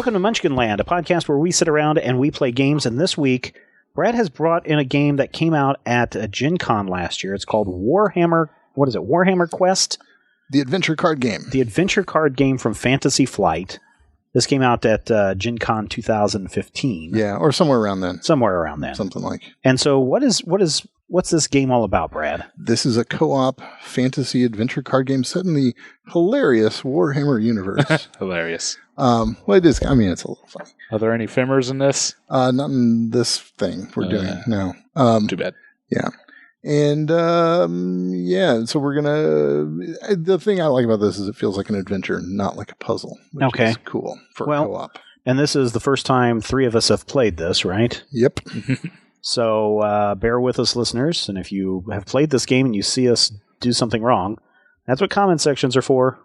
Welcome to Munchkin Land, a podcast where we sit around and we play games. And this week, Brad has brought in a game that came out at Gen Con last year. It's called Warhammer. What is it? Warhammer Quest? The adventure card game. The adventure card game from Fantasy Flight. This came out at Gen Con 2015. Yeah, or somewhere around then. Somewhere around then. Something like. And so what's this game all about, Brad? This is a co-op fantasy adventure card game set in the hilarious Warhammer universe. Hilarious. Well, it is. I mean, it's a little funny. Are there any Fimmers in this? Not in this thing we're doing. No. Too bad. Yeah. And, so we're going to... The thing I like about this is it feels like an adventure, not like a puzzle, which is cool for co-op. And this is the first time three of us have played this, right? Yep. So bear with us, listeners, and if you have played this game and you see us do something wrong, that's what comment sections are for.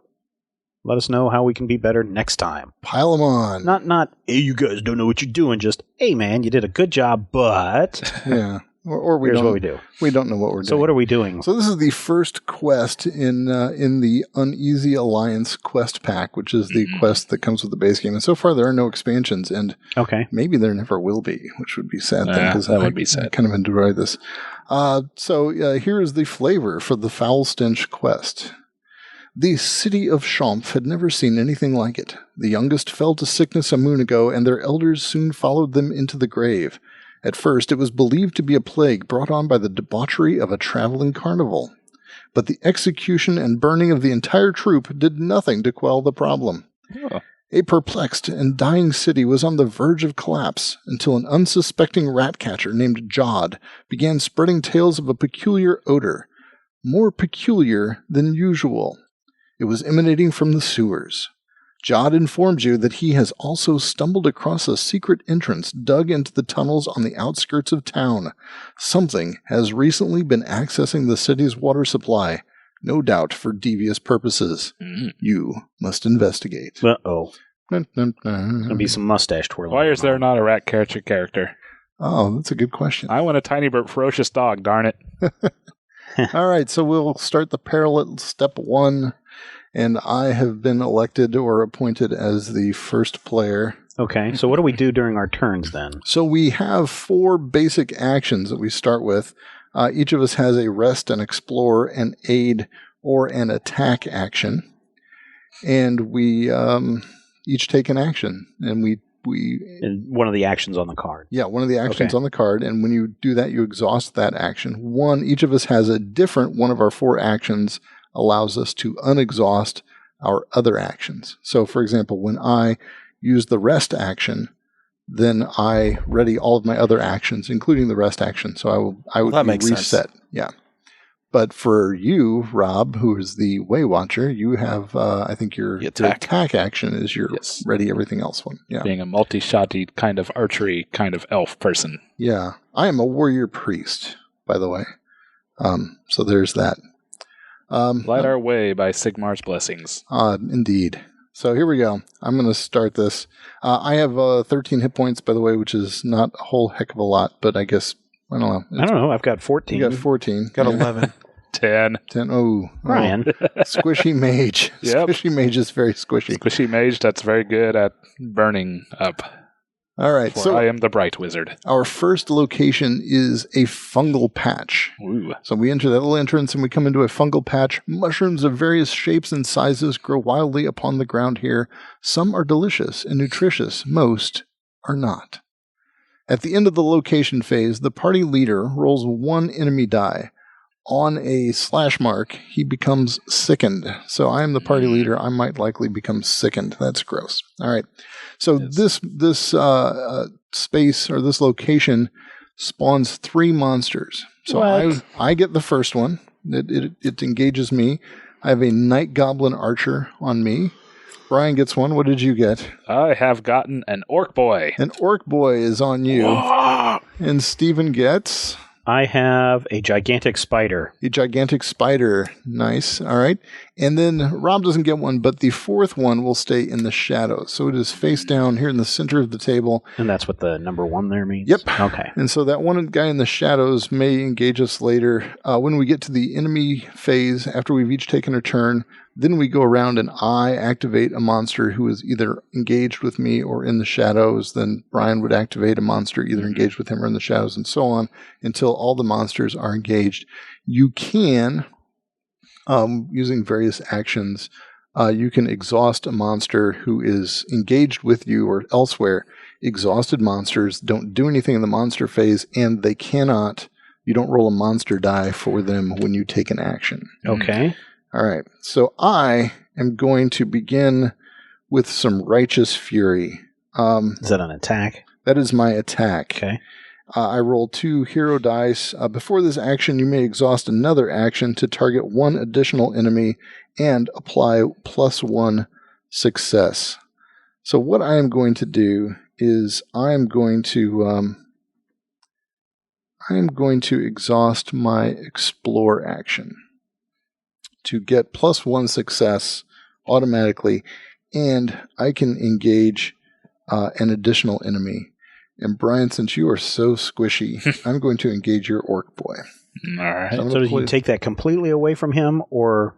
Let us know how we can be better next time. Pile them on. Not, hey, you guys don't know what you're doing, just, hey, man, you did a good job, but... Yeah. Or here's what we do. We don't know what we're doing. So what are we doing? So this is the first quest in the Uneasy Alliance quest pack, which is the quest that comes with the base game. And so far there are no expansions, and maybe there never will be, which would be sad. That would be sad. I kind of enjoy this. So here is the flavor for the Foul Stench quest. The city of Champf had never seen anything like it. The youngest fell to sickness a moon ago, and their elders soon followed them into the grave. At first, it was believed to be a plague brought on by the debauchery of a traveling carnival. But the execution and burning of the entire troop did nothing to quell the problem. Oh. A perplexed and dying city was on the verge of collapse until an unsuspecting rat catcher named Jod began spreading tales of a peculiar odor, more peculiar than usual. It was emanating from the sewers. Jod informs you that he has also stumbled across a secret entrance dug into the tunnels on the outskirts of town. Something has recently been accessing the city's water supply, no doubt for devious purposes. You must investigate. Uh-oh. There'll be some mustache twirling. Why is there not a rat character? Oh, that's a good question. I want a tiny but ferocious dog, darn it. All right, so we'll start the parallel step 1. And I have been elected or appointed as the first player. Okay, so what do we do during our turns then? So we have 4 basic actions that we start with. Each of us has a rest, an explore, an aid, or an attack action. And we each take an action. And and one of the actions on the card. Yeah, one of the actions on the card. And when you do that, you exhaust that action. Each of us has a different one of our 4 actions allows us to unexhaust our other actions. So, for example, when I use the rest action, then I ready all of my other actions, including the rest action. So I would reset. Sense. Yeah. But for you, Rob, who is the Way Watcher, you have, I think your attack action is your ready everything else one. Yeah. Being a multi-shotty kind of archery kind of elf person. Yeah. I am a warrior priest, by the way. So there's that. Light our way by Sigmar's blessings. Indeed. So here we go. I'm going to start this. I have 13 hit points, by the way, which is not a whole heck of a lot, but I guess, I don't know. I've got 14. You got 14. Got 11. 10. Oh, Ryan. Squishy mage. Yep. Squishy mage is very squishy. Squishy mage, that's very good at burning up. All right, so I am the bright wizard. Our first location is a fungal patch. Ooh. So we enter that little entrance and we come into a fungal patch. Mushrooms of various shapes and sizes grow wildly upon the ground here. Some are delicious and nutritious. Most are not. At the end of the location phase, the party leader rolls 1 enemy die. On a slash mark, he becomes sickened. So I am the party leader. I might likely become sickened. That's gross. All right. So this space or this location spawns 3 monsters. So I get the first one. It engages me. I have a night goblin archer on me. Brian gets one. What did you get? I have gotten an orc boy. An orc boy is on you. And Steven gets... I have a gigantic spider. A gigantic spider. Nice. All right. And then Rob doesn't get one, but the 4th one will stay in the shadows. So it is face down here in the center of the table. And that's what the number 1 there means? Yep. Okay. And so that one guy in the shadows may engage us later. When we get to the enemy phase, after we've each taken a turn, Then we go around and I activate a monster who is either engaged with me or in the shadows. Then Brian would activate a monster either engaged with him or in the shadows, and so on until all the monsters are engaged. You can, using various actions, you can exhaust a monster who is engaged with you or elsewhere. Exhausted monsters don't do anything in the monster phase, and they cannot, you don't roll a monster die for them when you take an action. Okay. All right, so I am going to begin with some Righteous Fury. Is that an attack? That is my attack. Okay. I roll 2 hero dice. Before this action, you may exhaust another action to target one additional enemy and apply +1 success. So what I am going to do is I am going to exhaust my Explore action to get +1 success automatically, and I can engage an additional enemy. And Brian, since you are so squishy, I'm going to engage your orc boy. All right. So do you take that completely away from him, or?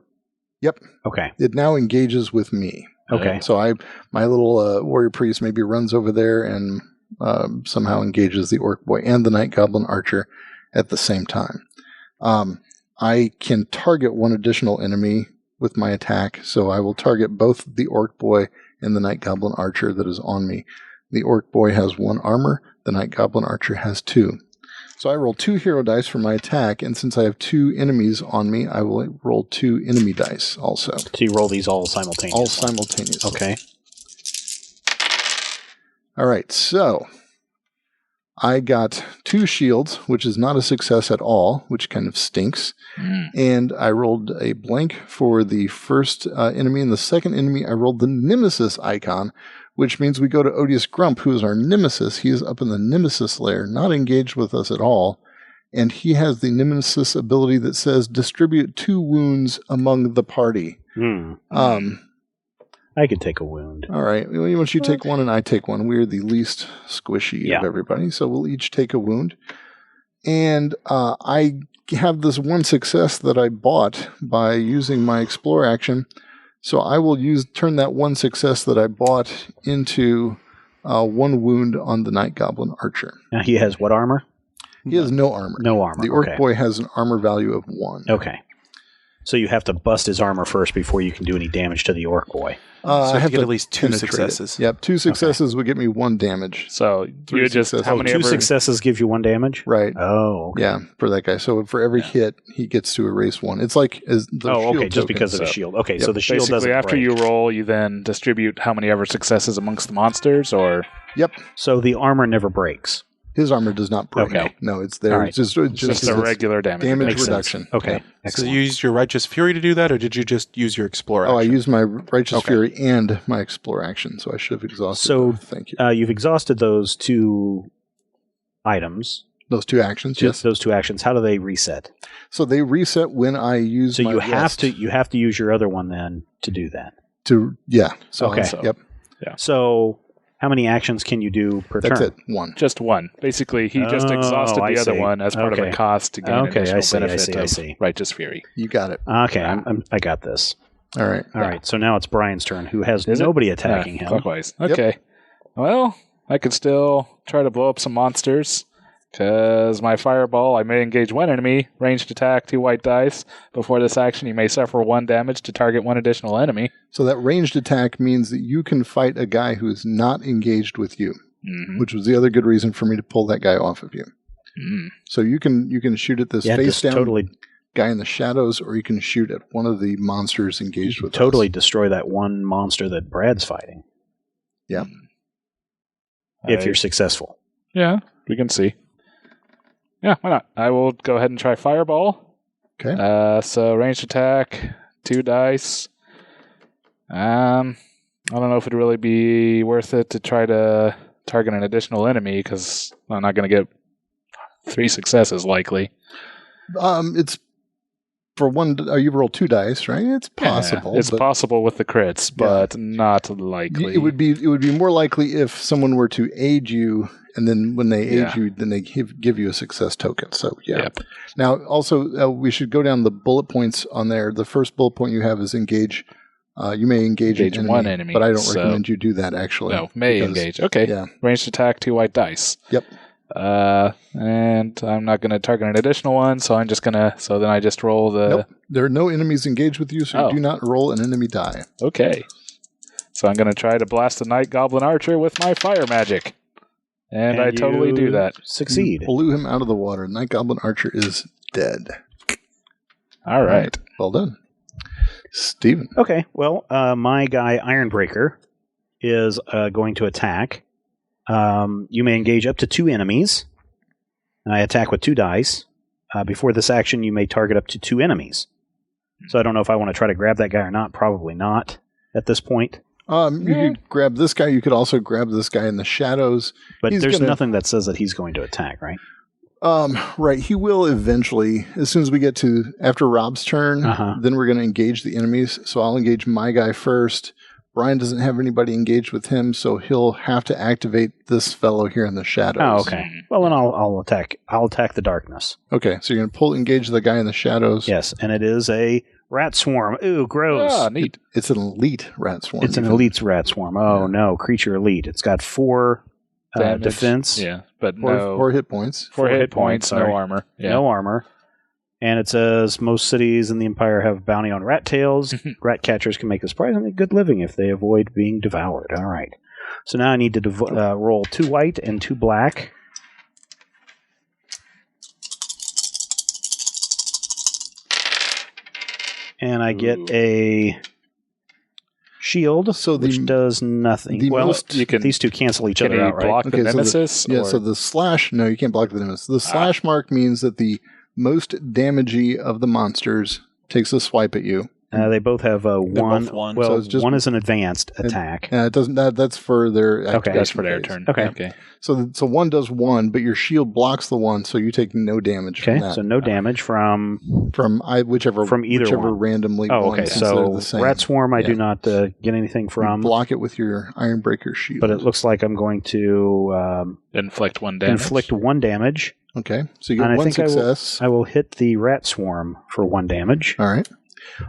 Yep. Okay. It now engages with me. Okay. So my little warrior priest maybe runs over there and somehow engages the orc boy and the night goblin archer at the same time. I can target one additional enemy with my attack, so I will target both the orc boy and the night goblin archer that is on me. The orc boy has 1 armor, the night goblin archer has 2. So I roll 2 hero dice for my attack, and since I have 2 enemies on me, I will roll 2 enemy dice also. So you roll these all simultaneously? All simultaneously. Okay. All right, so I got 2 shields, which is not a success at all, which kind of stinks. And I rolled a blank for the first enemy, and the second enemy I rolled the nemesis icon, which means we go to Odious Grump, who is our nemesis. He is up in the nemesis lair, not engaged with us at all. And he has the nemesis ability that says distribute 2 wounds among the party. I could take a wound. All right. Once you take one and I take one, we're the least squishy of everybody. So we'll each take a wound. And I have this 1 success that I bought by using my Explore action. So I will turn that 1 success that I bought into 1 wound on the night goblin archer. Now he has what armor? He has no armor. No armor. The orc boy has an armor value of 1. Okay. So you have to bust his armor first before you can do any damage to the orc boy. So I have to get to at least 2 penetrate successes. it. Yep, 2 successes would get me 1 damage. So 3 you just, successes. how many 2 ever... successes give you 1 damage? Right. Oh, okay. Yeah, for that guy. So for every hit, he gets to erase 1. It's like the shield okay, just token, because of the shield. Okay, so the shield Basically, doesn't after break. you roll, you then distribute how many ever successes amongst the monsters, or... Yep. So the armor never breaks. His armor does not break. Okay. No, it's there. All right. It's Just a regular damage. Makes sense. reduction. Okay, Yeah. So excellent. you used your Righteous Fury to do that, or did you just use your Explore action? Oh, I used my Righteous Fury and my Explore action, so I should have exhausted So, both. Thank you. You've exhausted those 2 items. Those 2 actions, Just yes. those 2 actions. How do they reset? So they reset when I use So my you have rest to use your other one then to do that. yeah. So Okay. Yep. So how many actions can you do per That's turn? it. 1. Just 1. Basically, he just exhausted I the other see. one as part of Okay. a cost to gain Okay, additional I see, benefit I of see. Righteous Fury. You got it. Okay, I got this. All right. All right, so now it's Brian's turn, who has Is it? nobody attacking him. Clockwise. Okay. Well, I could still try to blow up some monsters. Because my fireball, I may engage 1 enemy, ranged attack, 2 white dice. Before this action, you may suffer 1 damage to target 1 additional enemy. So that ranged attack means that you can fight a guy who is not engaged with you, which was the other good reason for me to pull that guy off of you. So you can shoot at this face down guy in the shadows, or you can shoot at one of the monsters engaged with us. Destroy that one monster that Brad's fighting. Yeah. If you're successful. Yeah, we can see. Yeah, why not? I will go ahead and try Fireball. Okay. So ranged attack, 2 dice. I don't know if it'd really be worth it to try to target an additional enemy, because I'm not going to get 3 successes likely. It's for 1. You roll 2 dice, right? It's possible. Yeah, it's possible with the crits, but not likely. It would be more likely if someone were to aid you, and then when they aid you, then they give you a success token. So yeah. Yep. Now also we should go down the bullet points on there. The first bullet point you have is engage You may engage an enemy, one enemy, but I don't so- recommend you do that, actually. No, may because- engage. Okay. Yeah. Ranged attack, 2 white dice. Yep. And I'm not going to target an additional one, so I'm just going to... So then I just roll the... Nope. There are no enemies engaged with you, so Oh. you do not roll an enemy die. Okay. So I'm going to try to blast the Night Goblin Archer with my fire magic. And I totally do that. Succeed. You blew him out of the water. Night Goblin Archer is dead. All right. Well done. Steven. Okay, well, my guy Ironbreaker is going to attack. You may engage up to 2 enemies, and I attack with 2 dice. Before this action, you may target up to 2 enemies. So I don't know if I want to try to grab that guy or not. Probably not at this point. You could grab this guy. You could also grab this guy in the shadows. But He's there's gonna- nothing that says that he's going to attack, right? Right. He will eventually, as soon as we get to after Rob's turn, then we're going to engage the enemies. So I'll engage my guy first. Brian doesn't have anybody engaged with him, so he'll have to activate this fellow here in the shadows. Oh, okay. Well, then I'll attack. I'll attack the darkness. Okay, so you're going to engage the guy in the shadows. Yes, and it is a rat swarm. Ooh, gross. Ah, neat. It's an elite rat swarm. It's an elite rat swarm. Oh, no. Creature elite. It's got 4 Damage. defense. Yeah, but Four no... hit points. 4 hit points, sorry. no armor. Yeah. No armor. And it says most cities in the Empire have bounty on rat tails. Rat catchers can make a surprisingly good living if they avoid being devoured. All right. So now I need to roll 2 white and 2 black. And I get a shield, So which does nothing. Well, these 2 cancel each Can other you out, right? block the Okay, so nemesis? Yeah, or- so the slash, no, you can't block the nemesis. The slash mark means that the most damagey of the monsters takes a swipe at you. They both have a 1. both one. Well, So it's just- one is an advanced attack. It doesn't. That's for their Okay. That's for their activation turn. Okay. Okay. phase. So one does 1, but your shield blocks the 1, so you take no damage Okay, from that. so no damage from... from whichever either one. randomly. Oh, one, okay. since they're So the same. rat swarm, I Yeah. do not get anything You from, block it with your Ironbreaker shield. but it looks like I'm going to Inflict 1 damage. inflict 1 damage. okay. So you get And I 1 think success. I will hit the rat swarm for 1 damage. All right.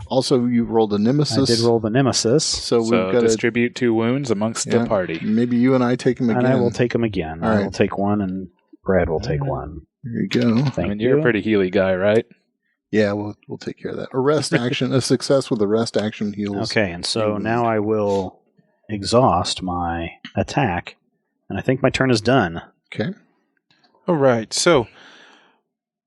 Also, you rolled a nemesis. I did roll the nemesis, So we've So got to distribute 2 wounds amongst Yeah. the party. maybe you and I take him again. and I will take him again. All I right. will take 1, and Brad will take 1. There you go. Thank I mean, you. you're a pretty healy guy, right? Yeah, we'll take care of that. A rest action, a success with a rest action heals. Okay, and so You now I will exhaust my attack, and I think my turn is done. Okay. All right. So,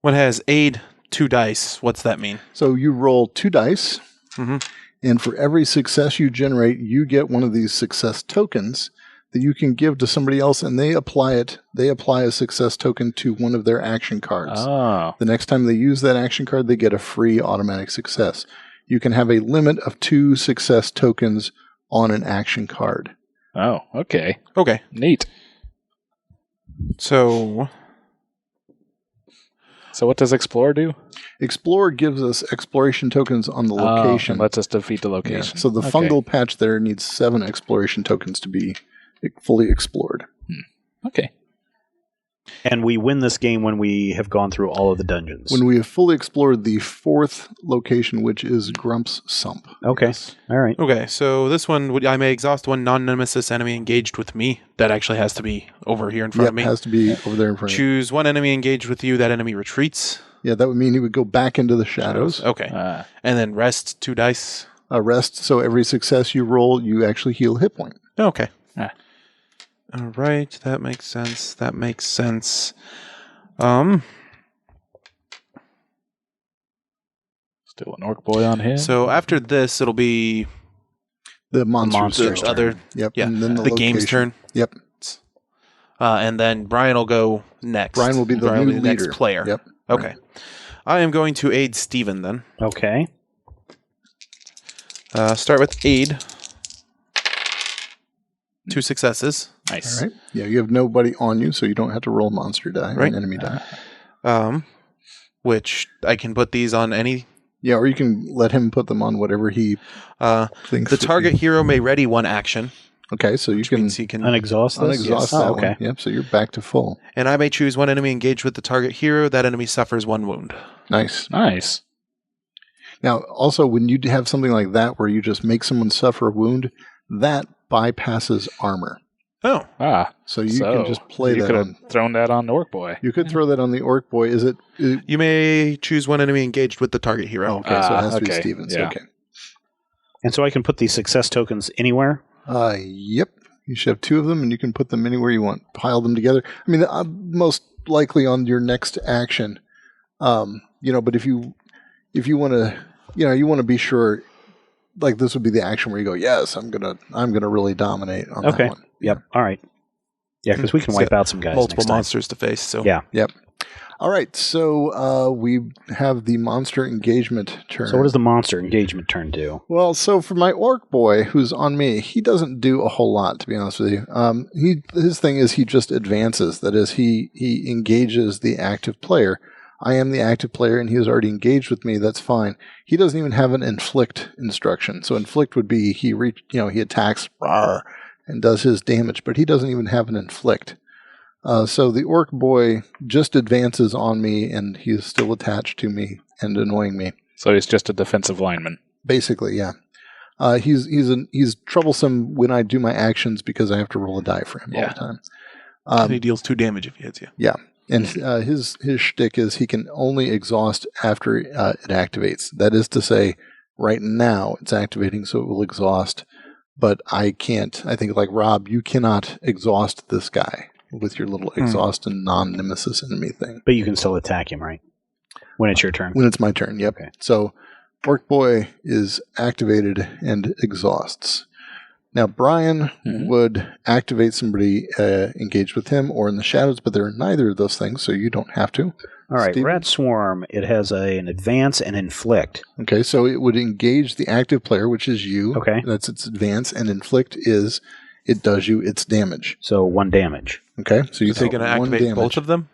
what has aid 2 dice? What's that mean? So you roll 2 dice, Mhm. and for every success you generate, you get one of these success tokens that you can give to somebody else, and they apply it. They apply a success token to one of their action cards. Oh. The next time they use that action card, they get a free automatic success. You can have a limit of 2 success tokens on an action card. Oh, okay. Okay. Neat. So, So what does Explore do? Explorer gives us exploration tokens on the location. And lets us defeat the Yeah, location. so the Okay. fungal patch there needs 7 exploration tokens to be fully explored. Okay. And we win this game when we have gone through all of the dungeons. When we have fully explored the 4th location, which is Grump's Sump. Okay, all right. okay. So this one, I may exhaust 1 non-nemesis enemy engaged with me. That actually has to be over here in front Yep, of me. has to be over there in front of you. Choose 1 enemy engaged with you. That enemy retreats. Yeah, that would mean he would go back into the shadows. Okay. And then rest 2 dice. Rest, so every success you roll, you actually heal a hit point. Okay. Ah. All right. That makes sense. That makes sense. Still an orc boy on here. So after this, it'll be The monster's monster's turn. other. Yep. Yeah. And then The game's location. turn. Yep. And then Brian will go next. Brian will be the new leader. next player. Yep. Okay. I am going to aid Steven then. Okay. Start with aid. 2 successes. Nice. All right. Yeah, you have nobody on you, so you don't have to roll monster die, or Right. an enemy die. Which I can put these on any. Yeah, or you can let him put them on whatever he thinks. The would target be- hero may ready 1 action. Okay, so you Which can means he can. Unexhaust this? unexhaust Oh, that okay. one. Yep, so you're back to full. And I may choose 1 enemy engaged with the target hero. That enemy suffers 1 wound. Nice. Nice. Now, also, when you have something like that where you just make someone suffer a wound, that bypasses armor. Oh. So you can just play you that could have on... thrown that on the Orc Boy. You could throw that on the Orc Boy. Is it... You may choose one enemy engaged with the target hero. Oh, okay, so it has to be okay. Stevens. Yeah. Okay. And so I can put these success tokens anywhere? Yep. You should have 2 of them, and you can put them anywhere you want. Pile them together. I mean, most likely on your next action. But if you want to, you want to be sure, like this would be the action where you go, yes, I'm gonna really dominate on that one. Yep. All right. Yeah, because we can wipe out some guys. Multiple next time. monsters to face. So Yeah. Yep. All right. So we have the monster engagement turn. So what does the monster engagement turn do? Well, so for my Orc Boy, who's on me, he doesn't do a whole lot, to be honest with you. His thing is he just advances. That is, he engages the active player. I am the active player, and he has already engaged with me. That's fine. He doesn't even have an inflict instruction. So inflict would be he attacks and does his damage, but he doesn't even have an inflict. So the Orc Boy just advances on me, and he is still attached to me and annoying me. So he's just a defensive lineman. Basically, yeah. He's troublesome when I do my actions because I have to roll a die for him all the time. And he deals 2 damage if he hits you. Yeah. And his shtick is he can only exhaust after it activates. That is to say, right now it's activating, so it will exhaust. But I can't. I think, like Rob, you cannot exhaust this guy with your little exhaust and non-nemesis enemy thing. But you can still attack him, right? When it's your turn. When it's my turn, yep. Okay. So Orc Boy is activated and exhausts. Now, Brian would activate somebody engaged with him or in the shadows, but there are neither of those things, so you don't have to. All right, Steven? Rat Swarm, it has an advance and inflict. Okay, so it would engage the active player, which is you. Okay. That's its advance, and inflict is it does you its damage. So 1 damage. Okay, so you Is he take going to 1 activate damage. both of them?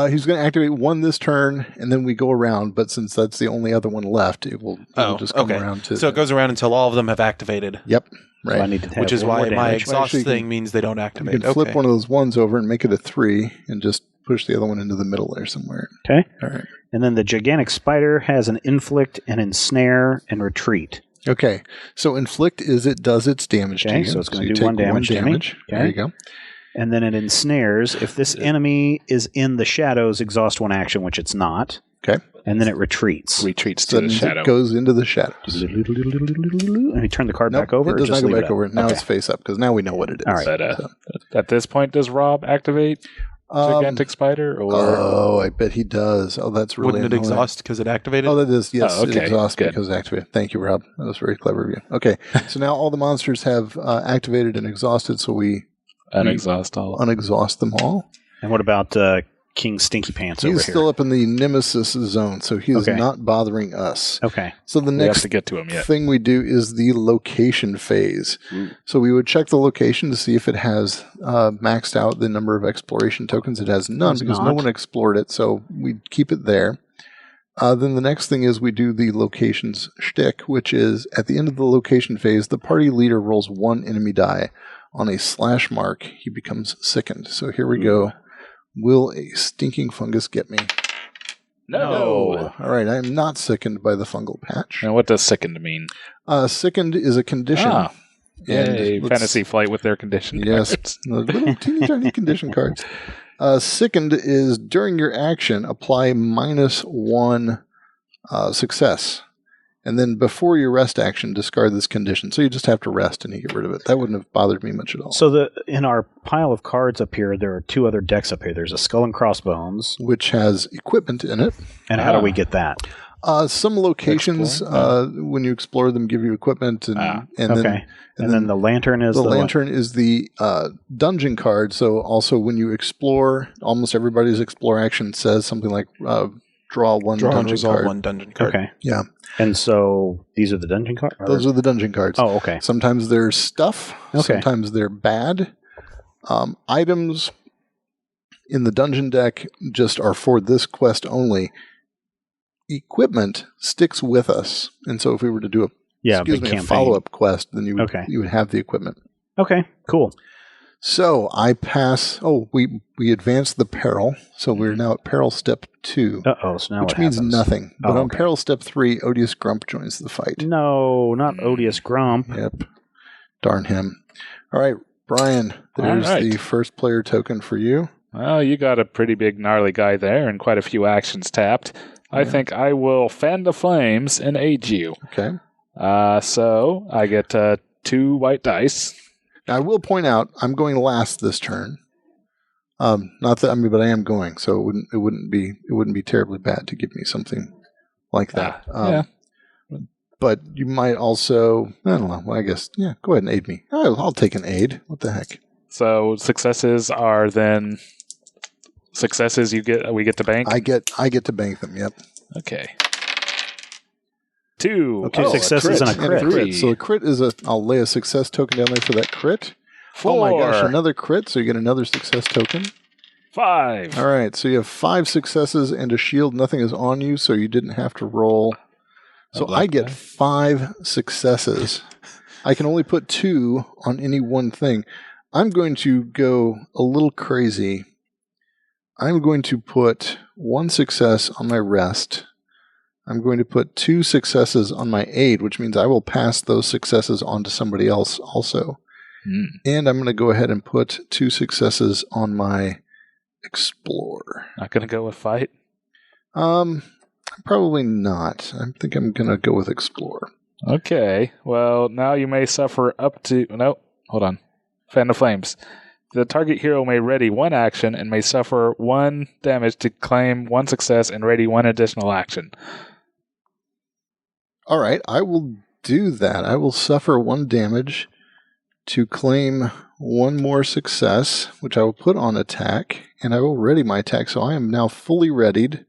He's going to activate 1 this turn, and then we go around, but since that's the only other one left, it will just come around to... So it goes around until all of them have activated. Yep, right. So I need to have Which is 1 more why my damage. exhaust Actually, thing means they don't activate. You can flip one of those 1s over and make it a 3, and just push the other one into the middle there somewhere. Okay. All right. And then the gigantic spider has an inflict, an ensnare, and retreat. Okay, so inflict is it does its damage to you. So it's going you to do take 1 damage to me. Okay. There you go. And then it ensnares. If this enemy is in the shadows, exhaust 1 action, which it's not. Okay. And then it retreats. Retreats So to the shadow. it goes into the shadows. And we turn the card Nope, back over? it or does just not go leave it back up? over. Now Okay. it's face up, because now we know what it is. All right. But, at this point, does Rob activate Gigantic Spider? Or Oh, I bet he does. Oh, that's really Wouldn't it annoying. exhaust because it activated? Oh, that is, yes, Oh, okay. it exhausts Good. because activated. Thank you, Rob. That was very clever of you. Okay, so now all the monsters have activated and exhausted, so we unexhaust all? unexhaust them all. And what about King Stinky Pants over He's here? still up in the Nemesis zone, so he is Okay. not bothering us. Okay. So the We have next to get to him yet. thing we do is the location phase. So we would check the location to see if it has maxed out the number of exploration tokens. It has none Does because no not. one explored it, so we keep it there. Then the next thing is we do the locations shtick, which is at the end of the location phase, the party leader rolls 1 enemy die. On a slash mark, he becomes sickened. So here we go. Will a stinking fungus get me? No. All right, I am not sickened by the fungal patch. Now, what does sickened mean? Sickened is a condition. Yay, let's- Fantasy Flight with their condition Yes, cards. the little teeny tiny condition cards. Sickened is during your action, apply -1 success. And then before your rest action, discard this condition. So you just have to rest and you get rid of it. That wouldn't have bothered me much at all. So in our pile of cards up here, there are 2 other decks up here. There's a Skull and Crossbones. Which has equipment in it. And how do we get that? Some locations, when you explore them, give you equipment. And Okay. then, then the Lantern is the lantern is the dungeon card. So also when you explore, almost everybody's explore action says something like draw 1 Draw and dungeon resolve card. 1 dungeon card. Okay. Yeah. And so these are the dungeon cards? Those are the dungeon cards. Oh, okay. Sometimes they're stuff. Okay. Sometimes they're bad. Items in the dungeon deck just are for this quest only. Equipment sticks with us. And so if we were to do a big a campaign. follow-up quest, then you would Okay. you would have the equipment. Okay, cool. So I pass. Oh, we advanced the peril, so we're now at peril step 2. Uh-oh, so now which what means happens? nothing. But Oh, on okay. peril step 3, Odious Grump joins the fight. No, not Odious Grump. Yep. Darn him. All right, Brian, there's All right. the first player token for you. Well, you got a pretty big gnarly guy there and quite a few actions tapped. I think I will fan the flames and aid you. Okay. So I get 2 white dice. Now, I will point out I'm going last this turn. Not that but I am going, so it wouldn't be terribly bad to give me something like that. Yeah. But you might also, I don't know. Well, I guess go ahead and aid me. I'll take an aid. What the heck? So successes are then successes we get to bank. I get to bank them. Yep. Okay. 2. Okay, successes and a crit. 3. So a crit is I'll lay a success token down there for that crit. 4. Oh my gosh, another crit, so you get another success token. 5. All right, so you have 5 successes and a shield. Nothing is on you, so you didn't have to roll. So I get 5 successes. I can only put 2 on any one thing. I'm going to go a little crazy. I'm going to put 1 success on my rest. I'm going to put 2 successes on my aid, which means I will pass those successes on to somebody else also. And I'm going to go ahead and put 2 successes on my explore. Not going to go with fight? Probably not. I think I'm going to go with explore. Okay. Well, now you may suffer up to... No, hold on. Fan the flames. The target hero may ready 1 action and may suffer 1 damage to claim 1 success and ready 1 additional action. All right, I will do that. I will suffer 1 damage to claim 1 more success, which I will put on attack, and I will ready my attack. So I am now fully readied,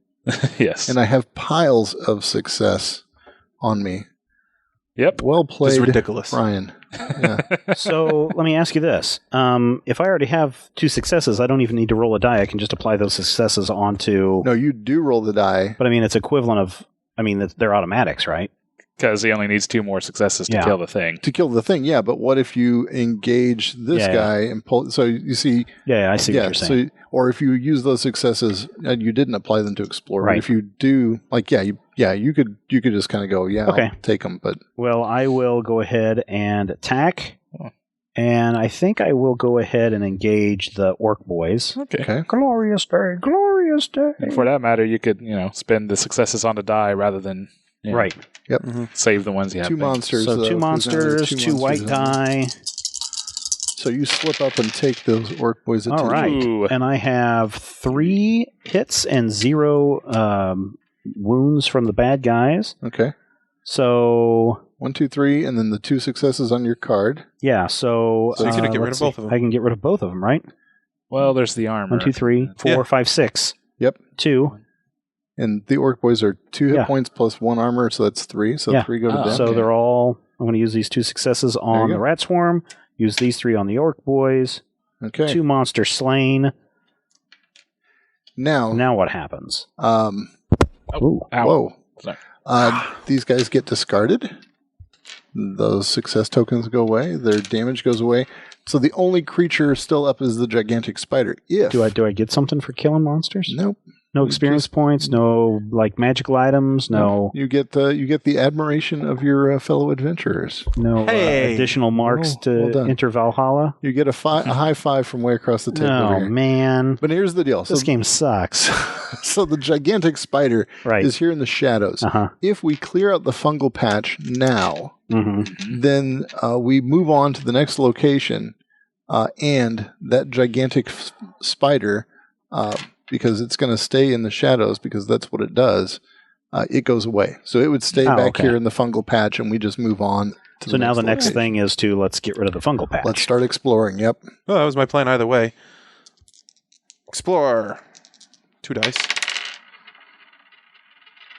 Yes. and I have piles of success on me. Yep. Well played, It's ridiculous. Brian. Yeah. So let me ask you this. If I already have 2 successes, I don't even need to roll a die. I can just apply those successes onto... No, you do roll the die. But I mean, it's equivalent of... I mean, they're automatics, right? Because he only needs 2 more successes to kill the thing. To kill the thing, yeah. But what if you engage this guy and pull? So you see, Yeah, I see what you're saying. So, or if you use those successes and you didn't apply them to explore, Right. But if you do, you could just kind of go, Okay. I'll take them. But Well, I will go ahead and attack. And I think I will go ahead and engage the orc boys. Okay. Glorious day, glorious day. And for that matter, you could, spend the successes on the die rather than Right. Yep. save the ones you have. 2 banked. monsters. So 2 monsters, 2 white die. So you slip up and take those orc boys' attention. All right. Ooh. And I have 3 hits and 0 wounds from the bad guys. Okay. So 1, 2, 3, and then the 2 successes on your card. yeah, so So you can get rid let's of both see. of them. I can get rid of both of them, right? Well, there's the armor. 1, 2, 3, 4, Yeah. 5, 6. Yep. 2. And the orc boys are 2 hit Yeah. points plus 1 armor, so that's 3. So Yeah. 3 go to them. So they're all. I'm going to use these 2 successes on you the go. rat swarm. Use these 3 on the orc boys. Okay. 2 monsters slain. Now, Now what happens? Ooh. Ow. whoa. Sorry. These guys get discarded. Those success tokens go away. Their damage goes away. So the only creature still up is the gigantic spider. If Do I get something for killing monsters? Nope. No experience points. No magical items. No You get the admiration of your fellow adventurers. Hey! additional marks Well to done. enter Valhalla. You get a high five from way across the table. over Oh here. man, But here's the deal. this game sucks. So the gigantic spider Right. is here in the shadows. Uh huh. If we clear out the fungal patch now, Mm-hmm. then we move on to the next location, and that gigantic spider, because it's going to stay in the shadows because that's what it does, it goes away. So it would stay Oh, back okay. here in the fungal patch, and we just move on to So now the next location. thing is to let's get rid of the fungal patch. Let's start exploring. Yep. Well, that was my plan either way. Explore. 2 dice.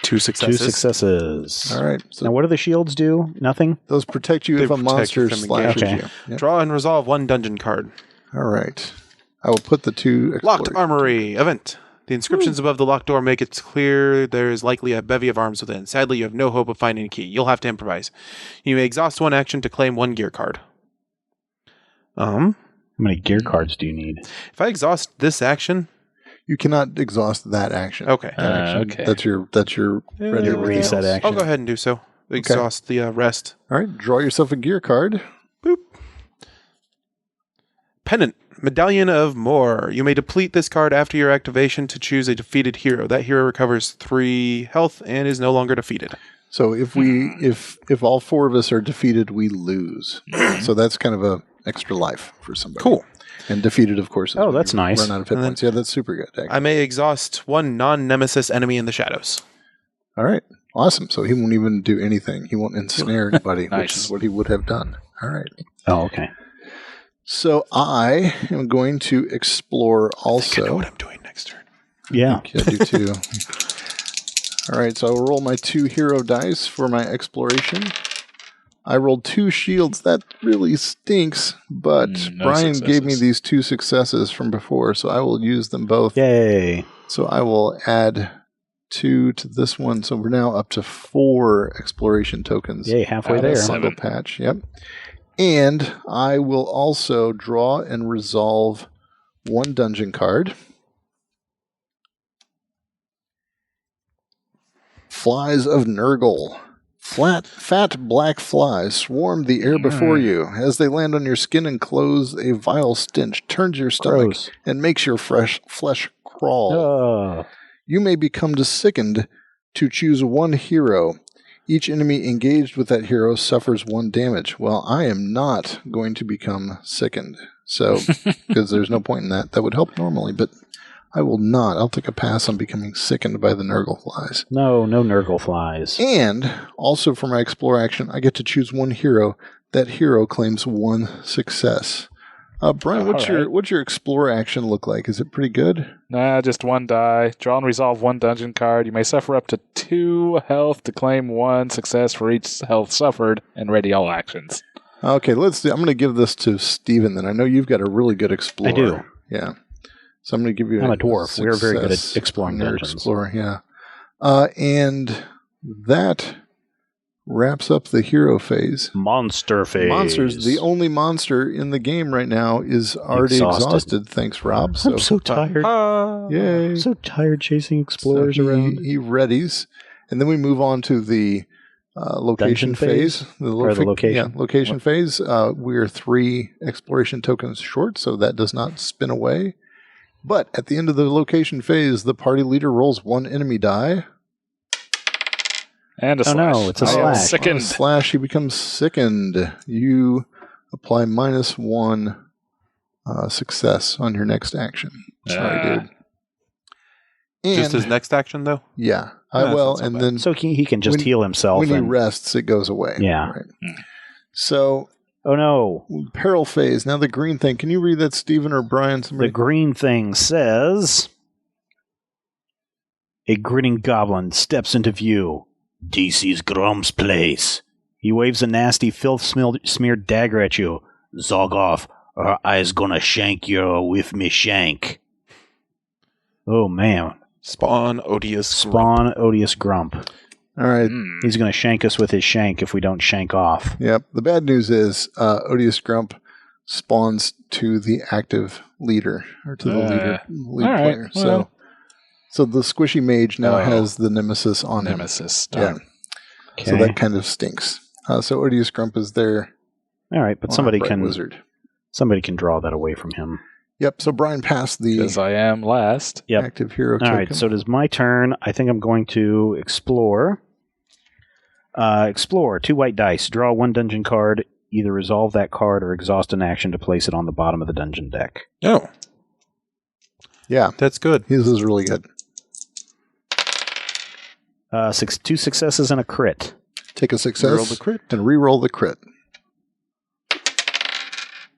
2 2 successes. successes. All right. So Now what do the shields do? Nothing. those protect you They if a protect you monster from slashes engaging. you. Yep. Draw and resolve 1 dungeon card. All right. I will put the 2 Locked exploration. Armory. Event. The inscriptions above the locked door make it clear there is likely a bevy of arms within. Sadly, you have no hope of finding a key. You'll have to improvise. You may exhaust 1 action to claim 1 gear card. How many gear cards do you need? If I exhaust this action, You cannot exhaust that action. okay. Okay. That's your ready Your everything reset else. action. I'll go ahead and do so. Exhaust the rest. All right, draw yourself a gear card. Boop. Pennant. Medallion of More. You may deplete this card after your activation to choose a defeated hero. That hero recovers 3 health and is no longer defeated. So if all 4 of us are defeated, we lose. So that's kind of a extra life for somebody. Cool. And defeated, of course. is Oh, when that's you nice. Run out of hit And points. Yeah, that's super good. Actually. I may exhaust 1 non-nemesis enemy in the shadows. All right, awesome. So he won't even do anything. He won't ensnare anybody, which Nice. is what he would have done. All right. Oh, okay. So I am going to explore I know also. what I'm doing next turn. Yeah. I do too. All right, so I'll roll my 2 hero dice for my exploration. I rolled 2 shields. That really stinks, but No Brian gave me successes. these 2 successes from before, so I will use them both. Yay. So I will add 2 to this one, so we're now up to 4 exploration tokens. Yay, halfway Out of there. 7. Bundle patch, yep. And I will also draw and resolve 1 dungeon card. Flies of Nurgle. Fat black flies swarm the air before you. As they land on your skin and clothes, a vile stench turns your stomach Gross. and makes your fresh flesh crawl. Oh. You may become sickened to choose 1 hero. Each enemy engaged with that hero suffers 1 damage. Well, I am not going to become sickened. So, because there's no point in that. That would help normally, but I will not. I'll take a pass on becoming sickened by the Nurgle flies. No Nurgle flies. And also for my explore action, I get to choose 1 hero. That hero claims 1 success. Brian, what's your explore action look like? Is it pretty good? Nah, just 1 die. Draw and resolve 1 dungeon card. You may suffer up to 2 health to claim 1 success for each health suffered, and ready all actions. Okay, let's see. I'm going to give this to Steven then. I know you've got a really good explorer. I do. Yeah. So I'm going to give you I'm a dwarf. We're very good at success exploring on your dungeons. Explorer, yeah. And that wraps up the hero phase. Monster phase. Monsters. The only monster in the game right now is already exhausted. Thanks, Rob. I'm so tired. Yay. I'm so tired chasing explorers So around. He readies. And then we move on to the location Dungeon phase? phase. Or the location? Yeah, location phase. We're 3 exploration tokens short, so that does not spin away. But at the end of the location phase, the party leader rolls 1 enemy die. And a Oh, slash. no, it's a I am slash. Sickened. Slash, he becomes sickened. You apply -1 success on your next action. Sorry, dude. And, Just his next action, though? yeah. that's Well, not so and bad. then So he can just When- heal himself. when he and, rests, it goes away. Yeah. Right. So, oh no. peril phase. Now the green thing. Can you read that, Stephen or Brian? The Somebody? green thing says a grinning goblin steps into view. DC's Grum's place. He waves a nasty, filth-smeared dagger at you. Zog off, or I's gonna shank you with me shank. Oh, man. Spawn odious. Spawn odious grump. All right. He's gonna shank us with his shank if we don't shank off. Yep. The bad news is Odious Grump spawns to the active leader, or to the lead all right, player. well. So the squishy mage now Oh. has the nemesis on him. Nemesis. Yeah. Darn. Okay. So that kind of stinks. So Odious Grump is there. All right, but on somebody our bright can wizard. draw that away from him. Yep. So Brian passed the Because I am last. Yep. active hero All token. right, so it is my turn. I think I'm going to explore. Explore 2 white dice. Draw 1 dungeon card. Either resolve that card or exhaust an action to place it on the bottom of the dungeon deck. Oh, Yeah. that's good. His is really good. 2 successes and a crit. Take a success Reroll the crit. and re-roll the crit.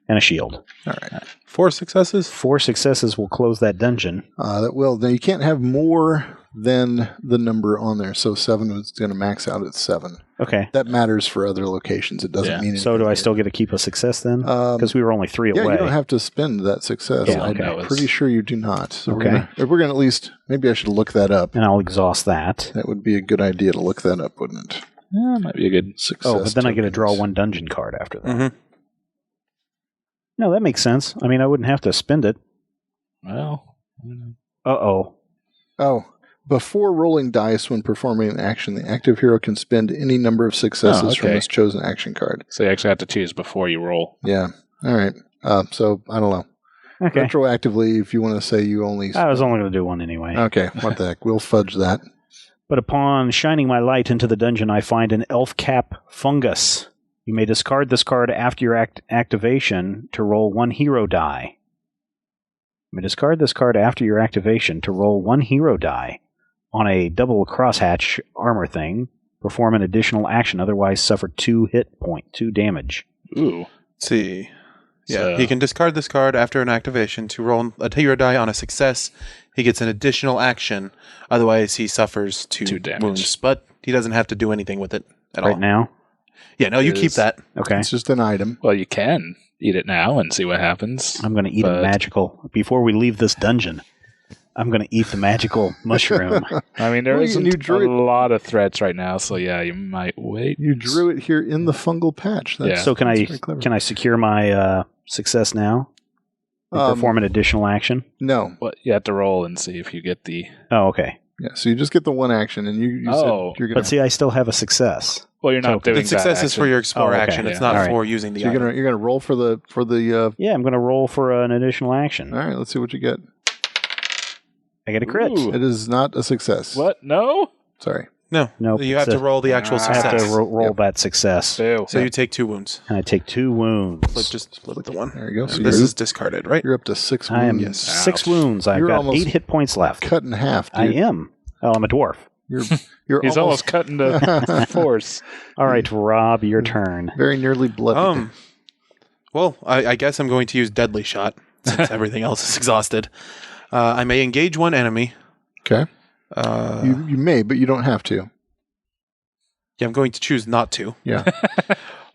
And a shield. All right. 4 successes? 4 successes will close that dungeon. Well, now you can't have more than the number on there. So 7 is going to max out at 7. Okay. That matters for other locations. It doesn't Yeah. mean anything. So do I here. still get to keep a success then? Because we were only 3 Yeah, away. you don't have to spend that success. Yeah, okay. I'm pretty sure you do not. So Okay. we're gonna at least, maybe I should look that up. And I'll exhaust that. That would be a good idea to look that up, wouldn't it? Yeah, might be a good. Success. Oh, but then I get to draw tokens. 1 dungeon card after that. Mm-hmm. No, that makes sense. I mean, I wouldn't have to spend it. Well, Uh-oh. Oh, before rolling dice when performing an action, the active hero can spend any number of successes from his chosen action card. so you actually have to choose before you roll. Yeah. All right. So, I don't know. Okay. Retroactively, if you want to say you only... I was only going to do one anyway. Okay, what the heck. We'll fudge that. But upon shining my light into the dungeon, I find an elf cap fungus. You may discard this card after your activation to roll 1 hero die. You may discard this card after your activation to roll 1 hero die. On a double crosshatch armor thing, perform an additional action, otherwise suffer 2 damage. Ooh. Let's see. Yeah, he can discard this card after an activation to roll a hero die on a success. He gets an additional action. Otherwise, he suffers 2 damage. wounds. But he doesn't have to do anything with it at all. Right now? Yeah, no, you keep that. Okay. It's just an item. Well, you can eat it now and see what happens. I'm going to eat a magical... Before we leave this dungeon, I'm going to eat the magical mushroom. I mean, there isn't a lot of threats right now, so yeah, you might wait. You drew it here in the fungal patch. So can I secure my success now? And perform an additional action? No. Well, you have to roll and see if you get the... Oh, okay. Yeah, so you just get the 1 action, and you said you're going to... But see, I still have a success. Well, you're not doing the success is for your explore action. It's not for using the item. You're going to roll for the Yeah, I'm going to roll for an additional action. All right, let's see what you get. I get a crit. Ooh. It is not a success. What? No? Sorry. No. You have to roll the actual success. I have to roll that success. So you take 2 wounds. And I take 2 wounds. Just flip the one. There you go. So this is discarded, right? You're up to 6 wounds. I am 6 wounds. I've got 8 hit points left. Cut in half, dude. I am. Oh, I'm a dwarf. You're He's almost cut into force. All right, Rob, your turn. Very nearly bloodied. Well, I guess I'm going to use Deadly Shot since everything else is exhausted. I may engage 1 enemy. Okay. You may, but you don't have to. Yeah, I'm going to choose not to. Yeah.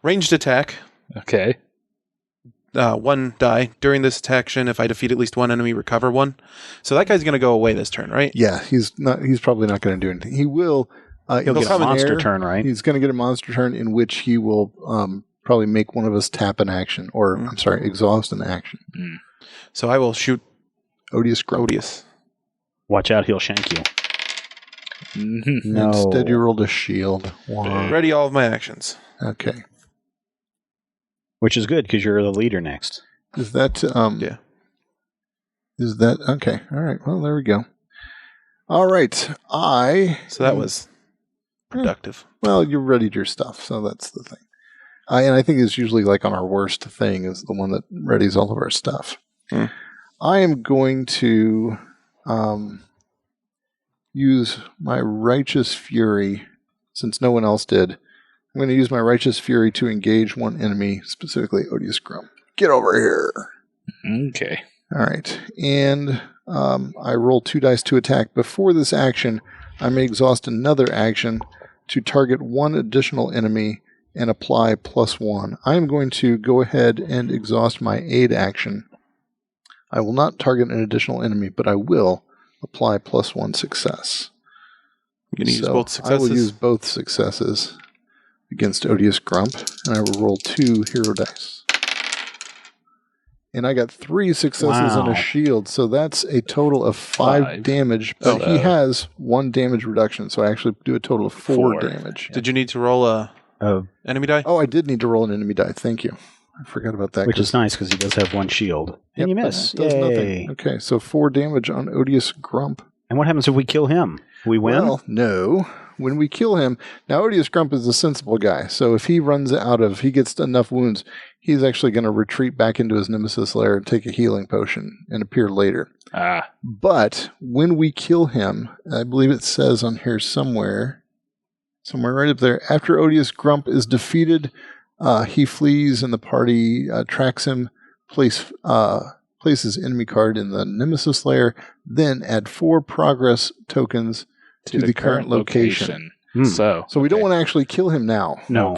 Ranged attack. Okay. 1 die. During this action, if I defeat at least 1 enemy, recover 1. So that guy's going to go away this turn, right? Yeah, he's probably not going to do anything. He will. He'll get a monster turn, right? He's going to get a monster turn in which he will probably make one of us tap an action, or I'm sorry, exhaust an action. Mm. So I will shoot Odious Grump. Odious. Watch out, he'll shank you. No. Instead, you rolled a shield. Wow. Ready all of my actions. Okay. Which is good because you're the leader next. Is that yeah? Is that okay? All right. Well, there we go. All right. So that was productive. Well, you readied your stuff, so that's the thing. And I think it's usually like on our worst thing is the one that readies all of our stuff. I am going to use my Righteous Fury, since no one else did. I'm going to use my Righteous Fury to engage 1 enemy, specifically Odious Grump. Get over here. Okay. All right. And I roll 2 dice to attack. Before this action, I may exhaust another action to target 1 additional enemy and apply +1. I am going to go ahead and exhaust my aid action. I will not target an additional enemy, but I will apply +1 success. You're going to use both successes? I will use both successes against Odious Grump, and I will roll 2 hero dice. And I got 3 successes and a shield, so that's a total of 5 damage. But he has 1 damage reduction, so I actually do a total of 4 damage. Did you need to roll a enemy die? Oh, I did need to roll an enemy die. Thank you. I forgot about that. Which is nice because he does have 1 shield. And you miss. Does nothing. Okay, so 4 damage on Odious Grump. And what happens if we kill him? We win? Well, no. When we kill him, now Odious Grump is a sensible guy, so if he gets enough wounds, he's actually going to retreat back into his nemesis lair and take a healing potion and appear later. But when we kill him, I believe it says on here somewhere right up there, after Odious Grump is defeated, he flees and the party tracks him, places enemy card in the nemesis lair, then add 4 progress tokens to the current location. So we don't want to actually kill him now. No.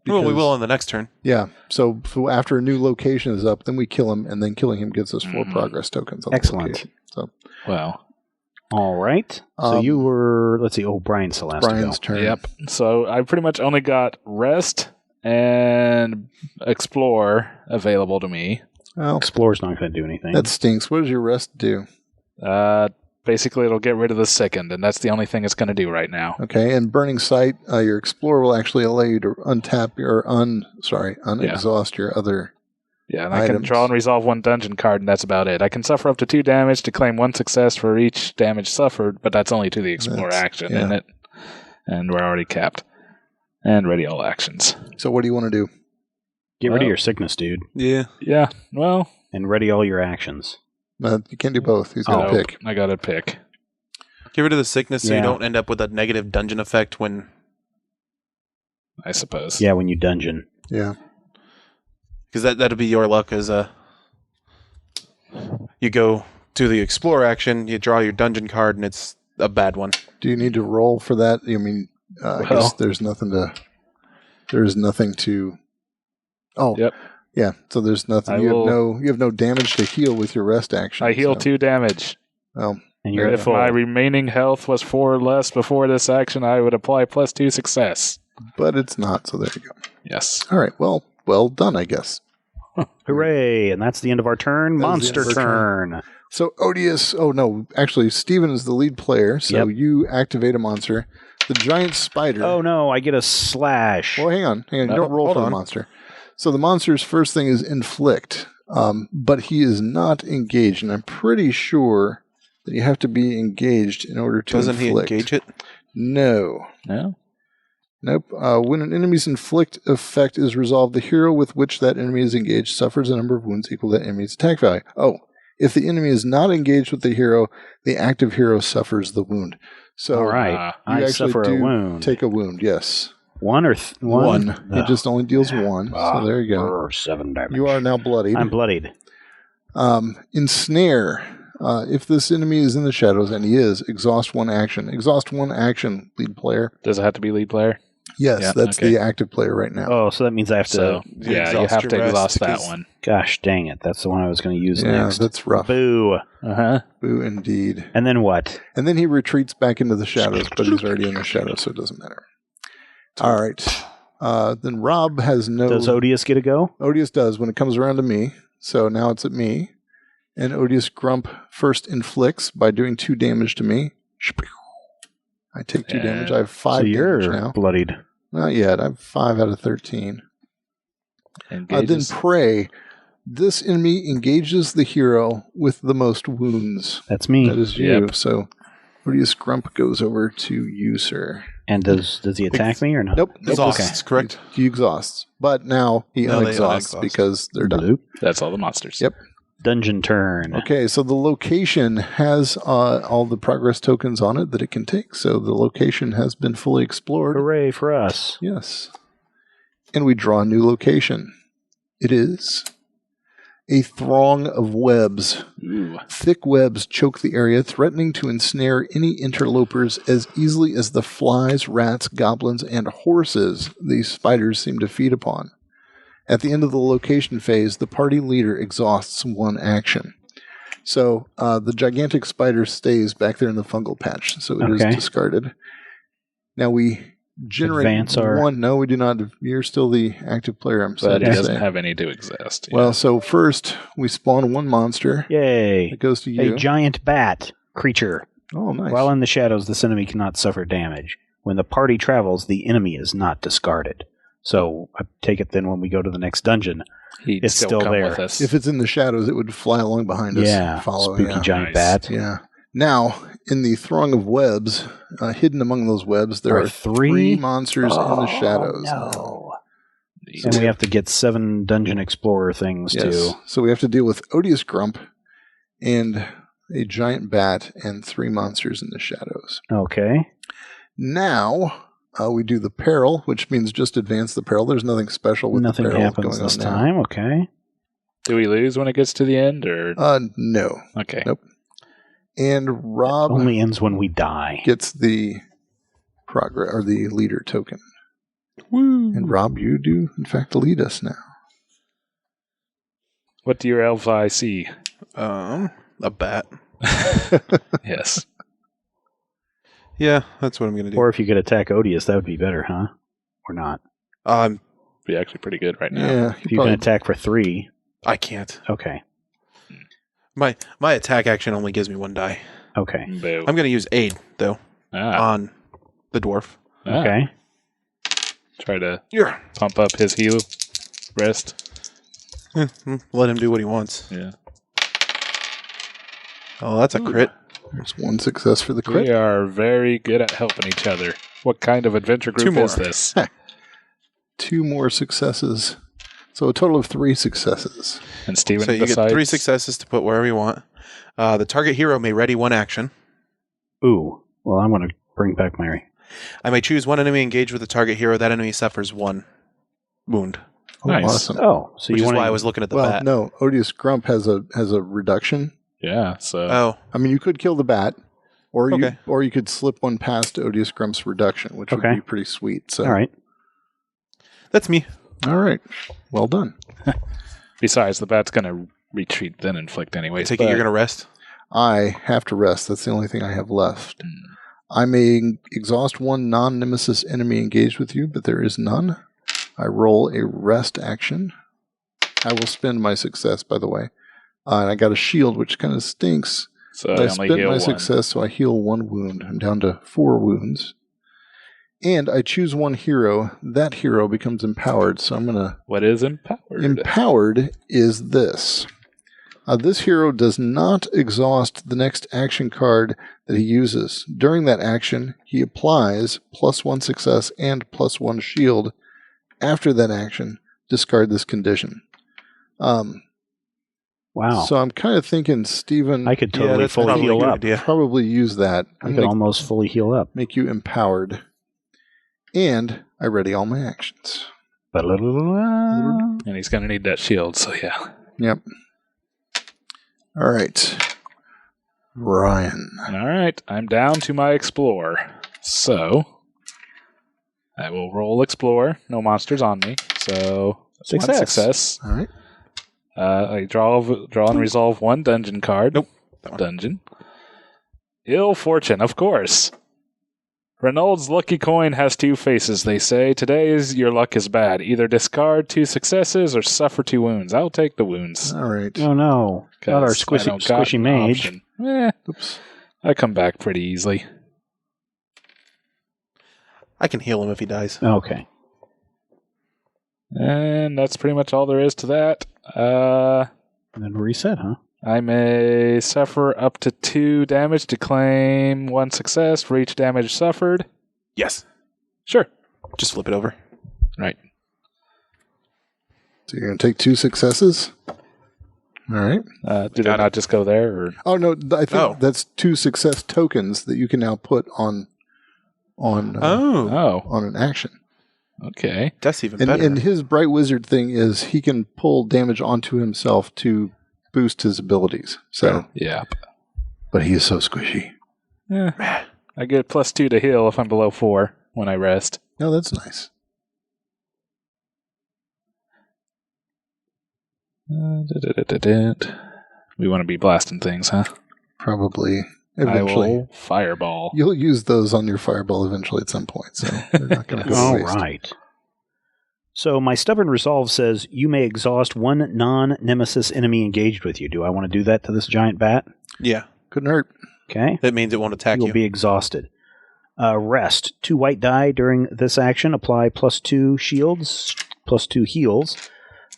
Well, we will on the next turn. Yeah. So after a new location is up, then we kill him, and then killing him gives us 4 progress tokens on the location. So, well. All right. So you were, let's see, Brian's the last Brian's turn. Yep. So I pretty much only got Rest and Explore available to me. Well, Explorer's not going to do anything. that stinks. What does your rest do? Basically, it'll get rid of the sickened, and that's the only thing it's going to do right now. Okay, and Burning Sight, your Explorer will actually allow you to untap your unexhaust your other. Yeah, and I can draw and resolve 1 dungeon card, and that's about it. I can suffer up to 2 damage to claim 1 success for each damage suffered, but that's only to the Explorer action, isn't it? And we're already capped. And ready all actions. So what do you want to do? Get rid of your sickness, dude. Yeah. Yeah, well... And ready all your actions. You can't do both. He's got to pick. I got to pick. Get rid of the sickness so you don't end up with a negative dungeon effect when... I suppose. Yeah, when you dungeon. Yeah. Because that'll be your luck as you go to the Explorer action, you draw your dungeon card, and it's a bad one. Do you need to roll for that? I mean, I guess there's nothing to... Oh, yep. Yeah, so there's nothing. You have no damage to heal with your rest action. I heal 2 damage. Well, and you're if my remaining health was 4 or less before this action, I would apply +2 success. But it's not, so there you go. Yes. All right, well done, I guess. Hooray, and that's the end of our turn. Monster turn. So Odious, actually, Steven is the lead player, so you activate a monster. The giant spider. Oh no, I get a slash. Well, hang on. You don't roll for the monster. So the monster's first thing is inflict, but he is not engaged, and I'm pretty sure that you have to be engaged in order to inflict. Doesn't he engage it? No. No? Nope. When an enemy's inflict effect is resolved, the hero with which that enemy is engaged suffers a number of wounds equal to that enemy's attack value. Oh, if the enemy is not engaged with the hero, the active hero suffers the wound. So all right, I suffer a wound. Take a wound, yes. One or one? One. He just only deals 1. So there you go. 7 damage. You are now bloodied. I'm bloodied. Ensnare. If this enemy is in the shadows, and he is, exhaust 1 action. Exhaust 1 action, lead player. Does it have to be lead player? Yes, that's the active player right now. Oh, so that means I have to... you have to exhaust that one. Gosh dang it. That's the one I was going to use next. Yeah, that's rough. Boo. Uh-huh. Boo indeed. And then what? And then he retreats back into the shadows, but he's already in the shadows, so it doesn't matter. All right. Then Rob has no... Does Odious get a go? Odious does when it comes around to me. So now it's at me. And Odious Grump first inflicts by doing 2 damage to me. I take 2 damage. I have 5 damage now. Bloodied. Not yet. I have 5 out of 13. Then Prey. This enemy engages the hero with the most wounds. That's me. That is you. Yep. So Odious Grump goes over to you, sir. And does he attack me or not? Nope. Exhausts, correct? He exhausts. But now he unexhausts because they're done. That's all the monsters. Yep. Dungeon turn. Okay, so the location has all the progress tokens on it that it can take. So the location has been fully explored. Hooray for us. Yes. And we draw a new location. It is a throng of webs. Ooh. Thick webs choke the area, threatening to ensnare any interlopers as easily as the flies, rats, goblins, and horses these spiders seem to feed upon. At the end of the location phase, the party leader exhausts 1 action. So the gigantic spider stays back there in the fungal patch, so it is discarded. Now we generate Advance our... 1. No, we do not. You're still the active player, I'm sad But he to doesn't say. have any to exist. Well, so first we spawn 1 monster. Yay. It goes to you. A giant bat creature. Oh, nice. While in the shadows, this enemy cannot suffer damage. When the party travels, the enemy is not discarded. So I take it then when we go to the next dungeon, it's still there. With us. If it's in the shadows, it would fly along behind us. Yeah, spooky giant bat. Yeah. Now, in the throng of webs, hidden among those webs, there are 3 monsters in the shadows. No. And we have to get 7 Dungeon Explorer things too. So we have to deal with Odious Grump and a giant bat and 3 monsters in the shadows. Okay. Now... we do the peril, which means just advance the peril. There's nothing special with nothing the peril happens going this on time. now. Okay. Do we lose when it gets to the end, or no? Okay. Nope. And Rob it only ends when we die. Gets the progress or the leader token. Woo! And Rob, you do in fact lead us now. What do your elf eye see? A bat. Yes. Yeah, that's what I'm going to do. Or if you could attack Odious, that would be better, huh? Or not? Be actually pretty good right now. Yeah, if you can attack for 3. I can't. Okay. My attack action only gives me 1 die. Okay. Boo. I'm going to use aid, though, on the dwarf. Okay. Try to Yeah. pump up his heal rest. Let him do what he wants. Yeah. Oh, that's a crit. There's 1 success for the crit. We are very good at helping each other. What kind of adventure group 2 more. is this? 2 more successes. So a total of 3 successes. And Steven So you decides... get 3 successes to put wherever you want. The target hero may ready 1 action. Ooh. Well, I'm going to bring back my... I may choose 1 enemy engaged with the target hero. That enemy suffers 1 wound. Oh, Nice. awesome. Oh, so Which you is want why I was looking at the Well, bat. no, Odious Grump has a reduction. Yeah, so... Oh, I mean, you could kill the bat, or Okay. you could slip one past Odious Grump's reduction, which would Okay. be pretty sweet. So, All right. that's me. all right, well done. Besides, the bat's going to retreat, then inflict anyway. I take it you're going to rest? I have to rest. That's the only thing I have left. I may exhaust 1 non-nemesis enemy engaged with you, but there is none. I roll a rest action. I will spend my success, by the way. And I got a shield, which kind of stinks. So I I only spent heal my 1. success, so I heal 1 wound. I'm down to 4 wounds. And I choose 1 hero. That hero becomes empowered, so I'm going to... What is empowered? Empowered is this. This hero does not exhaust the next action card that he uses. During that action, he applies +1 success and +1 shield. After that action, discard this condition. Wow. So I'm kind of thinking, Steven, I could totally that's fully probably heal a good up. idea. probably use that. I I'm could going to almost fully heal up. make you empowered. And I ready all my actions. Ba-la-la-la-la. And he's going to need that shield, so yeah. Yep. All right. Ryan. All right, I'm down to my Explore. So, I will roll Explore. No monsters on me, so that's 1 Success. success. All right. I draw and resolve 1 dungeon card. Nope. That one. Dungeon. Ill fortune, of course. Renault's lucky coin has 2 faces, they say. Today's your luck is bad. Either discard 2 successes or suffer 2 wounds. I'll take the wounds. All right. Oh, no. Not our 'cause I don't got squishy an mage. option. Oops. I come back pretty easily. I can heal him if he dies. Okay. And that's pretty much all there is to that. And then reset, huh? I may suffer up to 2 damage to claim 1 success for each damage suffered. Yes. Sure. Just flip it over. Right. So you're going to take 2 successes? All right. Did it not just go there? Or? Oh, no. I think Oh. that's 2 success tokens that you can now put on Oh, an action. okay. That's even And, better. and his Bright Wizard thing is he can pull damage onto himself to boost his abilities. So, Yeah. but he is so squishy. I get +2 to heal if I'm below 4 when I rest. No, that's nice. We want to be blasting things, huh? Probably. I Eventually. will fireball. You'll use those on your fireball eventually at some point, so they're not going to go All to waste. right. So my stubborn resolve says you may exhaust 1 non-nemesis enemy engaged with you. Do I want to do that to this giant bat? yeah. Couldn't hurt. Okay. That means it won't attack You will you. be exhausted. Rest. 2 white die during this action. Apply +2 shields, +2 heals.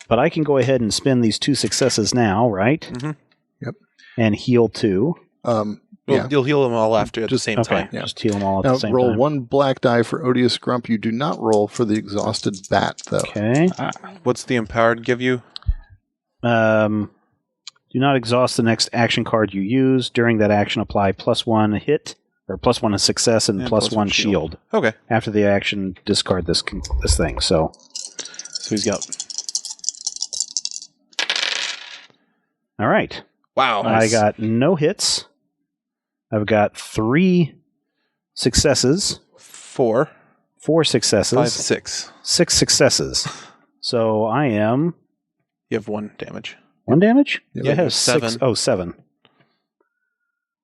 But I can go ahead and spend these 2 successes now, right? Mm-hmm. Yep. And heal 2. Yeah. You'll heal them all after at the Just- same Okay. time. Yeah. Just heal them all at Now the same roll time. 1 black die for Odious Grump. You do not roll for the exhausted bat, though. Okay. What's the empowered give you? Do not exhaust the next action card you use. During that action, apply +1 hit, or +1 success, and And +1 +1 shield. Okay. After the action, discard this thing. So, So he's got... all right. Wow. I got no hits. I've got 3 successes, 4, 4 successes, 5, 6. 6 successes. So I am You have 1 damage. 1 damage? Yeah, I have 7. 6. Oh, 7.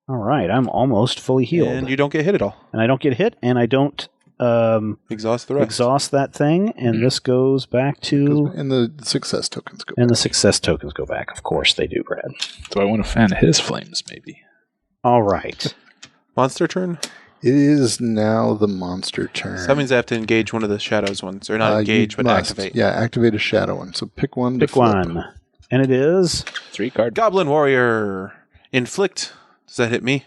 All right. I'm almost fully healed. And you don't get hit at all. And I don't get hit, and I don't Exhaust the rest. exhaust that thing, and this goes back to... And the success tokens go And back. the success tokens go back. Of course they do, Brad. Do I want to fan his flames, maybe? All right. Monster turn? It is now the monster turn. So that means I have to engage one of the shadows ones. Or not engage, but must. activate. Yeah, activate a shadow one. So pick one. Pick to flip. one. And it is... 3 card. Goblin Warrior. Inflict. Does that hit me?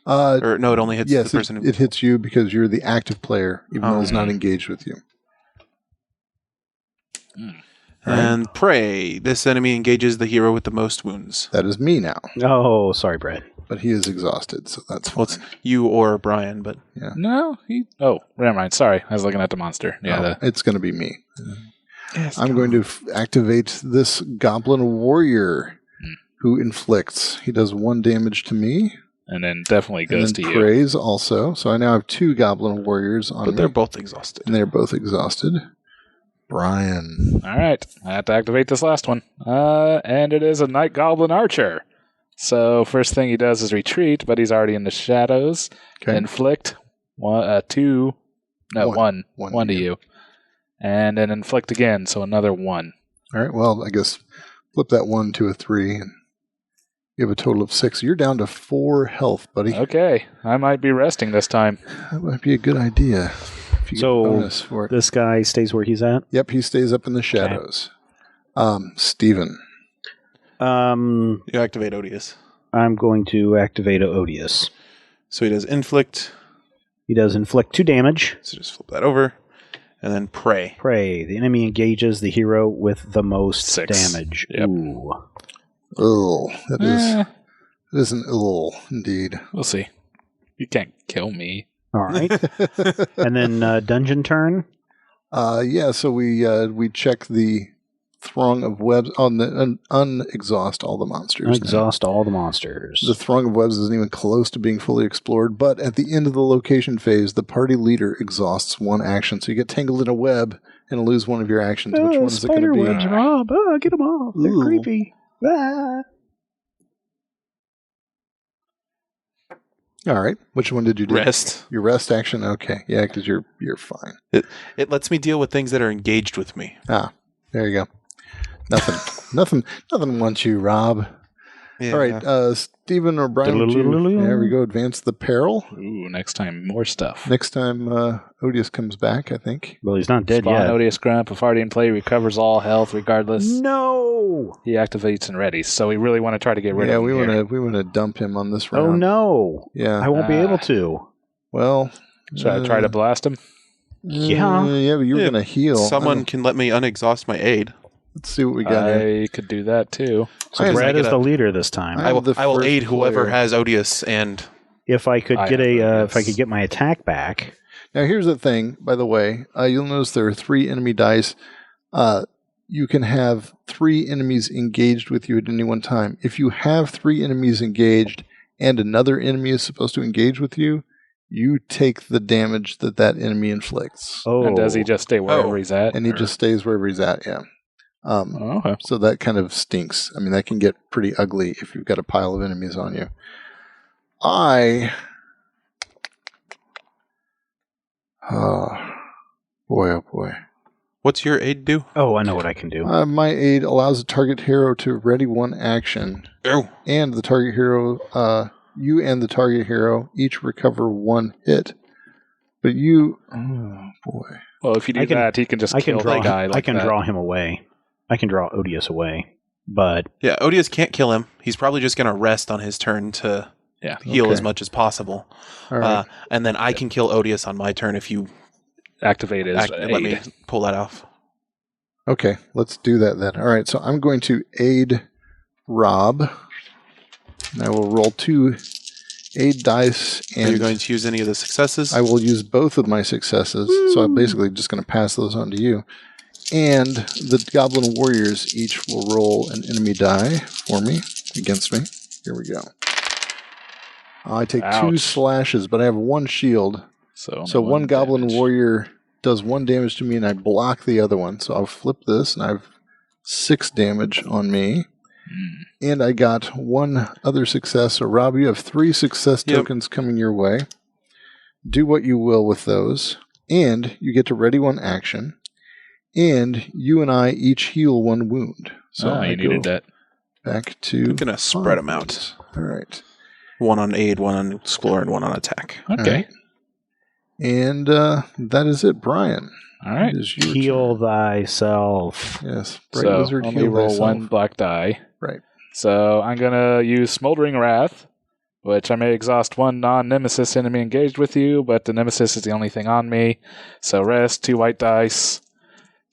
Or no, it only hits Yes, the person it hits you because you're the active player, even though it's not engaged with you. And pray. This enemy engages the hero with the most wounds. That is me now, Oh, sorry, Brad. but he is exhausted, so that's fine. Well, it's you or Brian, but No, he... Oh, never mind. Sorry. I was looking at the monster. Yeah, It's going to be me. I'm going to activate this Goblin Warrior who inflicts. He does 1 damage to me. and then definitely And goes then to you. praise also. So I now have 2 Goblin Warriors on but me. they're both exhausted. And they're both exhausted. Brian. All right. I have to activate this last one. And it is a Night Goblin Archer. So first thing he does is retreat, but he's already in the shadows. Okay. Inflict 2. No, 1. 1 to you. And then inflict again, so another 1. All right, well, I guess flip that 1 to a 3, and you have a total of 6. You're down to 4 health, buddy. Okay. I might be resting this time. That might be a good idea. If you So, get a bonus for it. This guy stays where he's at? Yep, he stays up in the shadows. Steven. You activate Odious. I'm going to activate Odious. So he does inflict. He does inflict 2 damage. So just flip that over. And then pray. Pray. The enemy engages the hero with the most 6. damage. Yep. Ooh. Oh, that is an ill indeed. We'll see. You can't kill me. All right. And then dungeon turn. Yeah, so we check the throng of webs on the unexhaust all the monsters. Exhaust all the monsters. The throng of webs isn't even close to being fully explored, but at the end of the location phase, the party leader exhausts 1 action. So you get tangled in a web and lose 1 of your actions. Which one is it going to be? Spiderwebs, Rob. Oh, get them off. They're Ooh. creepy. Ah. All right. Which one did you do? Rest. Your rest action? Okay. Yeah, because you're fine. It lets me deal with things that are engaged with me. Ah, there you go. Nothing wants you, Rob. Yeah. All right, Stephen or Brian, would you, there we go, advance the peril. Ooh, next time, more stuff. Next time Odious comes back, I think. Well, he's not dead Spawn yet. Odious Grump. If already in play, recovers all health regardless. No. He activates and readies. So we really want to try to get rid Yeah, of him here. we want to dump him on this round. Oh, no. Yeah. I won't be able to. Well, Should I try to blast him? Yeah. Yeah, but you're Yeah, going to heal. Someone can let me unexhaust my aid. Let's see what we got here. I could do that too. So I Brad get is a- the leader this time. I- I I'm will, the I will first aid whoever player. has Odious and If I could I get have if I Odious. could get my attack back. Now, here's the thing, by the way. You'll notice there are 3 enemy dice. You can have 3 enemies engaged with you at any one time. If you have 3 enemies engaged and another enemy is supposed to engage with you, you take the damage that enemy inflicts. Oh, And does he just stay wherever he's at? And he just stays wherever he's at, yeah. Oh, okay. So that kind of stinks. I mean, that can get pretty ugly if you've got a pile of enemies on you. Oh, boy. what's your aid do? Oh, I know what I can do. My aid allows the target hero to ready 1 action, Oh, and the target hero, you and the target hero each recover 1 hit. But you, oh boy. Well, if you do I he can just I can kill draw. the guy. I can that. draw him away. I can draw Odious away. But yeah. Odious can't kill him. He's probably just going to rest on his turn to heal Okay. as much as possible. All right. And then I can kill Odious on my turn if you Activate his let me aid. pull that off. Okay, let's do that then. All right, so I'm going to aid Rob. And I will roll 2 aid dice, Are you and going to use any of the successes? I will use both of my successes. So I'm basically just going to pass those on to you. And the Goblin Warriors each will roll an enemy die for me, against me. Here we go. I take 2 Ouch. slashes, but I have 1 shield. So So one Goblin damage. Warrior does 1 damage to me, and I block the other one. So I'll flip this, and I have 6 damage on me. And I got 1 other success. So Rob, you have 3 success Yep. tokens coming your way. Do what you will with those. and you get to ready 1 action, and you and I each heal 1 wound. So I needed that. Back to... I'm going to spread them out. All right. 1 on aid, 1 on explore, and 1 on attack. Okay. Right. And that is it, Brian. All right. Heal thyself. Yes. Bright So Wizard, only heal roll thyself. 1 black die. Right. So I'm going to use Smoldering Wrath, which I may exhaust 1 non-nemesis enemy engaged with you, but the nemesis is the only thing on me. So rest, 2 white dice.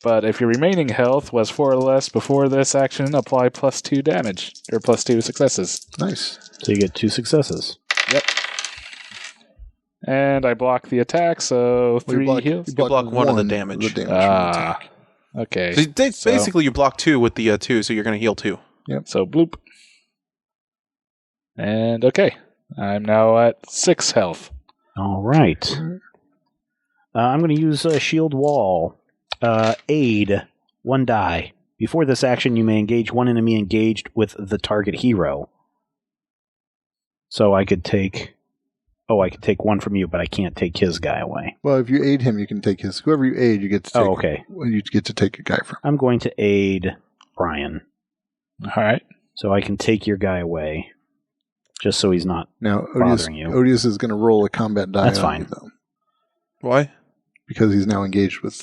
But if your remaining health was 4 or less before this action, apply +2 damage, or +2 successes. Nice. So you get 2 successes. Yep. And I block the attack, so 3 heals. You block 1 of the damage. Okay. So basically, you block 2 with the 2, so you're going to heal 2. Yep. So bloop. And okay. I'm now at 6 health. All right. I'm going to use a shield wall. Aid, 1 die. Before this action, you may engage 1 enemy engaged with the target hero. So I could take 1 from you, but I can't take his guy away. Well, if you aid him, you can take his. Whoever you aid, you get to take. Oh, okay. You get to take a guy from. I'm going to aid Brian. All right. So I can take your guy away. Just so he's not now, bothering you. Odious is going to roll a combat die. That's on fine. You, though, Why? because he's now engaged with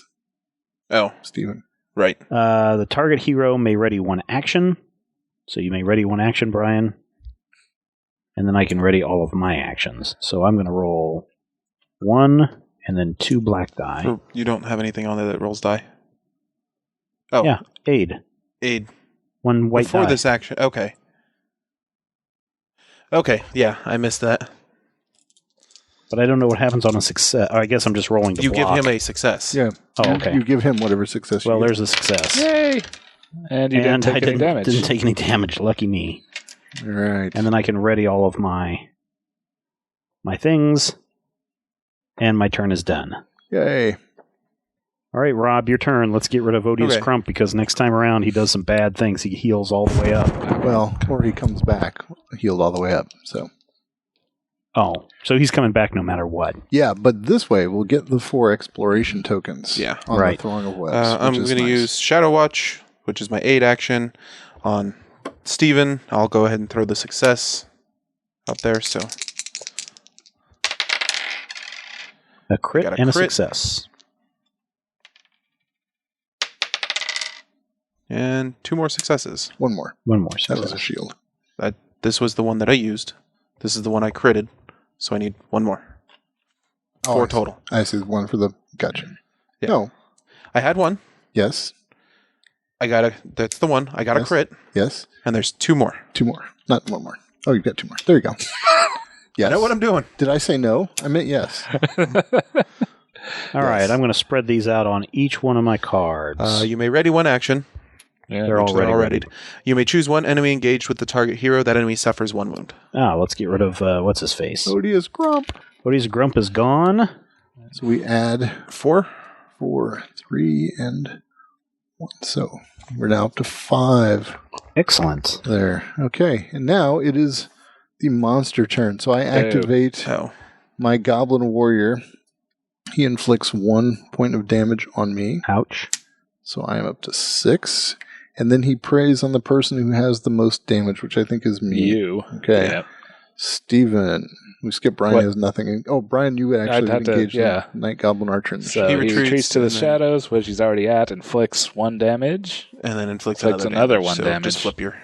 Stephen. Right. The target hero may ready 1 action. So you may ready 1 action, Brian. And then I can ready all of my actions. So I'm going to roll 1 and then 2 black die. You don't have anything on there that rolls die? Oh. Yeah, aid. 1 white Before die. this action. Okay. Okay, yeah, I missed that. But I don't know what happens on a success. I guess I'm just rolling to You block. give him a success. Yeah. Oh, okay. You give him whatever success you Well, get. there's a success. Yay! And you didn't I take any damage. didn't take any damage. Lucky me. All right. And then I can ready all of my things, and my turn is done. Yay. All right, Rob, your turn. Let's get rid of Odious Okay. Crump, because next time around he does some bad things. He heals all the way up. Well, or he comes back healed all the way up. Oh, so he's coming back no matter what. Yeah, but this way we'll get the 4 exploration tokens. Yeah. On Right. the Throng of Webs. I'm which is going to nice. use Shadow Watch, which is my aid action, on Steven. I'll go ahead and throw the success up there. So A crit Got a and a crit. success. and 2 more successes. One more. One more That was success. a shield. This was the one that I used. This is the one I critted. So I need 1 more. 4 total. I see. 1 for the... Gotcha. Yeah. No. I had 1. Yes. That's the one. I got a Yes. crit. Yes. And there's 2 more. 2 more. Not 1 more. Oh, you've got 2 more. There you go. Yes. I know what I'm doing. Did I say no? I meant yes. All right, I'm going to spread these out on each one of my cards. You may ready 1 action. Yeah, They're which already readied. readied. You may choose 1 enemy engaged with the target hero. That enemy suffers 1 wound. Let's get rid of, what's his face? Odious Grump. Odious Grump is gone. So we add 4. 4, 3, and 1. So we're now up to 5 Excellent. there. Okay. And now it is the monster turn. So I activate Oh. my Goblin Warrior. He inflicts 1 point of damage on me. Ouch. So I am up to 6. And then he preys on the person who has the most damage, which I think is me. You. Okay. Yeah. Steven. We skip Brian. What? He has nothing. Oh, Brian, you actually have to- engaged yeah. the Night Goblin Archer. In the So He he retreats retreats to the and then- shadows, which he's already at, inflicts 1 damage. And then inflicts Inflicts another another damage. 1 So damage. just flip your...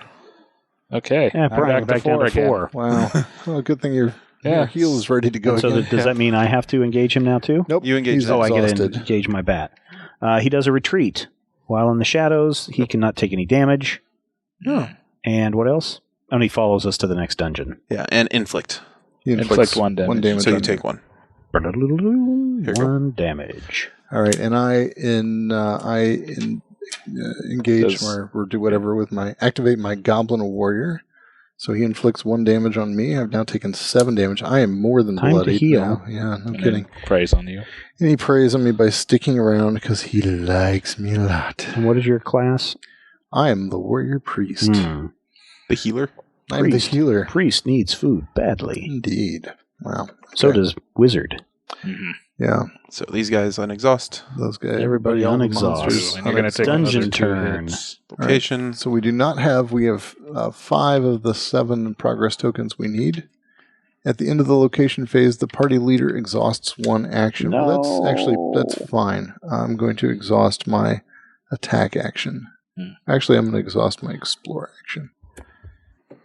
Okay. Yeah, I'm Brian, back to 4 down to again. 4. Wow. Well, good thing your Yeah. heal is ready to go And so again. does that mean I have to engage him now too? Nope. You engage He's that. I get exhausted. to engage my bat. He does a retreat. While in the shadows, he cannot take any damage. Oh. And what else? And he follows us to the next dungeon. Yeah, and inflict. He Inflict 1 damage. So you on take 1. One you go. damage. All right, and I engage Does- or do whatever with activate my Goblin Warrior. So he inflicts 1 damage on me. I've now taken 7 damage. I am more than Time to bloodied heal. now. Yeah, no And kidding. then Praise on you. And he preys on me by sticking around because he likes me a lot. And what is your class? I am the Warrior Priest. The healer. I'm the Priest. healer. Priest needs food badly. Indeed. Wow. So Okay. does Wizard. Mm-hmm. Yeah. So these guys on exhaust. Those guys. Everybody all the on exhaust. monsters And you're going to take Dungeon another 2 turn. hits. Location. So we do not have, we have 5 of the 7 progress tokens we need. At the end of the location phase, the party leader exhausts 1 action. No. Well, that's fine. I'm going to exhaust my attack action. Actually, I'm going to exhaust my explore action.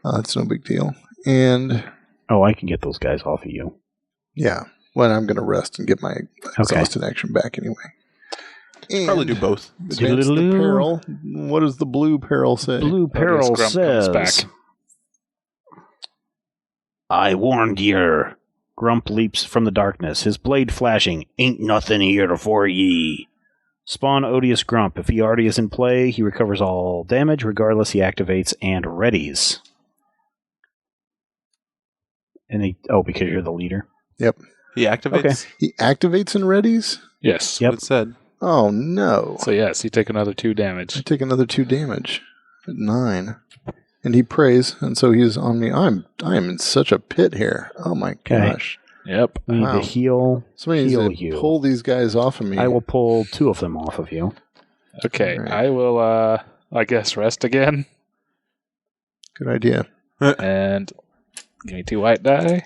That's no big deal. And Oh, I can get those guys off of you. yeah, well, I'm going to rest and get my exhausted action back anyway. And Probably do both. advance the peril. What does the blue peril say? Blue Peril Grump says, comes back. I warned yer. Grump leaps from the darkness, his blade flashing. Ain't nothing here for ye. Spawn Odious Grump. If he already is in play, he recovers all damage. Regardless, he activates and readies. And because you're the leader. Yep. He activates. Okay. He activates and readies? Yes. Yep. What it said. Oh, no. So yes, you take another 2 I damage. take another 2 damage at 9. And he prays, and so he's on me. I am in such a pit here. Oh my gosh. Yep. We need Wow. to heal. Somebody needs Heal to you. pull these guys off of me. I will pull 2 of them off of you. Okay. All right. I will, I guess, rest again. Good idea. And give me 2 white die.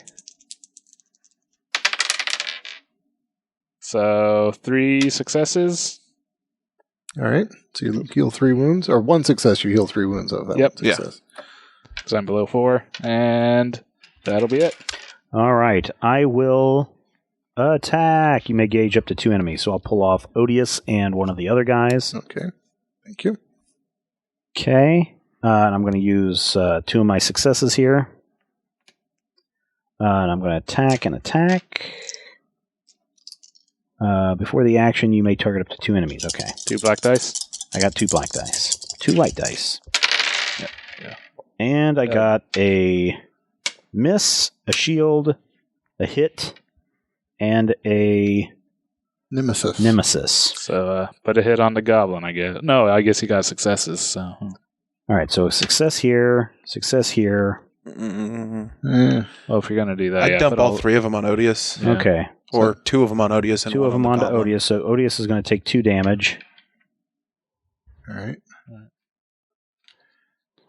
So 3 successes. All right. So you heal 3 wounds, or 1 success. You heal 3 wounds of that. Yep. One success. Because I'm below 4. And that'll be it. All right. I will attack. You may gauge up to 2 enemies. So I'll pull off Odious and one of the other guys. Okay. Thank you. Okay. And I'm going to use 2 of my successes here. And I'm going to attack and attack. Before the action, you may target up to 2 enemies. Okay. 2 black dice. I got 2 black dice. 2 white dice. Yeah. And I got a miss, a shield, a hit, and a Nemesis. nemesis. So put a hit on the goblin, I guess. No, I guess he got successes. So All right, so success here, success here. well, if you're gonna do that, I yeah, dump put all 3 of them on Odious. Yeah. Okay. Or 2 of them on Odious and 2 one of them on onto the goblin. Odious, so Odious is going to take 2 damage. All right.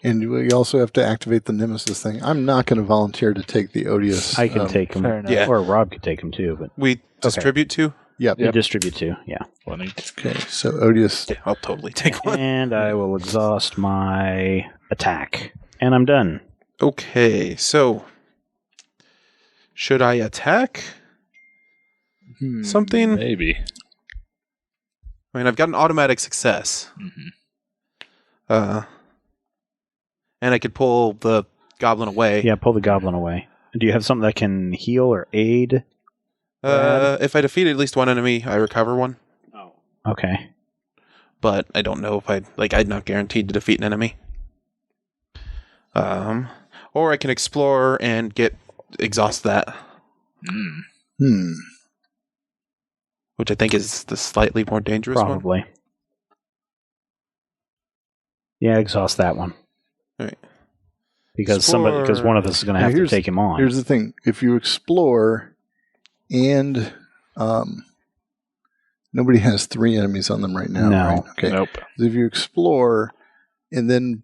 And we also have to activate the Nemesis thing. I'm not going to volunteer to take the Odious. I can take him. fair enough. Yeah. Or Rob could take him too, but We distribute 2? Yep. you distribute 2, yeah. one each. Okay, so Odious. Yeah, I'll totally take one. And I will exhaust my attack. And I'm done. Okay, so should I attack something? Maybe. I mean, I've got an automatic success. Mm-hmm. And I could pull the goblin away. Yeah, pull the goblin away. Do you have something that can heal or aid? Brad? If I defeat at least 1 enemy, I recover 1. Oh. Okay. But I don't know if I'm not guaranteed to defeat an enemy. Or I can explore and exhaust that, which I think is the slightly more dangerous one. Probably. Yeah, exhaust that one. All right. Because one of us is going to Now, have to take him on. Here's the thing. If you explore and nobody has 3 enemies on them right now, No. right? Okay. Nope. If you explore and then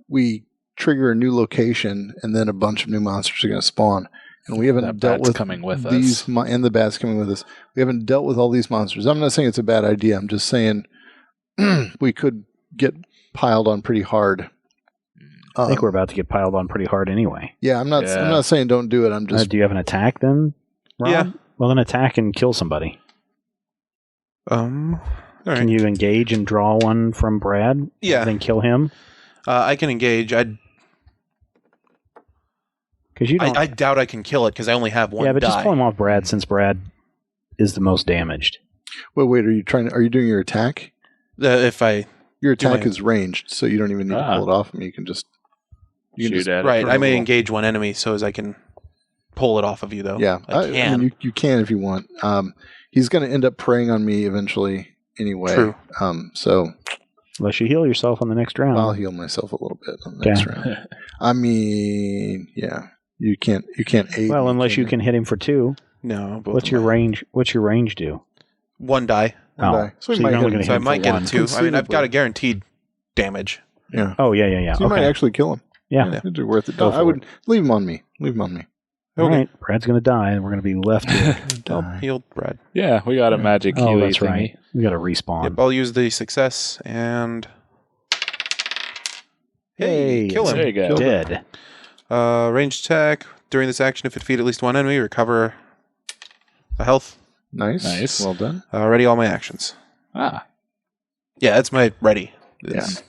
we trigger a new location and then a bunch of new monsters are going to spawn, and we haven't That dealt bat's with coming with these us. and the bat's coming with us. We haven't dealt with all these monsters. I'm not saying it's a bad idea. I'm just saying we could get piled on pretty hard. I think we're about to get piled on pretty hard anyway. Yeah, I'm not. Yeah. I'm not saying don't do it. I'm just. Do you have an attack then, Rob? Yeah. Well, then attack and kill somebody. All right. Can you engage and draw one from Brad? Yeah. And then kill him? I can engage. Because you don't. I doubt I can kill it because I only have 1 yeah, but die. just pull him off Brad since Brad is the most damaged. Wait. Are you doing your attack? If I Your attack my- is ranged, so you don't even need to pull it off him. You can just. You can Shoot just at it. right, I may roll. engage 1 enemy so as I can pull it off of you though. Yeah, I can. mean, you can if you want. He's going to end up preying on me eventually anyway. True. So Unless you heal yourself on the next round. I'll heal myself a little bit on the next round. I mean, yeah, you can't aid. Well, me, unless can you can hit him for 2. No. What's your range? What's your range do? 1 die. One die. So you're only going to So I hit him might for get one. a 2. I mean, I've got Conceivably. a guaranteed damage. Yeah. Oh, yeah. So you might actually kill him. Yeah. It'd be worth it. Go I for would leave him on me. All All right. Brad's going to die, and we're going to be left here. Oh, healed Brad. Yeah, we got a magic Oh, Healy that's thingy. right. We got to respawn. Yep, I'll use the success and... Hey, kill him. There you go. Dead. Ranged attack. During this action, if it defeat at least one enemy, recover a health. Nice. Well done. Ready all my actions. Ah, Yeah, that's my ready. That's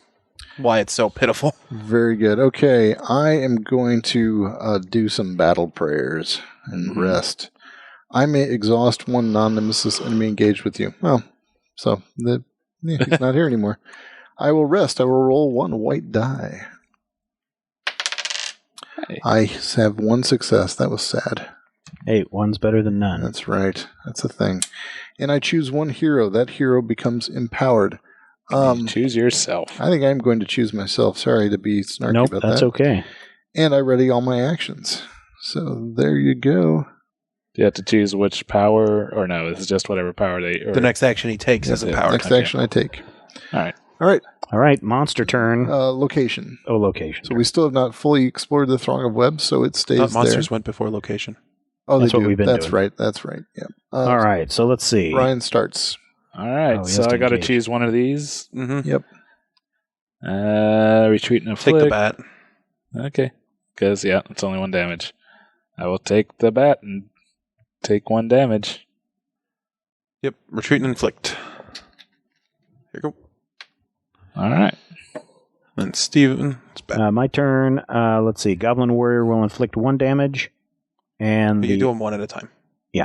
why it's so pitiful. Very good. Okay, I am going to do some battle prayers and rest. I may exhaust one non-nemesis enemy engaged with you. Oh, so he's not here anymore. I will rest. I will roll 1 white die. Hey. I have 1 success. That was sad. Hey, one's better than none. That's right. That's a thing. And I choose 1 hero. That hero becomes empowered. you choose yourself. I think I'm going to choose myself. Sorry to be snarky Nope, about that's that. okay. And I ready all my actions. So there you go. Do you have to choose which power, or no? It's just whatever power they. Or, The next action he takes is a power. Next Okay. action I take. All right. All right, monster turn. Location. Location. So we still have not fully explored the Throng of Webs, so it stays Thought monsters there. went before location. Oh, That's they what do. we've been That's doing. right. That's right. Yeah. All right, so let's see. Ryan starts. All right. Oh, he so has to I got to engage. choose one of these. Mm-hmm. Yep. Retreat and Take afflict. the bat. Okay. Because it's only 1 damage. I will take the bat and take 1 damage. Yep. Retreat and inflict. Here you go. All right. And Steven. It's back. My turn. Let's see. Goblin Warrior will inflict 1 damage. And But you do them one at a time. so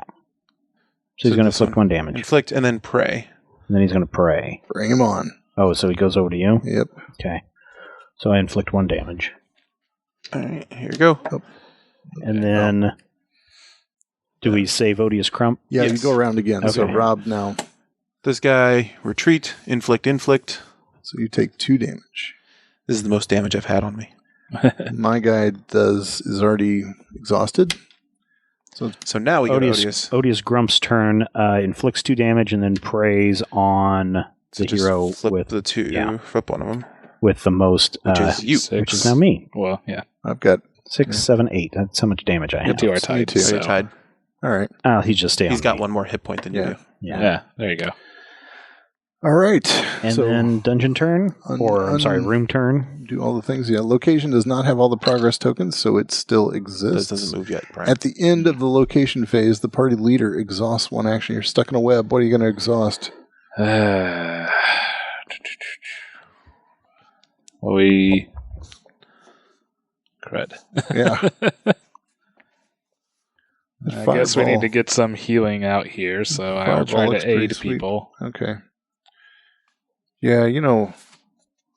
he's going to this inflict one. 1 damage. Inflict and then pray. And then he's going to pray. Bring him on. Oh, so he goes over to you? Yep. Okay. So I inflict 1 damage. All right. Here you go. And then... Do we save Odious Crump? Yeah, Yes. you go around again. So Okay. Rob now. This guy, retreat, inflict. So you take 2 damage. This is the most damage I've had on me. My guy is already exhausted. So now we go to Odious, Odious. Odious Grump's turn inflicts 2 damage and then prays on the So just hero flip with the 2. yeah. Flip one of them. the most, Which is you. 6. which is now me. Well, yeah. I've got 6, 7, 8. That's how much damage I You have. 2 are you tied. too. So So. you're tied. all right. He's just staying. He's got 1 more hit point than you Yeah. do. Yeah. There you go. All right. And so then dungeon turn, room turn. do all the things. Yeah, location does not have all the progress tokens, so it still exists. This doesn't move yet, Brian. At the end of the location phase, the party leader exhausts 1 action. You're stuck in a web. What are you going to exhaust? Crud. Yeah. I guess we need to get some healing out here, so I'll try Fireball looks to pretty aid sweet. people. Okay. Yeah,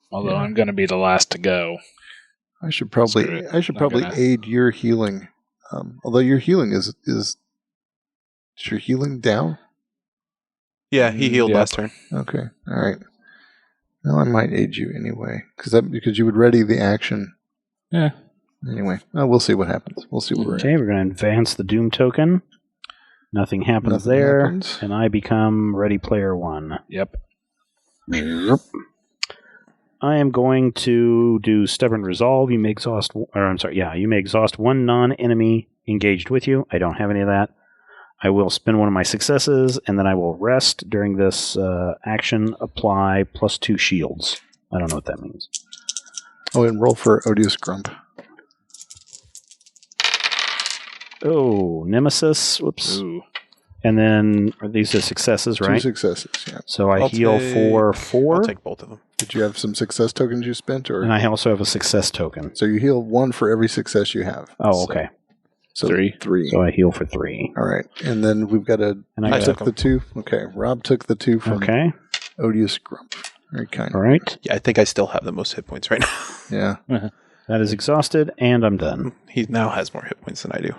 Although Yeah. I'm going to be the last to go. I should Screw probably it. I should I'm probably gonna- aid your healing. Although your healing is your healing down? Yeah, he healed Yep. last turn. Okay. All right. Well, I might aid you anyway because you would ready the action. Yeah. Anyway, we'll see what happens. We'll see what we're at. Okay, we're going to advance the Doom token. Nothing happens Nothing there. happens. And I become Ready Player 1. Yep. I am going to do Stubborn Resolve. You may exhaust, you may exhaust 1 non-enemy engaged with you. I don't have any of that. I will spend 1 of my successes, and then I will rest during this action. Apply +2 shields. I don't know what that means. Oh, and roll for Odious Grump. Oh, Nemesis. Whoops. Ooh. And then these are successes, 2 right? successes, yeah. So I I'll heal take- for 4. I'll take both of them. Did you have some success tokens you spent? And I also have a success token. So you heal 1 for every success you have. Oh, okay. So 3. 3. So I heal for 3. All right. And then we've got And I I got- took the 2. Okay. Rob took the 2 from Okay. Odious Grump. Very kind. All right. Yeah, I think I still have the most hit points right now. Yeah. That is exhausted, and I'm done. He now has more hit points than I do.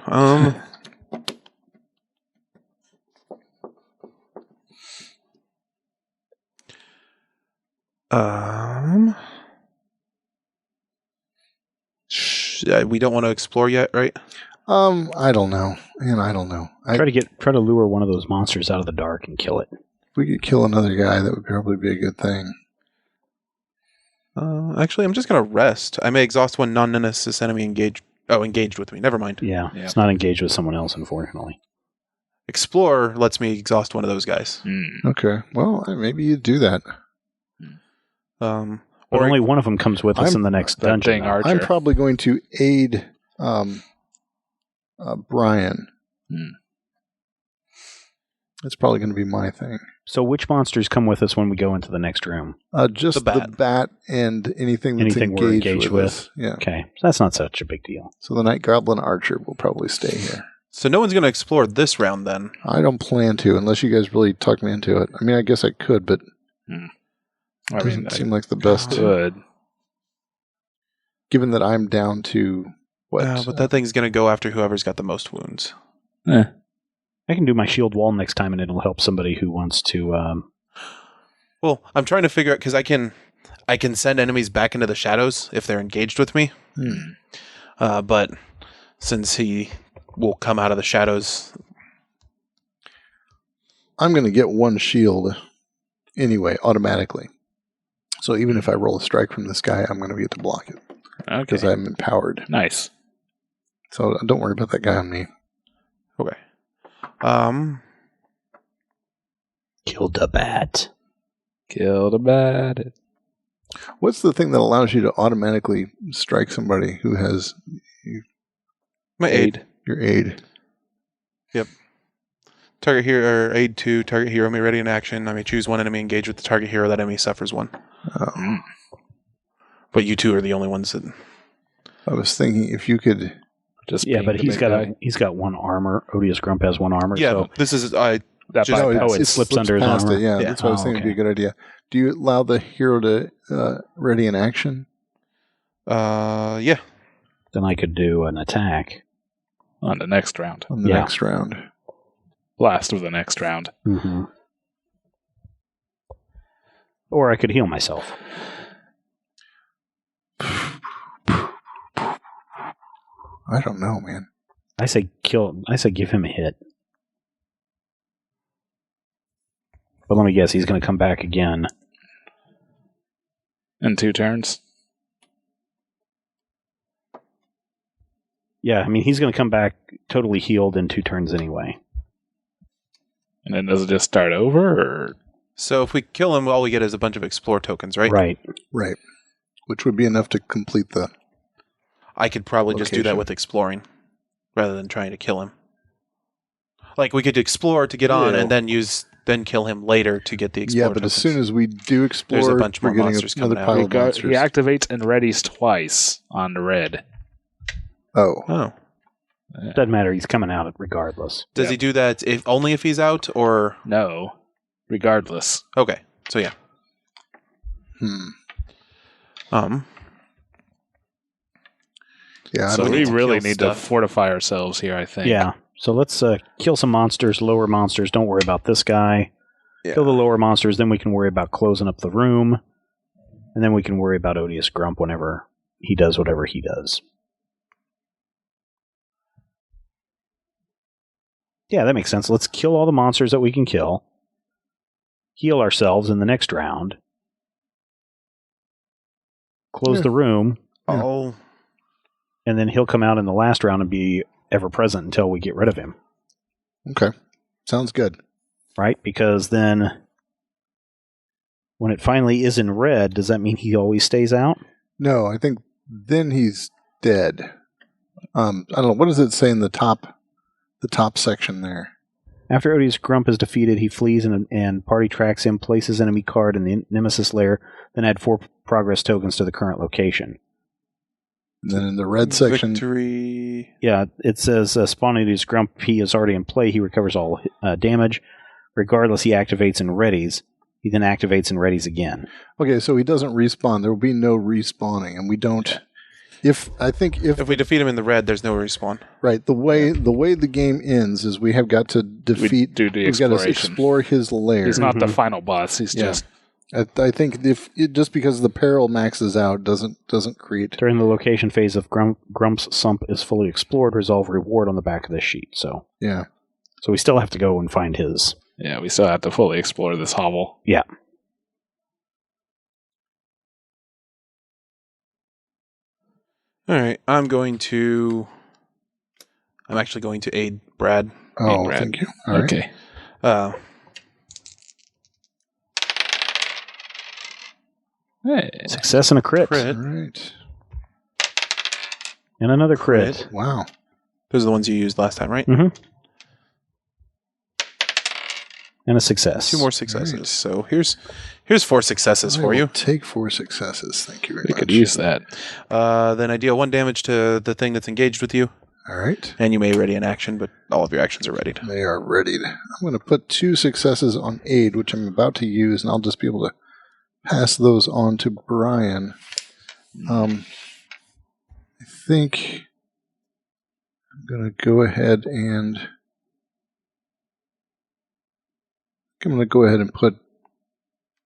We don't want to explore yet, right? I don't know. Man, I don't know. Try to lure one of those monsters out of the dark and kill it. If we could kill another guy, that would probably be a good thing. Actually, I'm just going to rest. I may exhaust one non-nemesis enemy engaged with me. Never mind. Yeah, it's not engaged with someone else, unfortunately. Explorer lets me exhaust one of those guys. Okay. Well, maybe you do that. But only one of them comes with us in the next dungeon. I'm probably going to aid Brian. That's probably going to be my thing. So which monsters come with us when we go into the next room? Just the bat and anything that's engaged with us. Yeah. Okay. So that's not such a big deal. So the Night Goblin Archer will probably stay here. So no one's going to explore this round then? I don't plan to, unless you guys really talk me into it. I mean, I guess I could, but it doesn't seem like the best. Good. Given that I'm down to what? But that thing's going to go after whoever's got the most wounds. I can do my shield wall next time, and it'll help somebody who wants to... Well, I'm trying to figure out, because I can send enemies back into the shadows if they're engaged with me. But since he will come out of the shadows... I'm going to get one shield anyway, automatically. So even if I roll a strike from this guy, I'm going to get to block it. Okay. Because I'm empowered. Nice. So don't worry about that guy on me. Okay. Kill the bat. Kill the bat. What's the thing that allows you to automatically strike somebody who has my aid? Your aid. Yep. Target hero or aid 2. Target hero may ready in action. I may choose one enemy engaged with the target hero. That enemy suffers 1. Oh. But you 2 are the only ones that. I was thinking if you could. But he's got 1 armor. Odious Grump has 1 armor. Yeah, so this is it slips under his armor. Yeah, that's what I was thinking would be a good idea. Do you allow the hero to ready in action? Yeah. Then I could do an attack on the next round. Next round. Last of the next round. Mm-hmm. Or I could heal myself. I don't know, man. I say give him a hit. But let me guess, he's going to come back again. In 2 turns? Yeah, I mean, he's going to come back totally healed in 2 turns anyway. And then does it just start over? Or? So if we kill him, all we get is a bunch of explore tokens, right? Right. Which would be enough to complete the... I could probably just do that with exploring, rather than trying to kill him. Like, we could explore to get on, and then kill him later to get the explore Yeah, but tokens. As soon as we do explore, there's a bunch more monsters coming out. He activates and readies twice on the red. Oh. Doesn't matter, he's coming out regardless. Does he do that only if he's out, or...? No, regardless. Okay, so yeah. Yeah, so we really need to fortify ourselves here, I think. Yeah, so let's kill some monsters, lower monsters. Don't worry about this guy. Yeah. Kill the lower monsters, then we can worry about closing up the room. And then we can worry about Odious Grump whenever he does whatever he does. Yeah, that makes sense. Let's kill all the monsters that we can kill. Heal ourselves in the next round. Close the room. Oh. And then he'll come out in the last round and be ever present until we get rid of him. Okay. Sounds good. Right? Because then when it finally is in red, does that mean he always stays out? No, I think then he's dead. I don't know. What does it say in the top section there? After Odious Grump is defeated, he flees and party tracks him, places enemy card in the Nemesis lair, then add 4 progress tokens to the current location. And then in the red section... Victory... Yeah, it says spawning Odious Grump, he is already in play, he recovers all damage. Regardless, he activates and readies. He then activates and readies again. Okay, so he doesn't respawn. There will be no respawning, and we don't... Yeah. If we defeat him in the red, there's no respawn. Right. The way the game ends is we have got to defeat. We've got to explore his lair. He's not the final boss. He's just I think just because the peril maxes out doesn't create. During the location phase of Grump's sump is fully explored, resolve reward on the back of this sheet. So Yeah. So we still have to go and find his. Yeah, we still have to fully explore this hovel. Yeah. All right, I'm actually going to aid Brad. Oh, Brad. thank you. All right. Okay. Hey. Success and a crit. Crit. All right. And another crit. Crit. Wow. Those are the ones you used last time, right? Mm-hmm. And a success. 2 more successes. Right. So here's 4 successes I for will you. Take 4 successes. Thank you very We much. could use that. Then I deal 1 damage to the thing that's engaged with you, All right. and you may ready an action, but all of your actions are readied. They are readied. I'm going to put 2 successes on aid, which I'm about to use, and I'll just be able to pass those on to Brian. I think I'm going to go ahead and put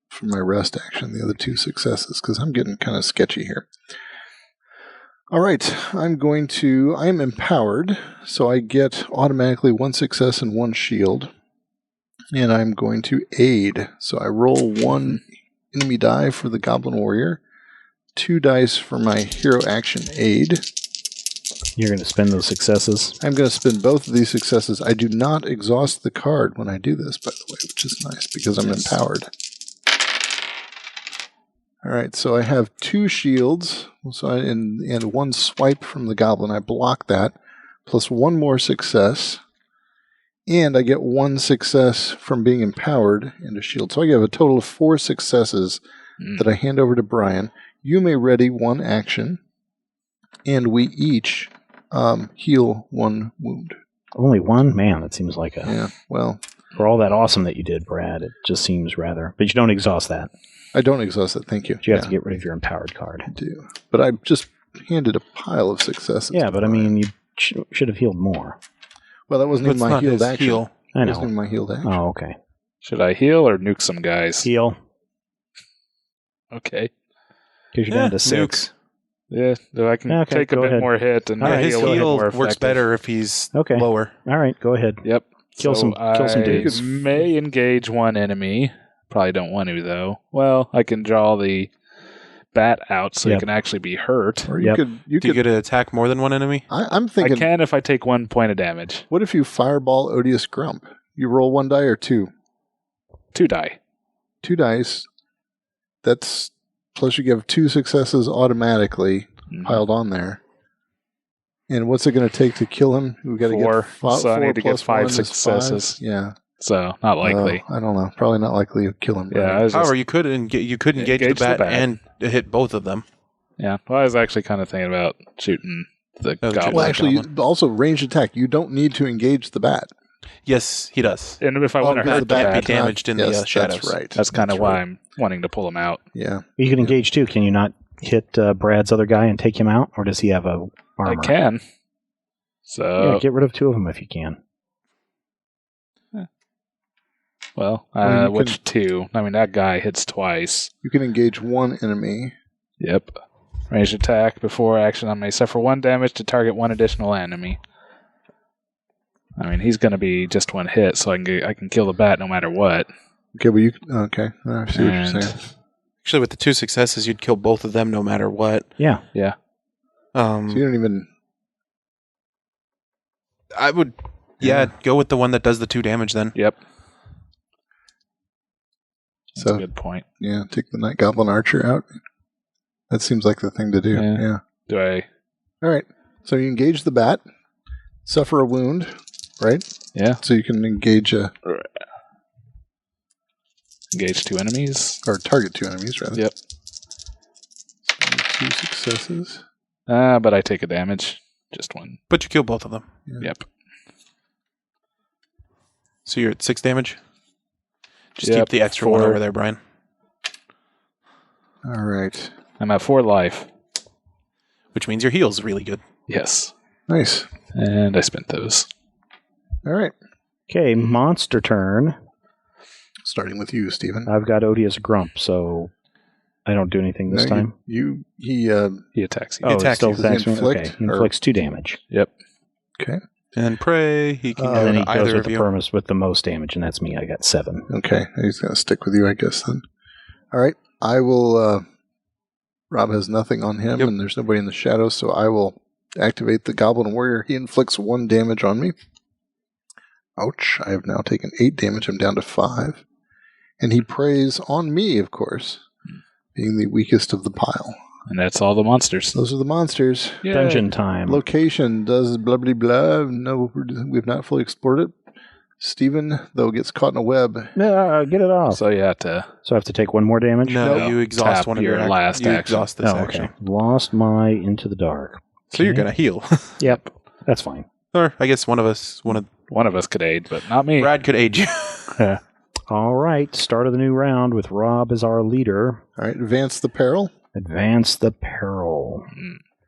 for my rest action the other 2 successes because I'm getting kind of sketchy here. All right, I'm empowered, so I get automatically 1 success and 1 shield. And I'm going to aid, so I roll 1 enemy die for the Goblin Warrior, 2 dice for my hero action aid. You're going to spend those successes. I'm going to spend both of these successes. I do not exhaust the card when I do this, by the way, which is nice because I'm empowered. All right, so I have 2 shields, and 1 swipe from the goblin. I block that, plus 1 more success, and I get 1 success from being empowered and a shield. So I have a total of 4 successes that I hand over to Brian. You may ready 1 action, and we each heal 1 wound. Only 1? Man, that seems like a... Yeah, well... For all that awesome that you did, Brad, it just seems rather... But you don't exhaust that. I don't exhaust it, thank you. You have to get rid of your empowered card. I do. But I just handed a pile of successes. Yeah, but I mean, you should have healed more. Well, that wasn't But even it's my not healed his action. heal. I That know. wasn't even my healed action. Oh, okay. Should I heal or nuke some guys? Heal, Okay. because you're down to 6. Yeah, though I can Okay, take a go bit ahead. more hit and All right, His go ahead, heal more works effective. better if he's Okay. lower. All right, go ahead. Yep. Kill some dudes. I may engage 1 enemy. Probably don't want to, though. Well, I can draw the bat out so Yep. he can actually be hurt. Or Yep. you Do you could. get to attack more than 1 enemy? I'm I thinking. can if I take 1 point of damage. What if you fireball Odious Grump? You roll 1 die or 2? 2 die. 2 dice. That's plus you give 2 successes automatically piled on there. And what's it going to take to kill him? We got to 4. get So I need to get plus 5 1 is successes. 5. Yeah, So, not likely. I don't know. Probably not likely to kill him. Yeah, I right? was just- However, you could engage the bat and hit both of them. yeah. Well, I was actually kind of thinking about shooting the Oh, goblin. Well, actually, Goblin. also ranged attack. You don't need to engage the bat. Yes, he does. And if I want to because hurt the bat the can't bat, be damaged in the shadows. That's right. that's kind of That's why right. I'm wanting to pull him out. Yeah. You can engage too. Can you not hit Brad's other guy and take him out, or does he have a armor? I can. So, Yeah, get rid of 2 of them if you can. well, Well, you which 2? I mean, that guy hits twice. You can engage 1 enemy. Yep. Ranged attack before action. I may suffer 1 damage to target 1 additional enemy. I mean, he's going to be just 1 hit, so I can kill the bat no matter what. Okay, well, you okay? I see what you're And- saying. Actually, with the 2 successes, you'd kill both of them no matter what. Yeah. Yeah. So you don't even. I would, go with the one that does the 2 damage then. Yep. That's So a good point. yeah, take the Night Goblin Archer out. That seems like the thing to do. Yeah. Yeah. Do I? All right. So you engage the bat, suffer a wound, right? Yeah. So you can engage Engage 2 enemies. or target 2 enemies, rather. Yep. 2 successes. But I take a damage. Just 1. But you kill both of them. Yeah. Yep. So you're at 6 damage? Just Yep, keep the extra 1 4. over there, Brian. All right. I'm at 4 life. Which means your heal's really good. Yes. Nice. And I spent those. All right. Okay, monster turn. starting with you, Stephen. I've got Odious Grump, so I don't do anything this time. He attacks you. Oh, attacks it still you. attacks me? Inflict, Okay, he inflicts 2 damage. Yep. Okay. And pray he can And go then he to goes either with of the you. Permis with the most damage, and that's me. I got 7. Okay. He's going to stick with you, I guess, then. All right. I will... Rob has nothing on him, and there's nobody in the shadows, so I will activate the Goblin Warrior. He inflicts 1 damage on me. Ouch. I have now taken 8 damage. I'm down to 5. And he preys on me, of course, being the weakest of the pile. And that's all the monsters. Those are the monsters. Yay. Dungeon time. Location does blah blah blah. No, we've not fully explored it. Stephen, though, gets caught in a web. Get it off. So you have to So I have to take 1 more damage? No, No. you exhaust Tap one of your your last you action. exhaust this Oh, action. okay. Lost my Into the Dark. So you're going to heal. Yep. That's fine. Or I guess one of us could aid, but not me. Brad could aid you. All right. Start of the new round with Rob as our leader. All right, advance the peril. Advance the peril.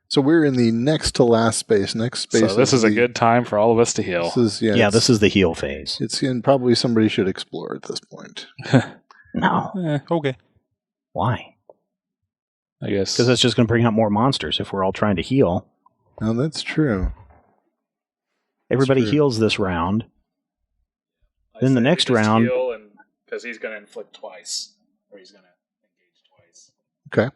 So we're in the next to last space. Next space. So this is a good time for all of us to heal. This is the heal phase. It's in. Probably somebody should explore at this point. No. Okay. Why? I guess. Because that's just going to bring out more monsters if we're all trying to heal. No, that's true. Everybody true. heals this round. Then the next round... Because he's going to inflict twice. Or he's going to engage twice. Okay.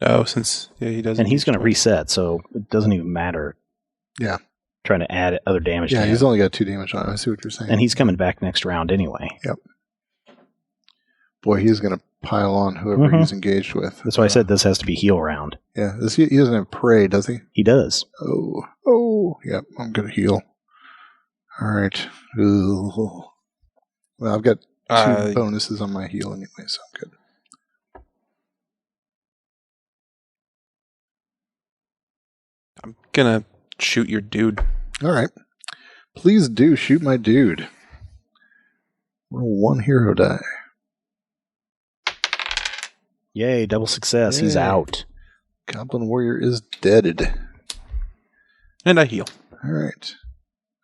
Oh, since he doesn't. And he's going to reset, so it doesn't even matter. Yeah. Trying to add other damage to Yeah, him. he's only got 2 damage on him. I see what you're saying. And he's coming back next round anyway. Yep. Boy, he's going to pile on whoever Mhm. he's engaged with. That's why I said this has to be heal round. Yeah. He doesn't have prey, does he? He does. Oh. Yep. I'm going to heal. All right. Ooh. Well, I've got 2 bonuses on my heal anyway, so I'm good. I'm going to shoot your dude. All right. Please do shoot my dude. Roll 1 hero die. Yay, double success. He's Yay. out. Goblin Warrior is deaded. And I heal. All right.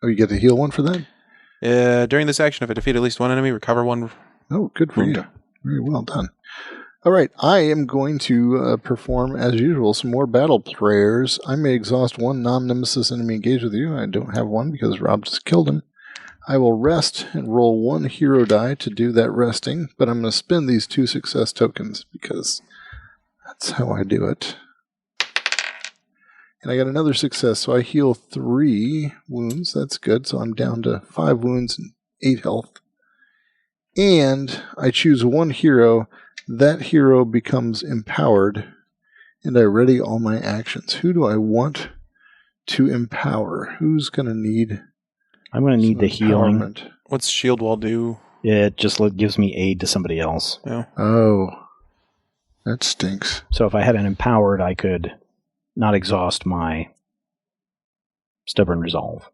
Oh, you get to heal 1 for that? During this action, if I defeat at least 1 enemy, recover 1. Oh, good for Wound. you. Very well done. All right. I am going to perform, as usual, some more battle prayers. I may exhaust 1 non-nemesis enemy engaged with you. I don't have 1 because Rob just killed him. I will rest and roll 1 hero die to do that resting, but I'm going to spend these 2 success tokens because that's how I do it. And I got another success, so I heal 3 wounds. That's good, so I'm down to 5 wounds and 8 health. And I choose 1 hero. That hero becomes empowered, and I ready all my actions. Who do I want to empower? Who's going to need... I'm going to need some the healing. empowerment? What's Shield Wall do? It just gives me aid to somebody else. Yeah. Oh, that stinks. So if I had an empowered, I could not exhaust my stubborn resolve.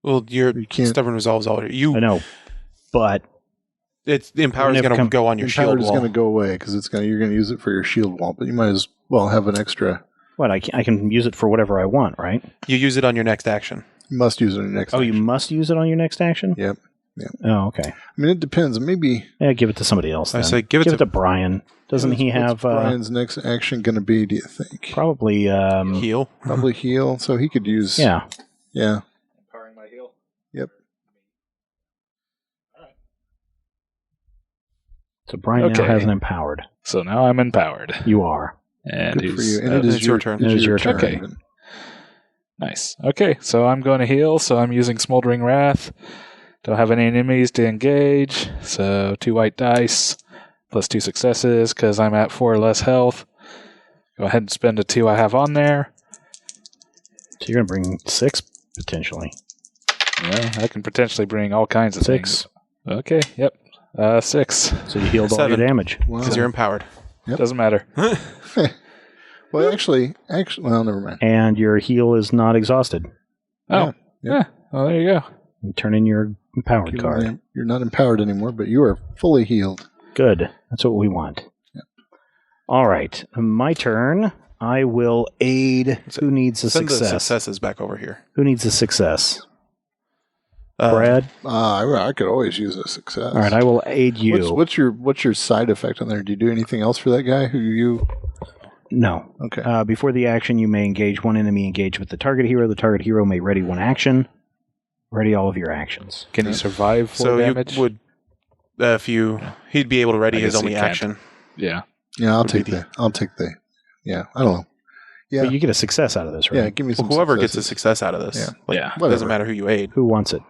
Well, your You can't- Stubborn Resolve's already... I know, but It's the Empower is Wouldn't it going to become- go on your Empowered shield is wall. going to go away because you're going to use it for your shield wall, but you might as well have an extra. what I can use it for whatever I want, right? You use it on your next action. You must use it in your next. Oh, you action. must use it on your next action? Yep. Oh, okay. I mean, it depends. Maybe. Yeah, give it to somebody else I then. say give it to Brian. Doesn't he What's have Brian's next action going to be? Do you think? probably heal. Probably heal. So he could use. yeah. Yeah. Empowering my heal. Yep. So Brian now Okay. has an empowered. So now I'm empowered. You are. And Good for who's- you. And it is it's your turn. It is your turn. Okay. even. Nice. Okay, so I'm going to heal, so I'm using Smoldering Wrath. Don't have any enemies to engage, so 2 white dice, plus 2 successes, because I'm at 4 less health. Go ahead and spend the 2 I have on there. So you're going to bring 6 potentially. Well, I can potentially bring all kinds of 6. things. Okay, yep. 6. So you healed all your 7. damage. Wow. Because you're empowered. Yep. Doesn't matter. Well, actually, well, never mind. And your heal is not exhausted. Oh, yeah. Well, there you go. You turn in your empowered card. You're not empowered anymore, but you are fully healed. Good. That's what we want. Yep. All right. My turn. I will aid. Who needs a Send the success? successes back over here. Who needs a success? Brad? I could always use a success. All right, I will aid you. What's your side effect on there? Do you do anything else for that guy? Who you? No. Okay. Before the action, you may engage one enemy engaged with the target hero. The target hero may ready one action. Ready all of your actions. Can you survive 4 damage? You would, he'd be able to ready I his guess he only can't. action. Yeah. Yeah, I'll take the. Yeah, I don't know. Yeah, But you get a success out of this, right? yeah. Give me some. Whoever gets a successes. success out of this, Yeah. Yeah. it Whatever. doesn't matter who you aid. Who wants it?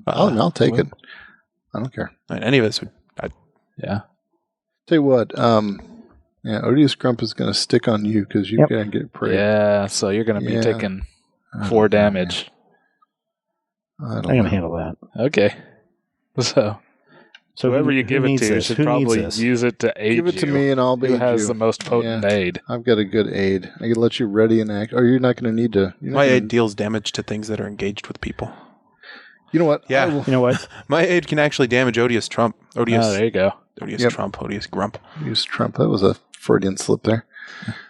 I'll take it. I don't care. Any of us would. Yeah. Tell you what. Yeah, Odious Grump is going to stick on you because you gotta get prey. Yeah, so you're going to be Yeah. taking I 4 don't know. damage. I I don't can know. handle that. Okay. So whoever you give it needs to this? should Who needs probably this? use it to aid Give it to you. me and I'll Who aid has you. the most potent aid? I've got a good aid. I can let you ready and act. Or you're not going to need to. My aid deals damage to things that are engaged with people. You know what? Yeah. I will You know what? My aid can actually damage Odious Trump. Odious, Oh, there you go. Odious Yep. Trump, Odious Grump. use Trump. That was a Freudian slip there.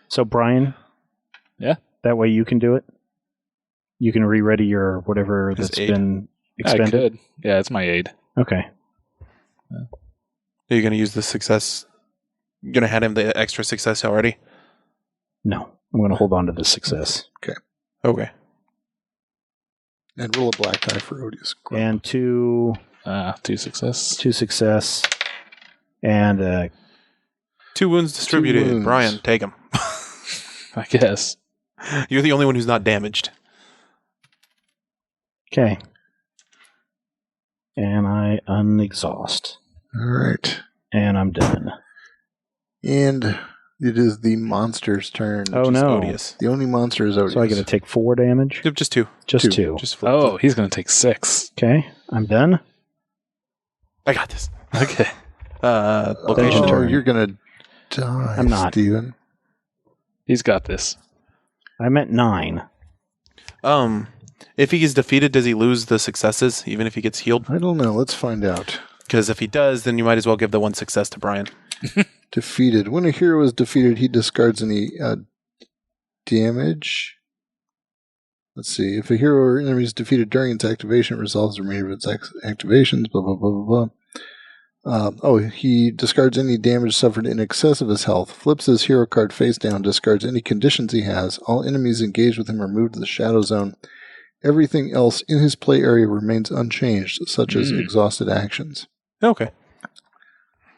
So, Brian? Yeah? That way you can do it? You can re-ready your whatever His that's aid. been I expended? could. Yeah, it's my aid. Okay. Are you going to use the success? You're going to hand him the extra success already? No. I'm going to hold on to this success. Okay. And roll a black die for Odious Grump. And 2 2 success. success. And 2 wounds distributed. wounds. Brian, take them. I guess. You're the only one who's not damaged. okay. And I unexhaust. All right. And I'm done. And it is the monster's turn. Oh, Which is no. Odious. The only monster is Odious. So I get to take 4 damage? Yep, just 2. Just Two. 2. Just flip Oh, he's going to take 6. Okay. I'm done. I got this. Okay. Location Oh, turn. you're going to die, I'm not. Steven. He's got this. I'm at 9. If he is defeated, does he lose the successes, even if he gets healed? I don't know. Let's find out. Because if he does, then you might as well give the 1 success to Brian. Defeated. When a hero is defeated, he discards any damage. Let's see. If a hero or enemy is defeated during its activation, it resolves the remainder of its activations. Blah, blah, blah, blah, blah. He discards any damage suffered in excess of his health, flips his hero card face down, discards any conditions he has. All enemies engaged with him are moved to the shadow zone. Everything else in his play area remains unchanged, such as exhausted actions. Okay.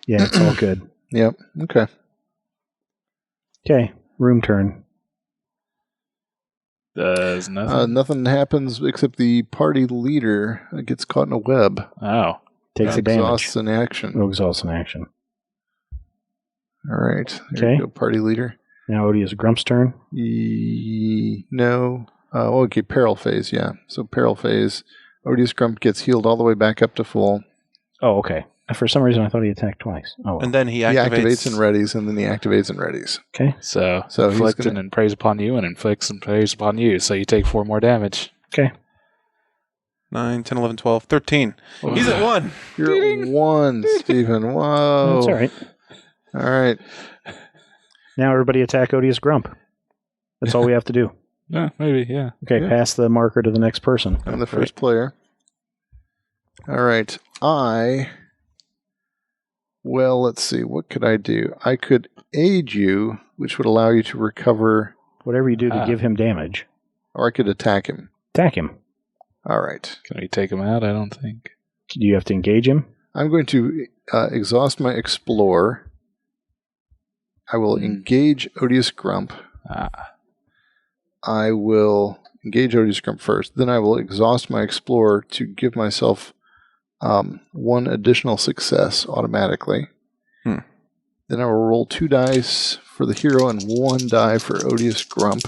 Yeah, it's all good. Yep. Okay. Okay. Room turn. Does nothing. Nothing happens except the party leader gets caught in a web. Oh. Takes a damage. Exhausts an action. No exhaust in action. All right. There Okay. you go, party leader. Now Odious Grump's turn. No. Okay, peril phase, yeah. So peril phase. Odious Grump gets healed all the way back up to full. Oh, okay. For some reason, I thought he attacked twice. Oh, well. And then he He activates and readies, and then he activates and readies. Okay. So So he's inflicts gonna- and preys upon you, and inflicts and preys upon you. So you take 4 more damage. Okay. 9, 10, 11, 12, 13. He's at 1. You're at 1, Stephen. Whoa. That's all right. All right. Now everybody attack Odious Grump. That's all we have to do. Yeah, maybe, yeah. Okay, Yeah. pass the marker to the next person. I'm the first player. All right. Well, let's see. What could I do? I could aid you, which would allow you to recover, Whatever you do to Ah. give him damage, or I could attack him. attack him. All right. Can we take him out? I don't think. Do you have to engage him? I'm going to exhaust my Explore. I will engage Odious Grump. I will engage Odious Grump first. Then I will exhaust my Explorer to give myself 1 additional success automatically. Then I will roll 2 dice for the hero and 1 die for Odious Grump.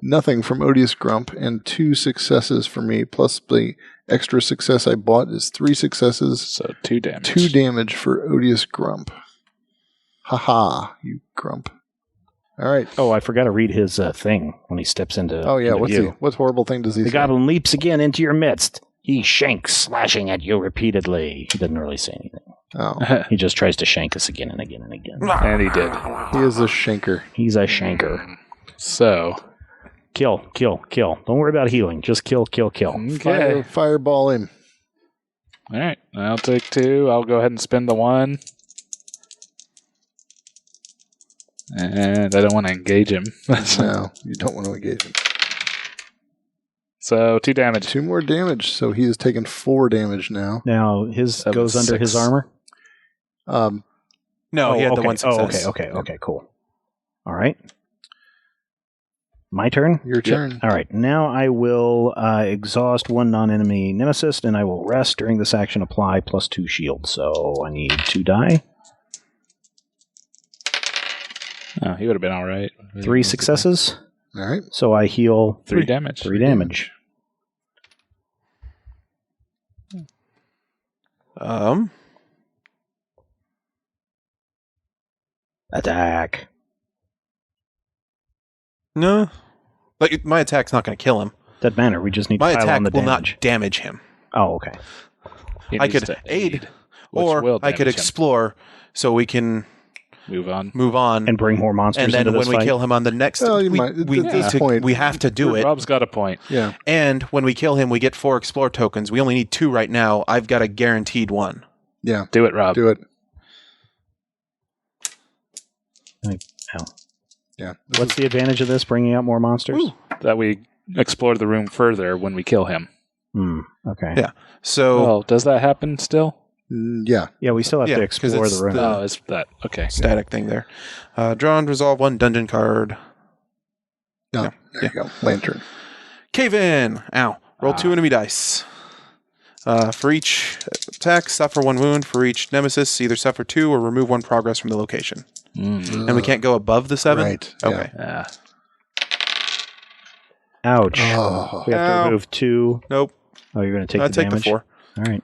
Nothing from Odious Grump, and 2 successes for me, plus the extra success I bought is 3 successes. So 2 damage. 2 damage for Odious Grump. Haha, you Grump. All right. Oh, I forgot to read his thing when he steps into. Oh yeah, into view. what horrible thing does he The say? goblin leaps again into your midst. He shanks, slashing at you repeatedly. He doesn't really say anything. Oh, He just tries to shank us again and again and again. And he did. he is a shanker. He's a shanker. So, Kill. Don't worry about healing. Just kill. okay. Fireball him. All right. I'll take 2. I'll go ahead and spend the 1. And I don't want to engage him. No, you don't want to engage him. So 2 damage. 2 more damage, so he has taken 4 damage now. Now his That goes was under his 6. armor. No, he had the okay. 1 success. Okay, cool. All right. My turn? Your turn. All right. Now I will exhaust 1 non-enemy nemesis, and I will rest during this action. Apply +2 shield. So I need 2 die. Oh, he would have been all right. 3 successes. All right. So I heal 3 damage. 3 damage. Attack. No. Like, my attack's not going to kill him. Doesn't matter. We just need My to pile attack on the will damage. not damage him. Oh, okay. He I needs could to aid, which or will I could damage him. explore so we can Move on. move on. And bring more monsters And then into when this we fight. kill him on the next... Well, you we, might- we, at need this to- point- we have to do it. Rob's got a point. Yeah. And when we kill him, we get 4 explore tokens. We only need 2 right now. I've got a guaranteed 1. Yeah. Do it, Rob. Do it. Ow. Yeah. What's the advantage of this, bringing out more monsters? Ooh. That we explore the room further when we kill him. Okay. Yeah. So, Oh, does that happen still? Yeah. Yeah, we still have to 'cause explore it's the room. Oh, is that okay? static thing there. Draw and resolve 1 dungeon card. No. Yeah. There you go. Lantern. Cave in. Ow. Roll 2 enemy dice. For each attack, suffer 1 wound. For each nemesis, either suffer 2 or remove 1 progress from the location. And we can't go above the 7? Right. Okay. Yeah. Ouch. Oh. We have Ow. to remove 2. Nope. Oh, you're going to take I'll the take damage? the 4. All right.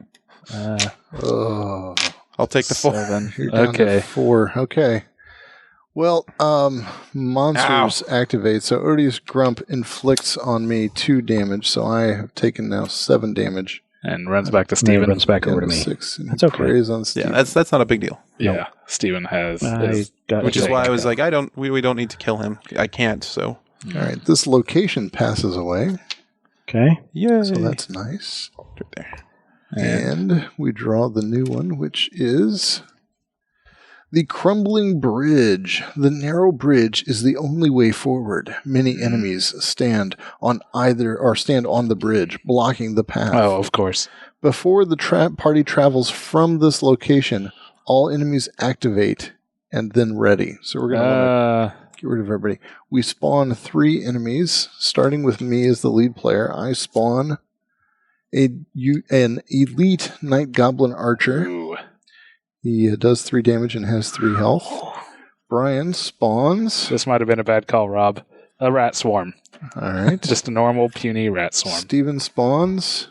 Oh. I'll take the 4. 7. You're down to Okay. 4. Okay. Well, monsters activate. So Odious Grump inflicts on me 2 damage. So I have taken now 7 damage. And runs back to Steven Steven. runs back over to And me. 6. And That's okay. Praise on Yeah, Steven. that's not a big deal. Yeah. Steven has. I got Which is okay. why I was like, we don't need to kill him. I can't, so. All right. This location passes away. Okay. Yeah. So that's nice. right there. And we draw the new one, which is the crumbling bridge. The narrow bridge is the only way forward. Many enemies stand on the bridge, blocking the path. Oh, of course. Before the party travels from this location, all enemies activate and then ready. So we're going to want to get rid of everybody. We spawn 3 enemies, starting with me as the lead player. I spawn an elite Night Goblin Archer. Ooh. He does 3 damage and has 3 health. Brian spawns. This might have been a bad call, Rob. A rat swarm. All right. Just a normal, puny rat swarm. Steven spawns.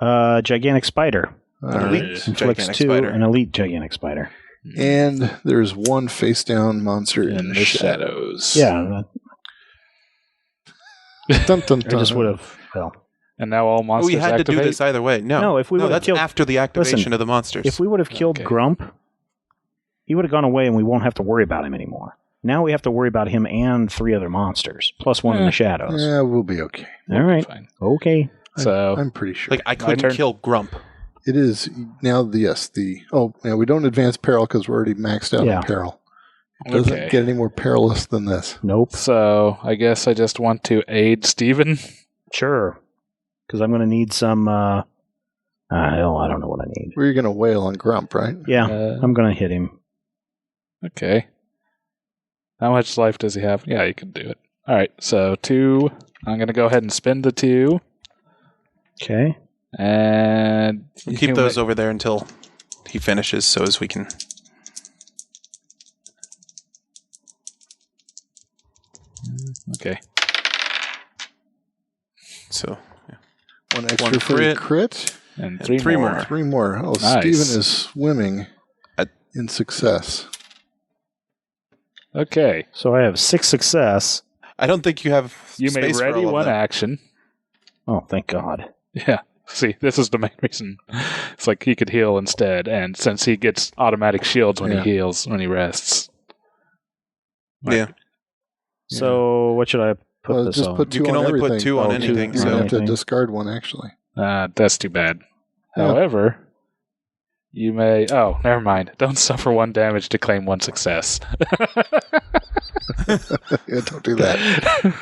Gigantic spider. All An right. elite Inflicts Gigantic 2, spider. an elite gigantic spider. And there's 1 face down monster In the shadows. Yeah, Dun, dun, I dun. just would have. Well, And now all monsters We had to do activate? this either way. No, if we would've that's killed- after the activation Listen, of the monsters. if we would have killed Okay. Grump, he would have gone away, and we won't have to worry about him anymore. Now we have to worry about him and 3 other monsters, plus 1 in the shadows. Yeah, we'll be okay. All right. Fine. Okay. So, I'm pretty sure. like, I couldn't turn. kill Grump. It is now we don't advance peril because we're already maxed out Yeah. on peril. It doesn't okay. get any more perilous than this. Nope. So, I guess I just want to aid Steven. Sure. Because I'm going to need some. Hell, I don't know what I need. We're going to wail on Grump, right? Yeah, Uh, I'm going to hit him. Okay. How much life does he have? Yeah, you can do it. All right, so 2. I'm going to go ahead and spend the 2. Okay. And We'll keep those over there until he finishes, so as we can. Okay. So, One extra One for the crit. crit. And And 3 more. 3 more. Oh, Nice. Steven is swimming I- in success. Okay. So I have 6 success. I don't think you have. You may space for ready all of 1 them. action. Oh, thank God. Yeah. See, this is the main reason. It's like he could heal instead, and since he gets automatic shields when Yeah. he heals, when he rests. Yeah. So what should I put this just on? put two You can on only put everything. 2 on Oh, anything. You two. So have to Anything. discard one, actually. That's too bad. Yeah. However, you may... Oh, never mind. Don't suffer 1 damage to claim 1 success. Yeah, don't do that.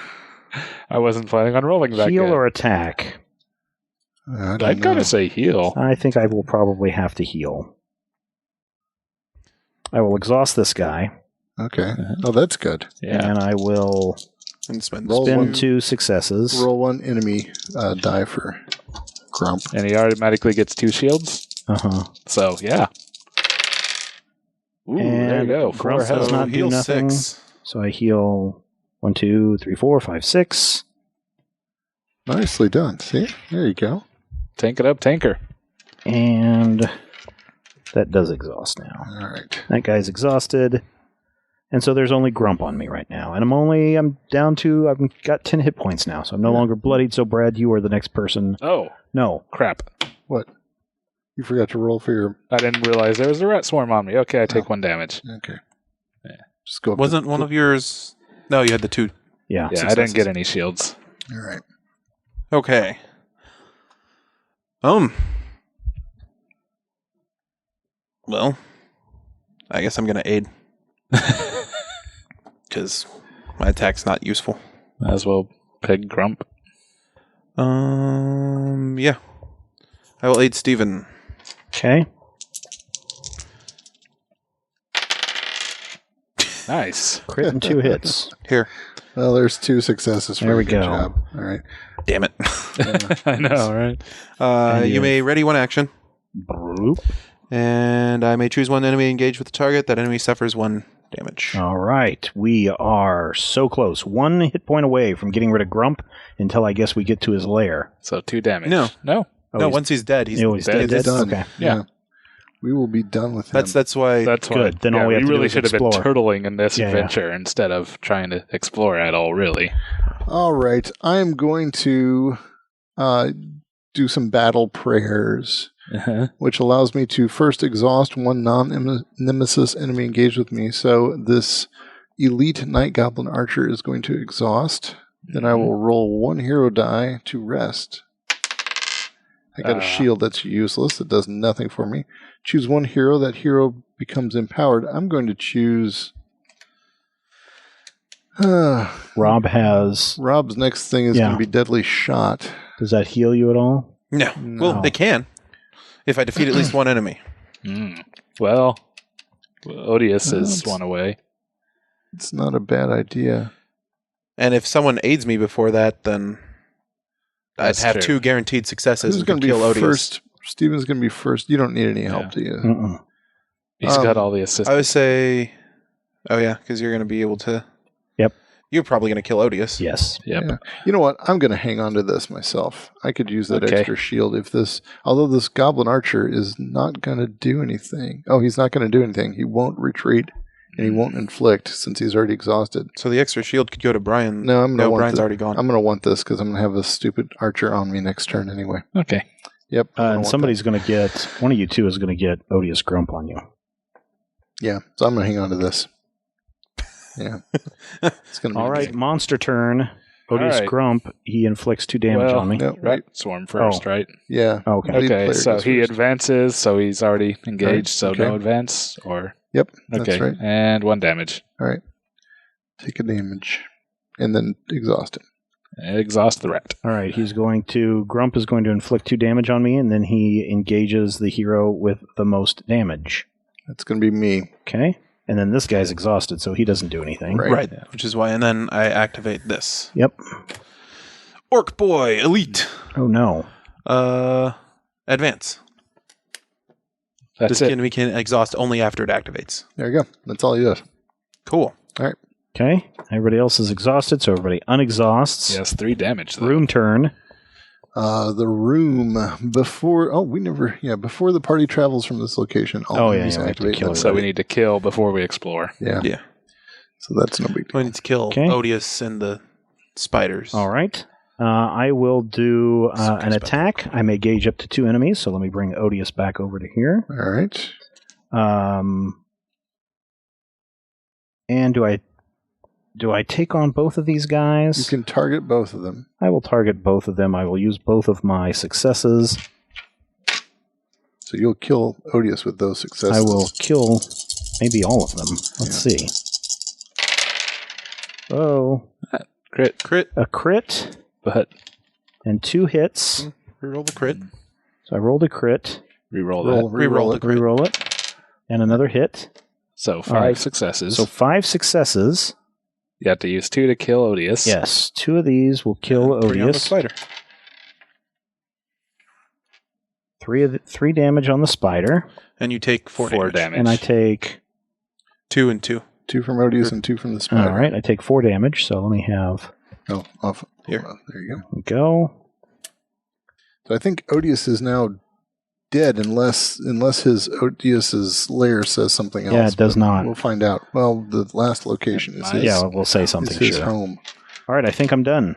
I wasn't planning on rolling that Heal good. or attack? I don't I'd know. kind of say heal. I think I will probably have to heal. I will exhaust this guy, Okay. Oh, that's good. Yeah. and I will and spend Roll spend one. 2 successes. Roll 1 enemy die for Grump. And he automatically gets 2 shields. Uh-huh. So, yeah. Ooh, there And you go. 4 Grump does health. not do heal nothing. 6. So I heal 1, 2, 3, 4, 5, 6. Nicely done. See? There you go. Tank it up, tanker. And that does exhaust now. All right. That guy's exhausted. And so there's only Grump on me right now. And I'm down to, I've got 10 hit points now. So I'm no longer bloodied. So Brad, you are the next person. Oh, No. crap. What? You forgot to roll for your... I didn't realize there was a rat swarm on me. Okay, I take 1 damage. Okay. Yeah. Just go up Wasn't one of yours... No, you had the 2. Yeah. Yeah, I didn't get any shields. All right. Okay. Well, I guess I'm going to aid. Because my attack's not useful. Might as well peg Grump. Yeah. I will aid Steven. Okay. Nice. Crit and 2 hits. Here. Well, there's 2 successes for There we you. Good go. job. All right. Damn it. I know, right? And You you- may ready 1 action. Bloop. And I may choose 1 enemy engaged with the target. That enemy suffers 1 damage. All right. We are so close. 1 hit point away from getting rid of Grump until I guess we get to his lair. So 2 damage. No. No? Oh, No, he's- once he's dead, he's dead. It's done. Okay. Yeah. We will be done with him. That's why. That's why. Good. Then all we have to do really is should have been explore. turtling in this Yeah, yeah. adventure instead of trying to explore at all, really. All right. I am going to do some battle prayers, which allows me to first exhaust 1 non-nemesis enemy engaged with me. So this elite night goblin archer is going to exhaust. Then I will roll 1 hero die to rest. I got a shield that's useless. It does nothing for me. Choose 1 hero. That hero becomes empowered. I'm going to choose... Rob has. Rob's next thing is Yeah. going to be Deadly Shot. Does that heal you at all? No. No. Well, they can. If I defeat at least 1 enemy. Well, Odious is That's- 1 away. It's not a bad idea. And if someone aids me before that, then That's I'd have true. 2 guaranteed successes Who's and going could to be kill Odious. first? Steven's going to be first. You don't need any help, Yeah. do you? Mm-mm. He's got all the I assistance. would say... Oh, yeah, because you're going to be able to... Yep. You're probably going to kill Odious. Yes. Yep. Yeah. You know what? I'm going to hang on to this myself. I could use that Okay. extra shield if this... Although this goblin archer is not going to do anything. Oh, he's not going to do anything. He won't retreat, and he won't inflict since he's already exhausted. So the extra shield could go to Brian. No, I'm going to want Brian's this. already gone. I'm going to want this because I'm going to have a stupid archer on me next turn anyway. Okay. Yep. I'm gonna And want somebody's going to get. One of you two is going to get Odious Grump on you. that. Yeah, so I'm going to hang on to this. Yeah. It's going to be All right. Monster turn. Odious All right. Grump. He inflicts 2 damage Well, on me. No, Right. right. Swarm first, right? Yeah. Oh, okay. Lead Okay, player so goes he first. advances, so he's already engaged, Right, so okay. no advance, or... Yep, that's Okay, right. and 1 damage. All right. Take a damage. And then exhaust him. Exhaust the rat. All right. Grump is going to inflict 2 damage on me, and then he engages the hero with the most damage. That's going to be me. Okay. And then this guy's exhausted, so he doesn't do anything. Right. Right, which is why. And then I activate this. Yep. Orc Boy, Elite. Oh, no. Advance. That's This it. enemy can exhaust only after it activates. There you go. That's all he does. Cool. All right. Okay. Everybody else is exhausted, so everybody unexhausts. Yes, 3 damage, though. Room turn. The room before the party travels from this location. All Oh, yeah, enemies yeah, we have to activate. kill That's So we right. need to kill before we explore. Yeah. Yeah. So that's no big deal. I need to kill Okay. Odious and the spiders. All right. I will do an Special. attack. I may gauge up to 2 enemies, so let me bring Odious back over to here. All right. And do I Do I take on both of these guys? You can target both of them. I will target both of them. I will use both of my successes. So you'll kill Odious with those successes. I will kill maybe all of them. Let's see. Oh. Crit. A crit. But And 2 hits. Reroll the crit. So I rolled a crit. reroll that. Reroll the crit. Reroll it. And another hit. So 5 right. successes. So 5 successes. You have to use 2 to kill Odious. Yes. 2 of these will kill Bring on the Odious. spider. 3 damage on the spider. And you take 4 damage. And I take... 2 and 2. 2 from Odious and 2 from the spider. All right. I take 4 damage. So let me have... Oh, off. Here. There you go. Go. So I think Odious is now dead unless his Odious's lair says something else. Yeah, it does but not. We'll find out. Well, the last location is his. Yeah, we'll say something. Is his Sure. home. All right. I think I'm done.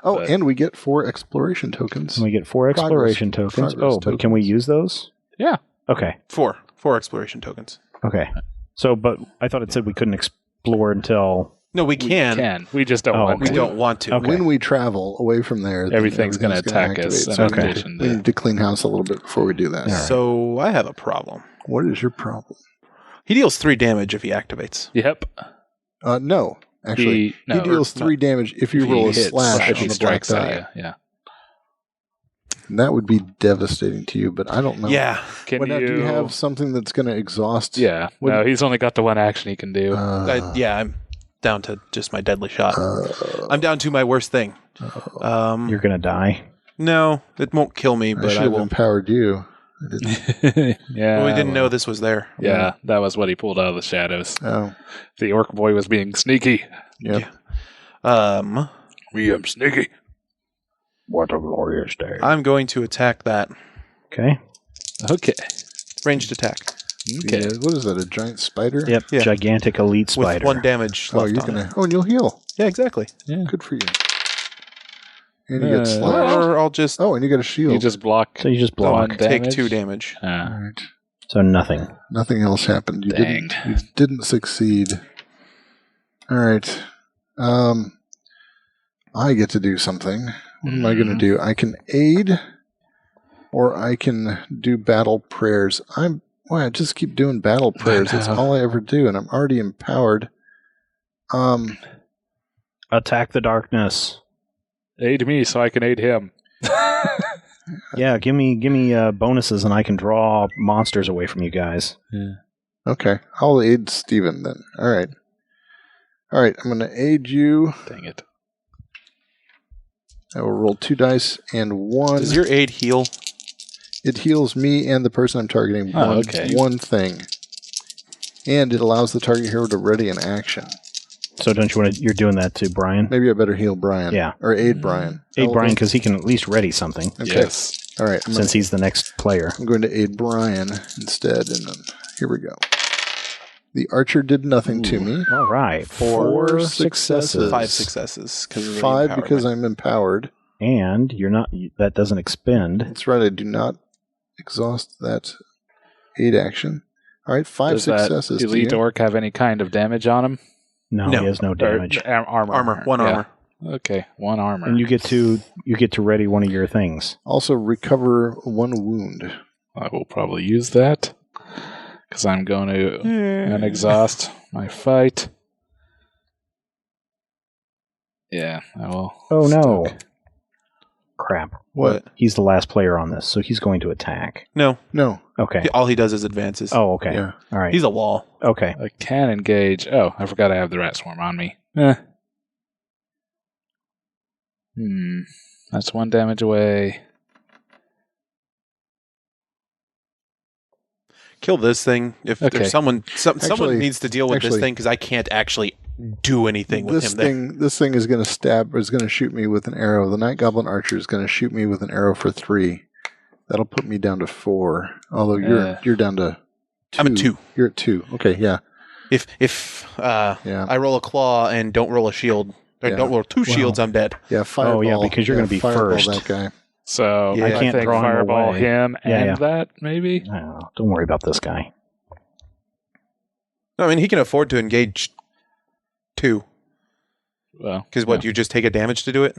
Oh, But- and we get 4 exploration tokens. And we get 4 exploration tokens. Progress But can we use those? Yeah. Okay. 4 exploration tokens. Okay. So, but I thought it said we couldn't explore until... No, we can. We just don't Oh, want We to. don't want to. Okay. When we travel away from there, then Everything's gonna attack activate. us in So we need addition to- we to- need to clean house a little bit before we do that. All right. So I have a problem. What is your problem? He deals 3 damage if he activates. No. Yep. Actually, he deals 3 damage if you If roll he a hits, slash if on he the black strikes at die. you. Yeah. And that would be devastating to you, but I don't know. Yeah. Can Now, do you have something that's going to exhaust? Yeah. What- No, he's only got the 1 action he can do. I'm down to just my deadly shot. I'm down to my worst thing. You're going to die. No, it won't kill me, I but should I have will. empowered you. I didn't. Yeah. Well, we didn't know this was there. Yeah, that was what he pulled out of the shadows. Oh, The orc boy was being sneaky. yep. Yeah. We am sneaky. What a glorious day. I'm going to attack that. Okay. Okay. Ranged attack. Okay. Yeah, what is that? A giant spider? Yep. Yeah. Gigantic elite spider. With 1 damage Oh, left you're on gonna. it. Oh, and you'll heal. Yeah, exactly. Yeah. Good for you. And you get slash. Or I'll just Oh, and you get a shield. You just block. So you just block. One take damage? 2 damage. All right. So nothing. Nothing else happened. You Dang. didn't succeed. All right. I get to do something. What am I going to do? I can aid, or I can do battle prayers. I just keep doing battle prayers. That's all I ever do, and I'm already empowered. Attack the darkness. Aid me so I can aid him. Yeah, give me bonuses and I can draw monsters away from you guys. Okay, I'll aid Steven then. All right. I'm going to aid you. Dang it. I will roll 2 dice and 1. Does your aid heal? It heals me and the person I'm targeting one thing. And it allows the target hero to ready an action. So don't you want to? You're doing that to Brian. Maybe I better heal Brian. Yeah. Or aid Brian. Aid Brian because he can at least ready something Okay. Yes. All right. since he's the next player. I'm going to aid Brian instead. And then here we go. The archer did nothing to me. All right, 4 successes. 5 successes. 5 because I'm empowered. And you're not. That doesn't expend. That's right. I do not exhaust that aid action. All right. 5 Does successes. that elite to you. orc have any kind of damage on him? No, No. he has no damage. Or, armor. Armor. 1 Yeah. armor. Okay, 1 armor. And you get to ready one of your things. Also recover 1 wound. I will probably use that because I'm going to unexhaust my fight. Yeah, I will. Oh no! Stuck. Crap. What? He's the last player on this, so he's going to attack. No. No. Okay. All he does is advances. Oh, okay. Yeah. All right. He's a wall. Okay. I can engage. Oh, I forgot I have the rat swarm on me. That's 1 damage away. Kill this thing. If Okay. there's someone Actually- needs to deal with this thing because I can't actually do anything with This him there. thing, this thing is going to shoot me with an arrow. The Night Goblin Archer is going to shoot me with an arrow for 3. That'll put me down to 4. Although you're down to 2. I'm at 2. You're at 2. Okay, yeah. If Yeah. I roll a claw and don't roll a shield, or Yeah. don't roll 2 shields, I'm dead. Yeah, fireball. Oh, yeah, because you're gonna be fireball first. that guy. So Yeah. I I can't can't draw him fireball away. him Yeah, and yeah. that, maybe? Oh, don't worry about this guy. I mean, he can afford to engage 2. Well, Because what, you just take a damage to do it?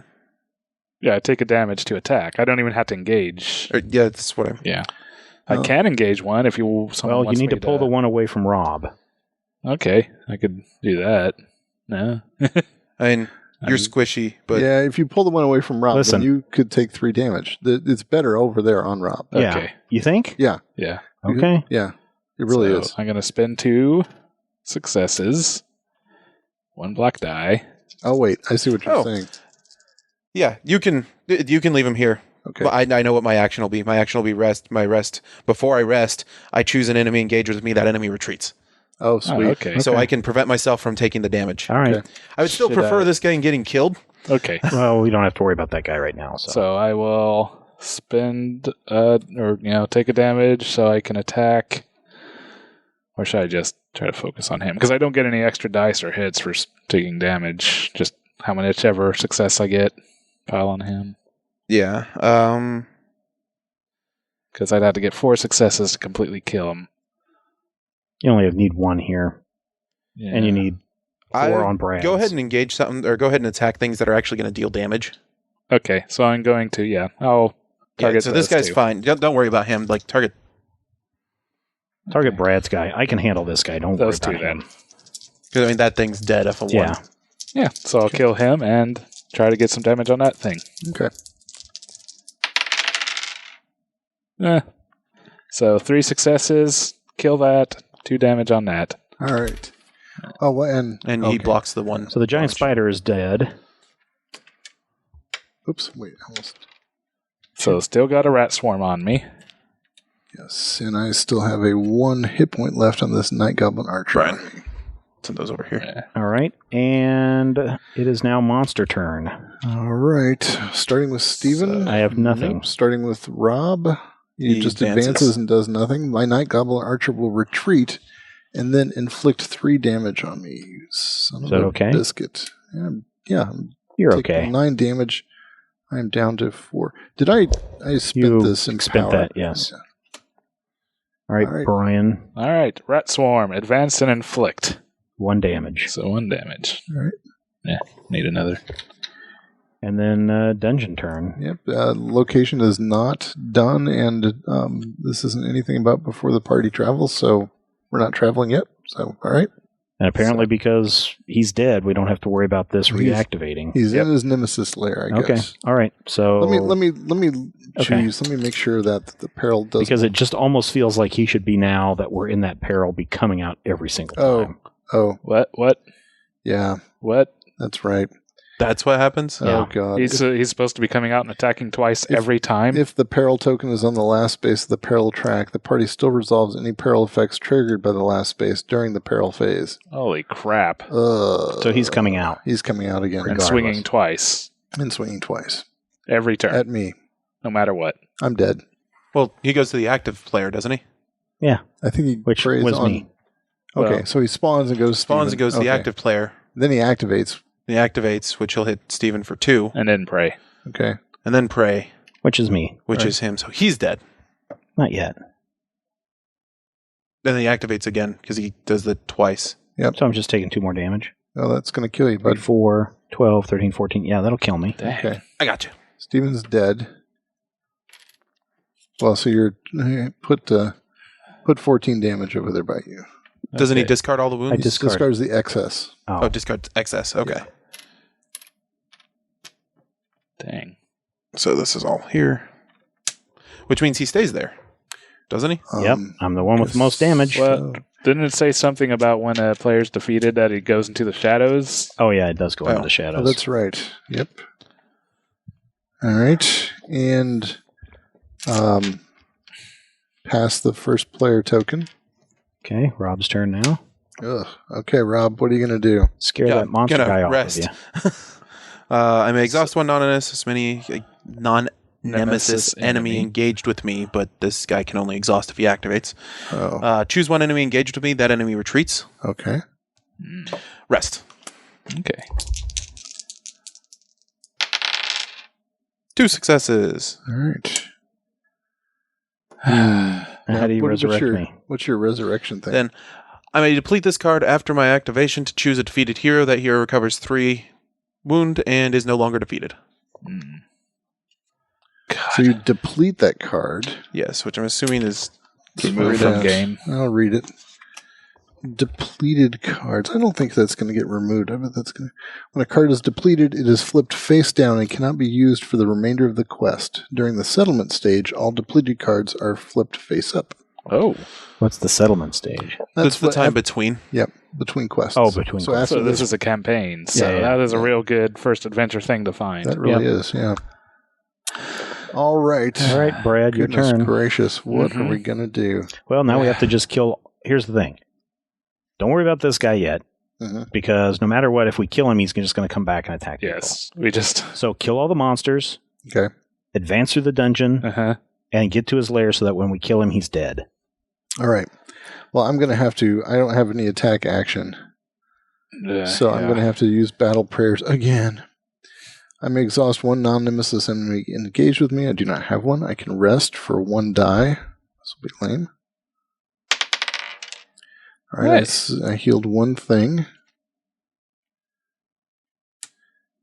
yeah, I take a damage to attack. I don't even have to engage. Yeah, that's what I'm... Yeah. I can engage one if you... Well, you need to pull the one away from Rob. Okay, I could do that. No. I mean, you're squishy, but... Yeah, if you pull the one away from Rob, Listen. then you could take 3 damage. It's better over there on Rob. Yeah. Okay. You think? Yeah. Yeah. Okay. Yeah, it really So is. I'm going to spend 2 successes. 1 black die. Oh, wait. I see what you're saying. Yeah, you can leave him here. Okay. But I know what my action will be. My action will be rest. My rest. Before I rest, I choose an enemy engaged with me. That enemy retreats. Oh, sweet. Oh, okay. So I can prevent myself from taking the damage. All right. Okay. I would still Should prefer I- this guy getting killed. Okay. Well, we don't have to worry about that guy right now. So, So I will spend, take a damage so I can attack. Or should I just try to focus on him? Because I don't get any extra dice or hits for taking damage. Just how much ever success I get, pile on him. Yeah. Because I'd have to get 4 successes to completely kill him. you only need 1 here, Yeah. and you need 4 on Brad. Go ahead and engage something, or go ahead and attack things that are actually going to deal damage. Okay, so I'm going to, I'll target So this those guy's 2. fine. Don't worry about him. Like, target... Target Brad's guy. I can handle this guy. Don't Those worry 2 about then. him. Because, I mean, that thing's dead if a 1. Yeah. Yeah, so I'll kill him and try to get some damage on that thing. Okay. So 3 successes, kill that, 2 damage on that. All right. Oh, well, and And he blocks the 1. So the giant spider is dead. Oops, wait, almost. So still got a rat swarm on me. Yes, and I still have a 1 hit point left on this Night Goblin Archer. Right. Send those over here. All right. And it is now monster turn. All right. Starting with Steven. I have nothing. Nope. Starting with Rob. He He just advances. advances and does nothing. My Night Goblin Archer will retreat and then inflict 3 damage on me. You son Is of that a okay? Biscuit. Yeah, I'm You're taking okay. 9 damage. I'm down to 4. Did I spent You this in spent power? that, yes. Yeah. All right, All right. Brian. All right, rat swarm, advance and inflict. 1 damage. So 1 damage. All right. Yeah, need another. And then dungeon turn. Yep. Location is not done, and this isn't anything about before the party travels, so we're not traveling yet. So, all right. And apparently because he's dead, we don't have to worry about this He's- reactivating. He's in his nemesis lair, I Okay. guess. All right. So Let me Okay. choose. Let me make sure that the peril doesn't. because it just almost feels like he should be, now that we're in that peril, be coming out every single Oh. time. Oh, What? yeah, What? that's right. That's what happens? Yeah. Oh god. He's supposed to be coming out and attacking twice every time? If the peril token is on the last space of the peril track, the party still resolves any peril effects triggered by the last space during the peril phase. Holy crap. So he's coming out. He's coming out again. And regardless. swinging twice. And swinging twice. Every turn. At me. no matter what. I'm dead. Well, he goes to the active player, doesn't he? Yeah. I think he Which preys was on. me. Okay, Well- so he spawns and goes. Spawns and Steven. goes to the Okay. active player. Then he activates. He activates, which he'll hit Steven for 2, And then pray. Okay. and then pray, Which is me. which Right. is him. So he's dead. Not yet. Then he activates again because he does the twice. So I'm just taking 2 more damage. Oh, that's going to kill you, bud. 4, 12, 13, 14. Yeah, that'll kill me. Dang. Okay. I got you. Steven's dead. Well, so you're put 14 damage over there by you. Doesn't he Okay. discard all the wounds? I discard. Discards the excess. Oh, discards excess. Okay. Yeah. Dang. So this is all here. Which means he stays there. Doesn't he? Yep. I'm the one with the most damage. Well, didn't it say something about when a player's defeated that he goes into the shadows? Oh, yeah, it does go into Oh. the shadows. Oh, that's right. Yep. All right. And pass the first player token. Okay, Rob's turn now. Ugh. Okay, Rob, what are you going to do? Scare Yeah, that monster gonna guy rest. off of you. I may exhaust one non-nemesis non-nemesis Nemesis enemy enemy. engaged with me, but this guy can only exhaust if he activates. Oh, Choose one enemy engaged with me. That enemy retreats. okay. Rest. Okay. 2 successes. All right. How do you What's resurrect your, me? What's your resurrection thing? Then I may deplete this card after my activation to choose a defeated hero. That hero recovers 3 wound and is no longer defeated. God. So you deplete that card. Yes, which I'm assuming is Remove from game. I'll read it. Depleted cards. I don't think that's going to get removed. I bet that's going to. When a card is depleted, it is flipped face down and cannot be used for the remainder of the quest. During the settlement stage, all depleted cards are flipped face up. Oh. What's the settlement stage? That's the time between. Yep, between quests. Oh, between so quests. After So this is a campaign. So Yeah, that is a real good first adventure thing to find. that really is, yeah. All right. All right, Brad, your Goodness turn. gracious, what Mhm. are we going to do? Well, now we have to just kill. Here's the thing. Don't worry about this guy yet, because no matter what, if we kill him, he's just going to come back and attack people. Yes. We just... So kill all the monsters, Okay. advance through the dungeon, Uh-huh. and get to his lair so that when we kill him, he's dead. All right. Well, I'm going to have to. I don't have any attack action. So I'm going to have to use battle prayers again. I may exhaust one non-nemesis enemy engaged with me. I do not have one. I can rest for 1 die. This will be lame. All right, Nice. I healed one thing.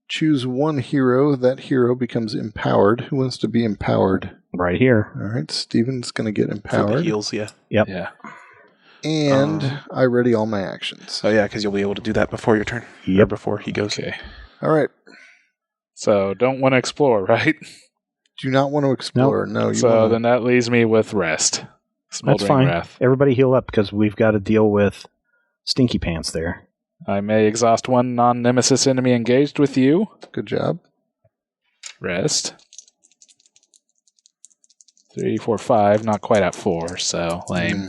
Choose one hero. That hero becomes empowered. Who wants to be empowered? Right here. All right, Steven's going to get For the empowered. heals, yeah. Yep. Yeah. And I ready all my actions. Oh, yeah, because you'll be able to do that before your turn. Or Yep. before he goes. Okay. All right. So don't want to explore, right? Do not want to explore. No, you So wanna- then that leaves me with rest. That's Smoldering fine. Wrath. Everybody heal up because we've got to deal with Stinky Pants there. I may exhaust one non-nemesis enemy engaged with you. Good job. Rest. 3, 4, 5. Not quite at 4, so lame.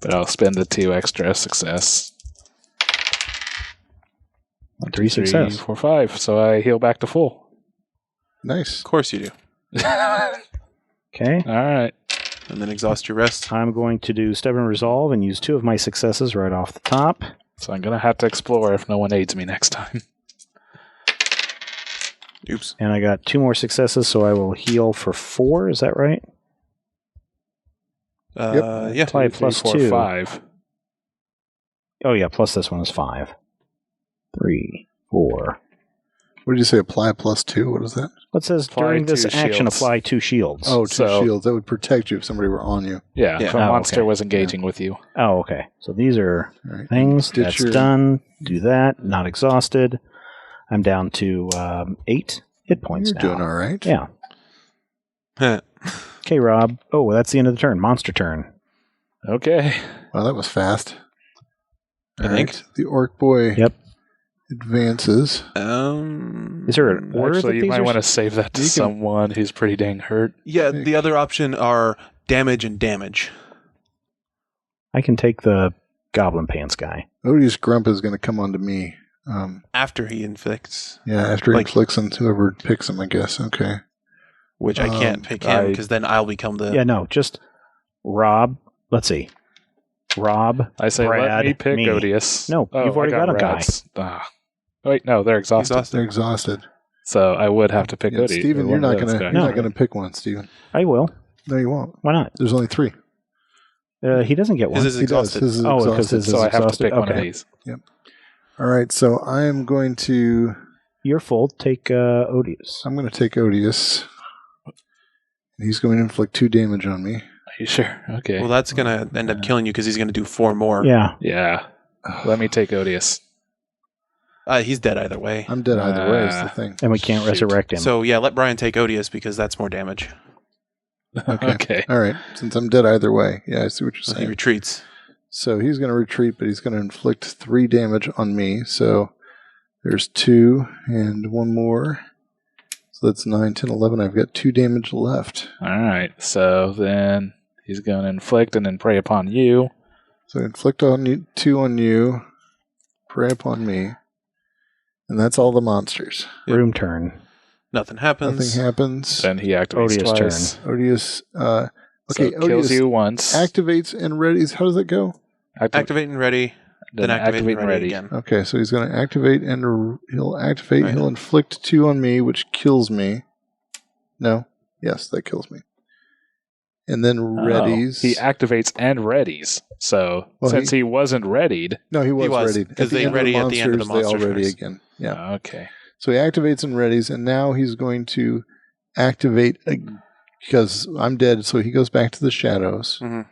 But I'll spend the 2 extra success. 3 success. 3, 4, 5. So I heal back to full. Nice. Of course you do. Okay. All right. And then exhaust your rest. I'm going to do Stubborn Resolve and use 2 of my successes right off the top. So I'm going to have to explore if no one aids me next time. Oops. And I got 2 more successes, so I will heal for 4. Is that right? Yeah. Apply 2, plus 3, 4, 2. 5. Oh, yeah, plus this one is 5. 3, 4. What did you say? Apply +2? What is that? What says Apply during this 2 action, shields. apply 2 shields? Oh, 2 So- shields. That would protect you if somebody were on you. Yeah, Yeah. if a Oh, monster okay. was engaging with you. Oh, okay. So these are All right. things. Did That's your- done. Do that. Not exhausted. I'm down to 8 hit points You're now. doing all right. Yeah. Heh. Okay, Rob. Oh, well, that's the end of the turn. Monster turn. Okay. Well, that was fast. I All think. right. The orc boy Yep. advances. Is there an order that Actually, you these might are? want to save that to You can- someone who's pretty dang hurt. Yeah, the other option are damage and damage. I can take the Goblin Pants guy. Odious Grump is going to come onto me. After he inflicts, Yeah, after he Like- inflicts on whoever picks him, I guess. Okay. which I can't pick him because then I'll become the... Yeah, no, just Rob. Let's see. Rob. I say Brad, let me pick me. Odious. No, you've already I got a guy. rats. Ah. Wait, no, they're exhausted. They're exhausted. So I would have to pick Yeah, Odious. Steven, you're not going to. You're No. not going to pick one, Steven. I will. No, you won't. Why not? There's only 3. He doesn't get one. His is He does. exhausted. His is Oh, because exhausted. his is So I have to exhausted. pick one of Okay. these. All right, so I am going to. You're full. Take Odious. I'm going to take Odious. He's going to inflict 2 damage on me. Are you sure? Okay. Well, that's going to end up killing you because he's going to do 4 more. Yeah. yeah. Let me take Odious. He's dead either way. I'm dead either way. Is the thing. And we can't Shoot. resurrect him. So, yeah, let Brian take Odious because that's more damage. Okay. Okay. All right. Since I'm dead either way, yeah, I see what you're So he saying. retreats. So he's going to retreat, but he's going to inflict 3 damage on me. So there's 2 and 1 more. So that's 9, 10, 11. I've got 2 damage left. All right. So then he's going to inflict and then prey upon you. So inflict on you, 2 on you, prey upon me, and that's all the monsters. Room turn. Nothing happens. Nothing happens. Then he activates Odious twice. Odious. Okay, So it kills Odious you once. activates and readies. How does that go? Activate and ready. Then activate and ready again. Okay, so he's going to activate and he'll activate. Right. He'll inflict 2 on me, which kills me. No. Yes, that kills me. And then readies. He activates and readies. So Well, since he wasn't readied. No, he was was, readied. 'cause At the they end of ready the at the end of the monsters, they all monster ready turns. again. Yeah. Okay. So he activates and readies, and now he's going to activate because I'm dead. So he goes back to the shadows. Mm-hmm.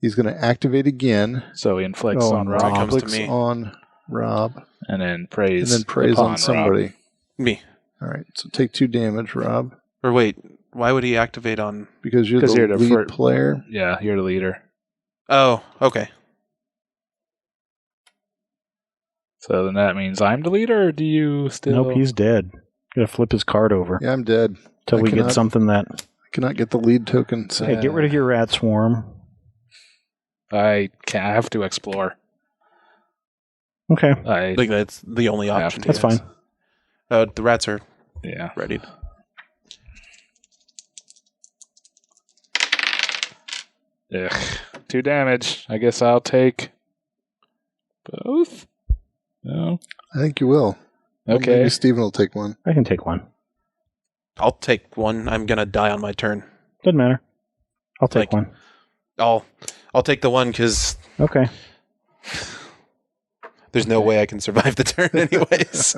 He's going to activate again. So he inflicts Oh, on Rob. Rob, Comes to Clicks me. on Rob, and then praise on Rob. somebody. Me. All right, so take 2 damage, Rob, Or wait, why would he activate on? because you're 'Cause the you're the lead player. Yeah, you're the leader. Oh, okay. So then that means I'm the leader, or do you still... Nope, he's dead. Gotta flip his card over Yeah, I'm dead. until I we get cannot- something that. I cannot get the lead token. So Hey, get rid of your rat swarm. I have to explore. Okay, I think that's the only Yeah, option. he that's has. fine. The rats are Yeah. ready. Ugh. 2 damage. I guess I'll take both? No? I think you will. Okay. Maybe Steven will take one. I can take one. I'll take one. I'm gonna die on my turn. Doesn't matter. I'll take Like- one. I'll take the one because Okay. there's no way I can survive the turn anyways.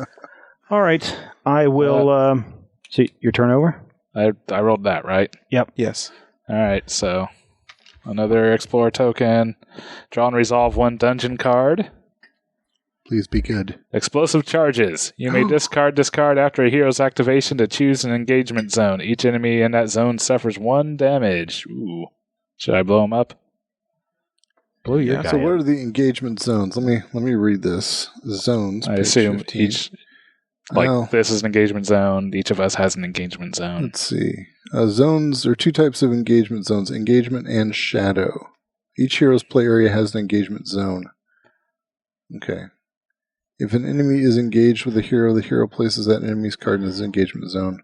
All right. I will. See your turn over. I rolled that, right? Yes. All right, so another Explorer token. Draw and resolve 1 dungeon card. Please be good. Explosive charges. You may discard after a hero's activation to choose an engagement zone. Each enemy in that zone suffers 1 damage. Ooh. Should I blow him up? Blow your Yeah. guy So what up. are the engagement zones? Let me read this. Zones. I page assume 15. each, like, Oh. this is an engagement zone. Each of us has an engagement zone. Let's see. Zones, there are 2 types of engagement zones, engagement and shadow. Each hero's play area has an engagement zone. Okay. If an enemy is engaged with a hero, the hero places that enemy's card in his engagement zone.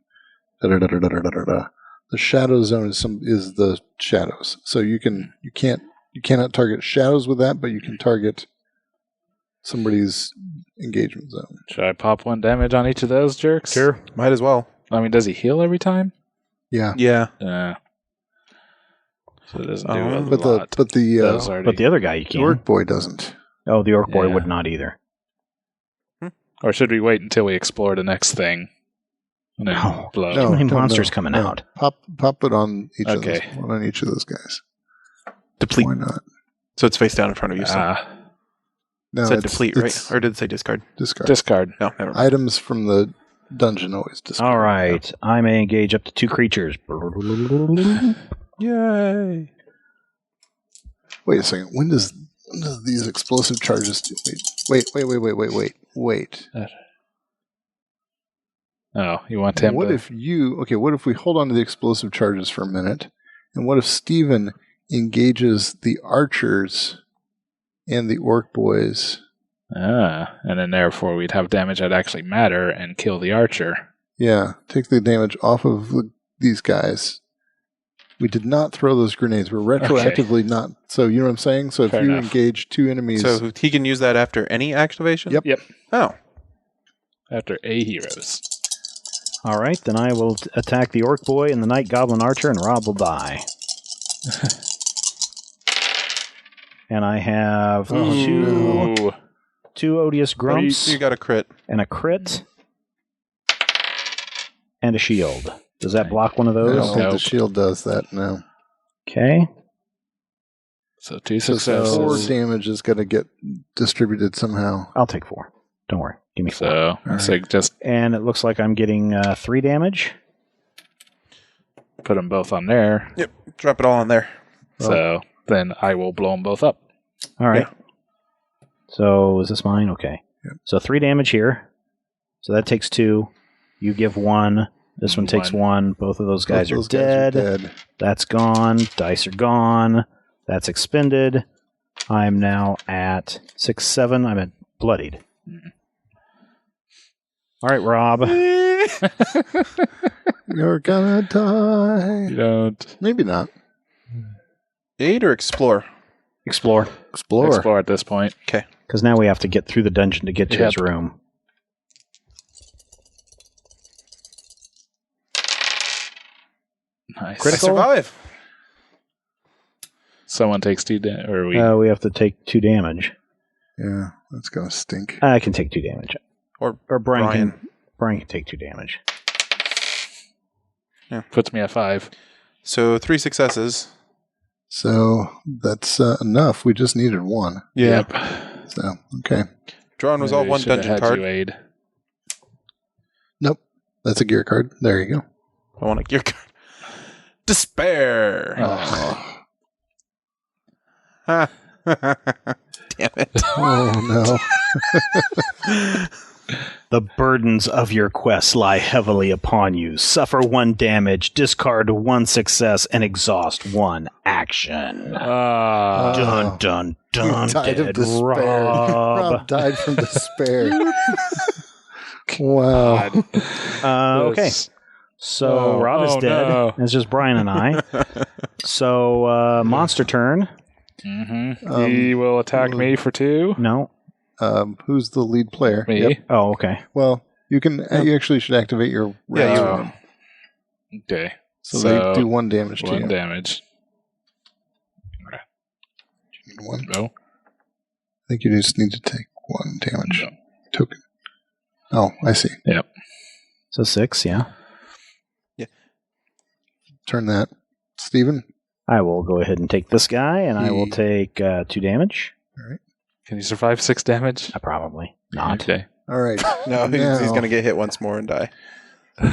Da-da-da-da-da-da-da-da. The shadow zone is the shadows. So you cannot target shadows with that, but you can target somebody's engagement zone. Should I pop 1 damage on each of those jerks? Sure. Might as well. I mean, does he heal every time? Yeah. Yeah. So it doesn't do a But lot. Those already- But the other guy you the can. orc boy doesn't. Oh, the orc boy Yeah. would not either. Or should we wait until we explore the next thing? And then No. blow? Too many monsters coming no. out. Pop it on each of those. Okay. One on each of those guys. Deplete. Why not? So it's face down in front of you. So. No, It said it's- deplete, it's right? Or did it say discard? discard. Discard. No, never mind. Items from the dungeon always discard. All right. I may engage up to 2 creatures. Yay! Wait a second. When does these explosive charges do? Wait. Oh, you want him What to... if we hold on to the explosive charges for a minute, and what if Steven engages the archers and the orc boys? and then therefore we'd have damage that actually matter and kill the archer. Yeah, take the damage off of these guys. We did not throw those grenades. We're retroactively not. So you know what I'm saying? So if Fair you enough. engage 2 enemies. So he can use that after any activation? Yep. Oh. After a heroes. All right. Then I will attack the orc boy and the night goblin archer, and Rob will die. And I have Ooh. two odious grumps You got a crit. and a crit and a shield. Does that block one of I those? don't think the Nope. shield does that, no. Okay. So 2 So successes. 4 damage is going to get distributed somehow. I'll take 4. Don't worry. Give me 4. So, so just And it looks like I'm getting 3 damage. put them both on there. Yep. Drop it all on there. So then I will blow them both up. All right. So is this mine? Okay. Yep. So 3 damage here. So that takes 2. You give 1. This one takes 1. Both of those guys, Both are, those dead. That's gone. Dice are gone. That's expended. I'm now at 6, 7. I'm at bloodied. All right, Rob. You're gonna die. You don't Maybe not. Aid or explore? Explore. explore at this point. Okay. Because now we have to get through the dungeon to get to his Yep. room. Nice. I Critical? survive. Someone takes 2 damage, or we... We have to take 2 damage. Yeah, that's gonna stink. I can take 2 damage. Or Brian Brian. can. Brian can take 2 damage. Puts me at 5. So 3 successes. So that's enough. We just needed 1. Yeah. Yep. So, okay. Draw and resolve Maybe 1 should have dungeon had card. you aid. Nope. That's a gear card. There you go. I want a gear card. Despair. Oh, Damn it. oh no. The burdens of your quest lie heavily upon you. Suffer 1 damage, discard 1 success, and exhaust 1 action. Dun dun dun. He died of dead despair. Rob. Rob died from despair. Wow. Okay. This- So Oh, Rob is oh, dead. no. It's just Brian and I. So monster turn. He will attack me for 2. No. Who's the lead player? Me. Yep. Oh, okay. Well, you can. You actually should activate your. Yeah, you- round. Okay. So they do 1 damage to 1 you. damage. One. No. I think you just need to take 1 damage No. token. Oh, I see. Yep. So 6, yeah. Turn that. Steven? I will go ahead and take this guy, and I will take 2 damage. Can you survive 6 damage? Probably not. Okay. All right. No, he's Now- going to get hit once more and die.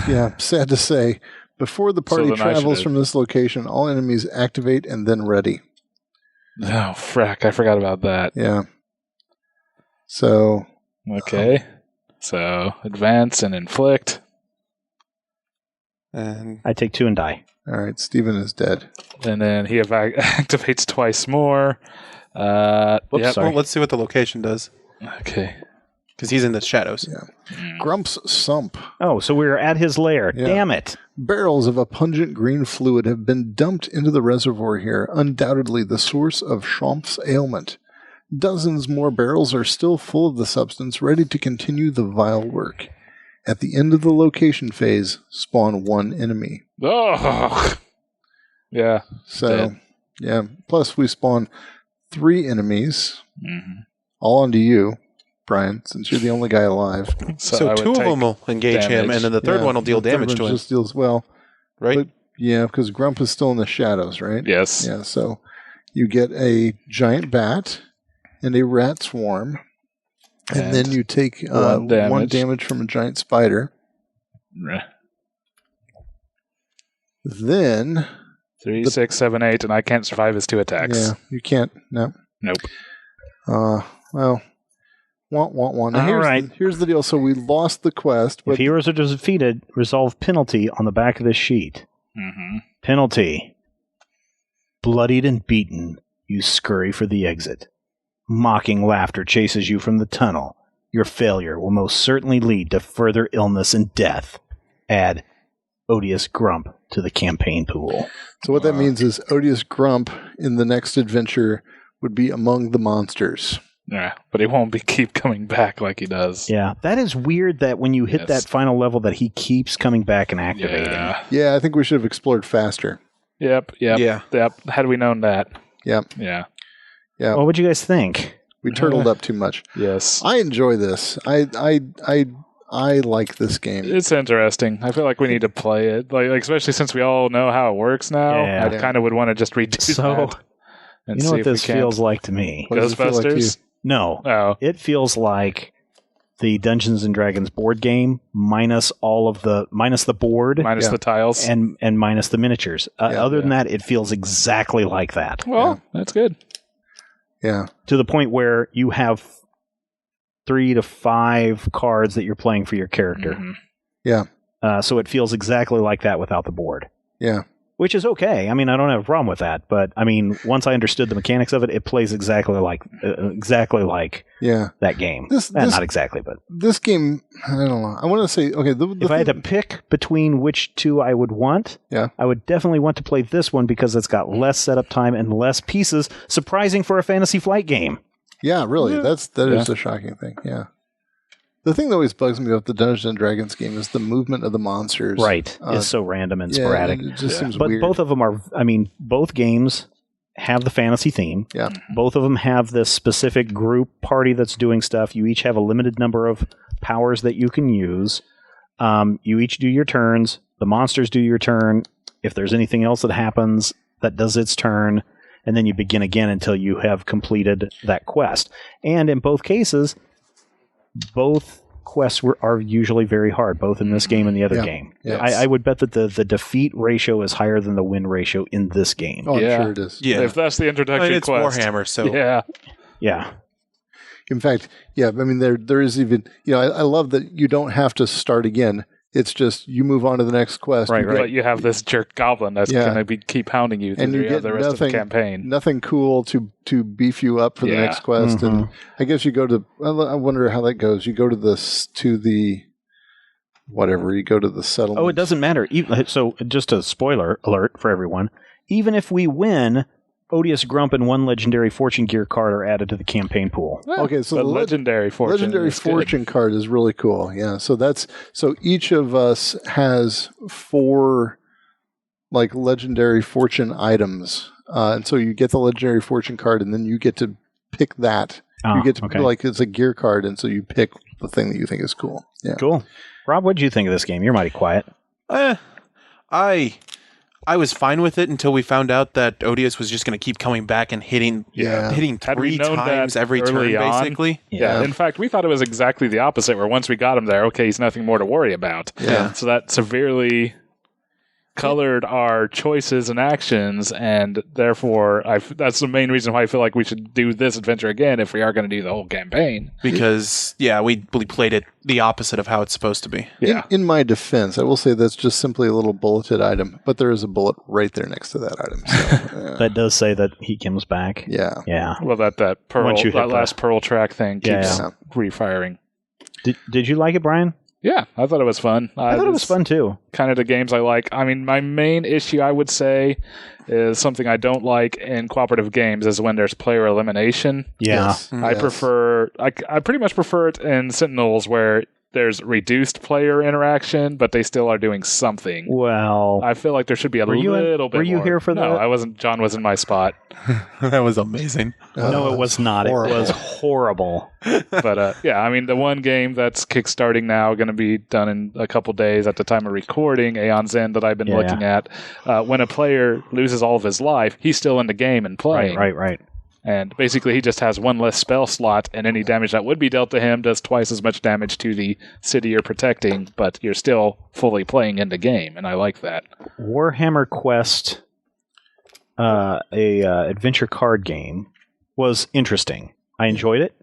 Yeah, sad to say. Before the party then I travels should- from this location, all enemies activate and then ready. Oh, frack. I forgot about that. Yeah. So, Okay. So, advance and inflict. And I take 2 and die. all right, Steven is dead. And then he activates twice more. Whoops, Yep. sorry. well, let's see what the location does. Okay. Because he's in the shadows. Yeah. Grump's Sump. Oh, so we're at his lair. Yeah. Damn it. Barrels of a pungent green fluid have been dumped into the reservoir here, undoubtedly the source of Chomp's ailment. Dozens more barrels are still full of the substance, ready to continue the vile work. At the end of the location phase, spawn 1 enemy. Oh! Yeah. So, Dead. yeah. Plus, we spawn 3 enemies, Mm-hmm. all onto you, Brian, since you're the only guy alive. So I would 2 of take them will engage him, damage. and then the third Yeah, one will deal the third damage one to him. Just deals well, Right? but- yeah, because Grump is still in the shadows, right? Yes. Yeah, so you get a giant bat and a rat swarm, and then you take 1 damage. 1 damage from a giant spider. Then, 3, 6, 7, 8, and I can't survive his 2 attacks. yeah, you can't. No. Nope. Well, want. Now, All right. Here's the deal. So we lost the quest, If but heroes are defeated, resolve penalty on the back of this sheet. Mm-hmm. Penalty. Bloodied and beaten, you scurry for the exit. Mocking laughter chases you from the tunnel. Your failure will most certainly lead to further illness and death. Add Odious Grump to the campaign pool. so what that means is Odious Grump in the next adventure would be among the monsters. Yeah, but he won't keep coming back like he does. Yeah, that is weird that when you hit Yes. that final level that he keeps coming back and activating. Yeah. Yeah, I think we should have explored faster. Yep. Yeah. Had we known that. Yep. Yeah. Yeah, What would you guys think? we turtled up too much. Yes. I enjoy this. I like this game. It's interesting. I feel like we need to play it, like especially since we all know how it works now. Yeah. I kind of would want to just redo So, that and you know see what if this we can't. feels like to me? What does it feel like to you? Ghostbusters. No. Oh, It feels like the Dungeons and Dragons board game minus the board minus Yeah. the tiles. and minus the miniatures. Yeah. Other than that, it feels exactly like that. Well, that's good. Yeah. To the point where you have 3 to 5 cards that you're playing for your character. Mhm. Yeah. So it feels exactly like that without the board. Yeah. Which is okay. I mean, I don't have a problem with that. But I mean, once I understood the mechanics of it, it plays exactly like Yeah. that game. This- Not exactly, but This game, I don't know. I want to say, okay, the if I had to thing- pick between which 2 I would want, Yeah. I would definitely want to play this one because it's got less setup time and less pieces. Surprising for a Fantasy Flight game. Yeah, really. Yeah. That is a shocking thing. Yeah. The thing that always bugs me about the Dungeons and Dragons game is the movement of the monsters. Right. Uh, It's so random and Yeah, sporadic. it just seems But weird. both of them are, I mean, both games have the fantasy theme. Yeah. Both of them have this specific group party that's doing stuff. You each have a limited number of powers that you can use. You each do your turns. The monsters do your turn. If there's anything else that happens, that does its turn. And then you begin again until you have completed that quest. And in both cases, both quests are usually very hard, both in this game and the other game. Yes. I would bet that the defeat ratio is higher than the win ratio in this game. Oh, I'm sure it is. Yeah. If that's the introductory it's quest. Warhammer, so Yeah. In fact, I mean, there is even, I love that you don't have to start again. It's just you move on to the next quest. Right. But you have this jerk goblin that's going to keep hounding you And you through get the rest of the campaign. Nothing cool to beef you up for the next quest. And I guess you go to, I wonder how that goes. You go to the settlement. Oh, it doesn't matter. So just a spoiler alert for everyone. Even if we win, Odious Grump and one legendary fortune gear card are added to the campaign pool. Okay, so the legendary fortune card is really cool. Yeah, so each of us has 4 like legendary fortune items, and so you get the legendary fortune card, and then you get to pick that. You get to like it's a gear card, and so you pick the thing that you think is cool. Yeah, cool. Rob, what did you think of this game? You're mighty quiet. I was fine with it until we found out that Odious was just going to keep coming back and hitting 3 times every turn, basically. Yeah. In fact, we thought it was exactly the opposite, where once we got him there, he's nothing more to worry about. Yeah. So that severely colored our choices and actions, and therefore that's the main reason why I feel like we should do this adventure again if we are going to do the whole campaign. Because, we played it the opposite of how it's supposed to be. Yeah. In my defense, I will say that's just simply a little bulleted item, but there is a bullet right there next to that item. So, that does say that he comes back. Yeah. Well, that pearl, last pearl track thing keeps refiring. Did you like it, Brian? Yeah, I thought it was fun. I thought it was fun too. Kind of the games I like. I mean, my main issue, I would say, is something I don't like in cooperative games is when there's player elimination. Yeah. Yes. I pretty much prefer it in Sentinels where there's reduced player interaction, but they still are doing something. Well, I feel like there should be a little bit Were you more. here for that? No, I wasn't. John was in my spot. That was amazing. No, it was not. Horrible. It was horrible. But I mean, the one game that's kickstarting now, going to be done in a couple days at the time of recording, Aeon's End, that I've been looking at. When a player loses all of his life, he's still in the game and playing. Right. And basically, he just has one less spell slot, and any damage that would be dealt to him does twice as much damage to the city you're protecting, but you're still fully playing in the game, and I like that. Warhammer Quest, adventure card game, was interesting. I enjoyed it.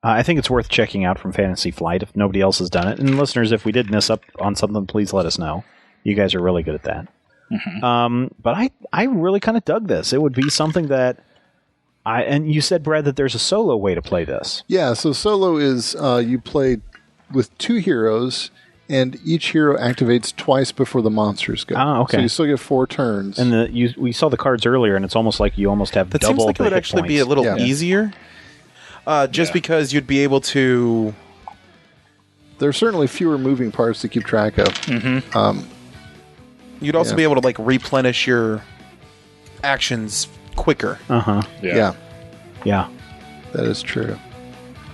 I think it's worth checking out from Fantasy Flight if nobody else has done it. And listeners, if we did miss up on something, please let us know. You guys are really good at that. Mm-hmm. But I really kind of dug this. It would be something that and you said, Brad, that there's a solo way to play this. Yeah, so solo is you play with 2 heroes, and each hero activates twice before the monsters go. Ah, okay. So you still get 4 turns. And we saw the cards earlier, and it's almost like you almost have That double seems like it would hit actually be points. a little easier. Because you'd be able to... There's certainly fewer moving parts to keep track of. Mm-hmm. You'd also be able to replenish your actions quicker. Yeah. Yeah. That is true.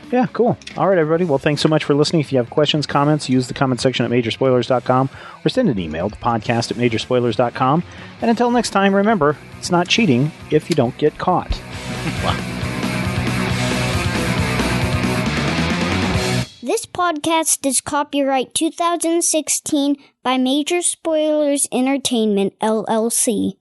Yeah, cool. All right, everybody. Well, thanks so much for listening. If you have questions, comments, use the comment section at majorspoilers.com or send an email to podcast@majorspoilers.com. And until next time, remember, it's not cheating if you don't get caught. This podcast is copyright 2016 by Major Spoilers Entertainment, LLC.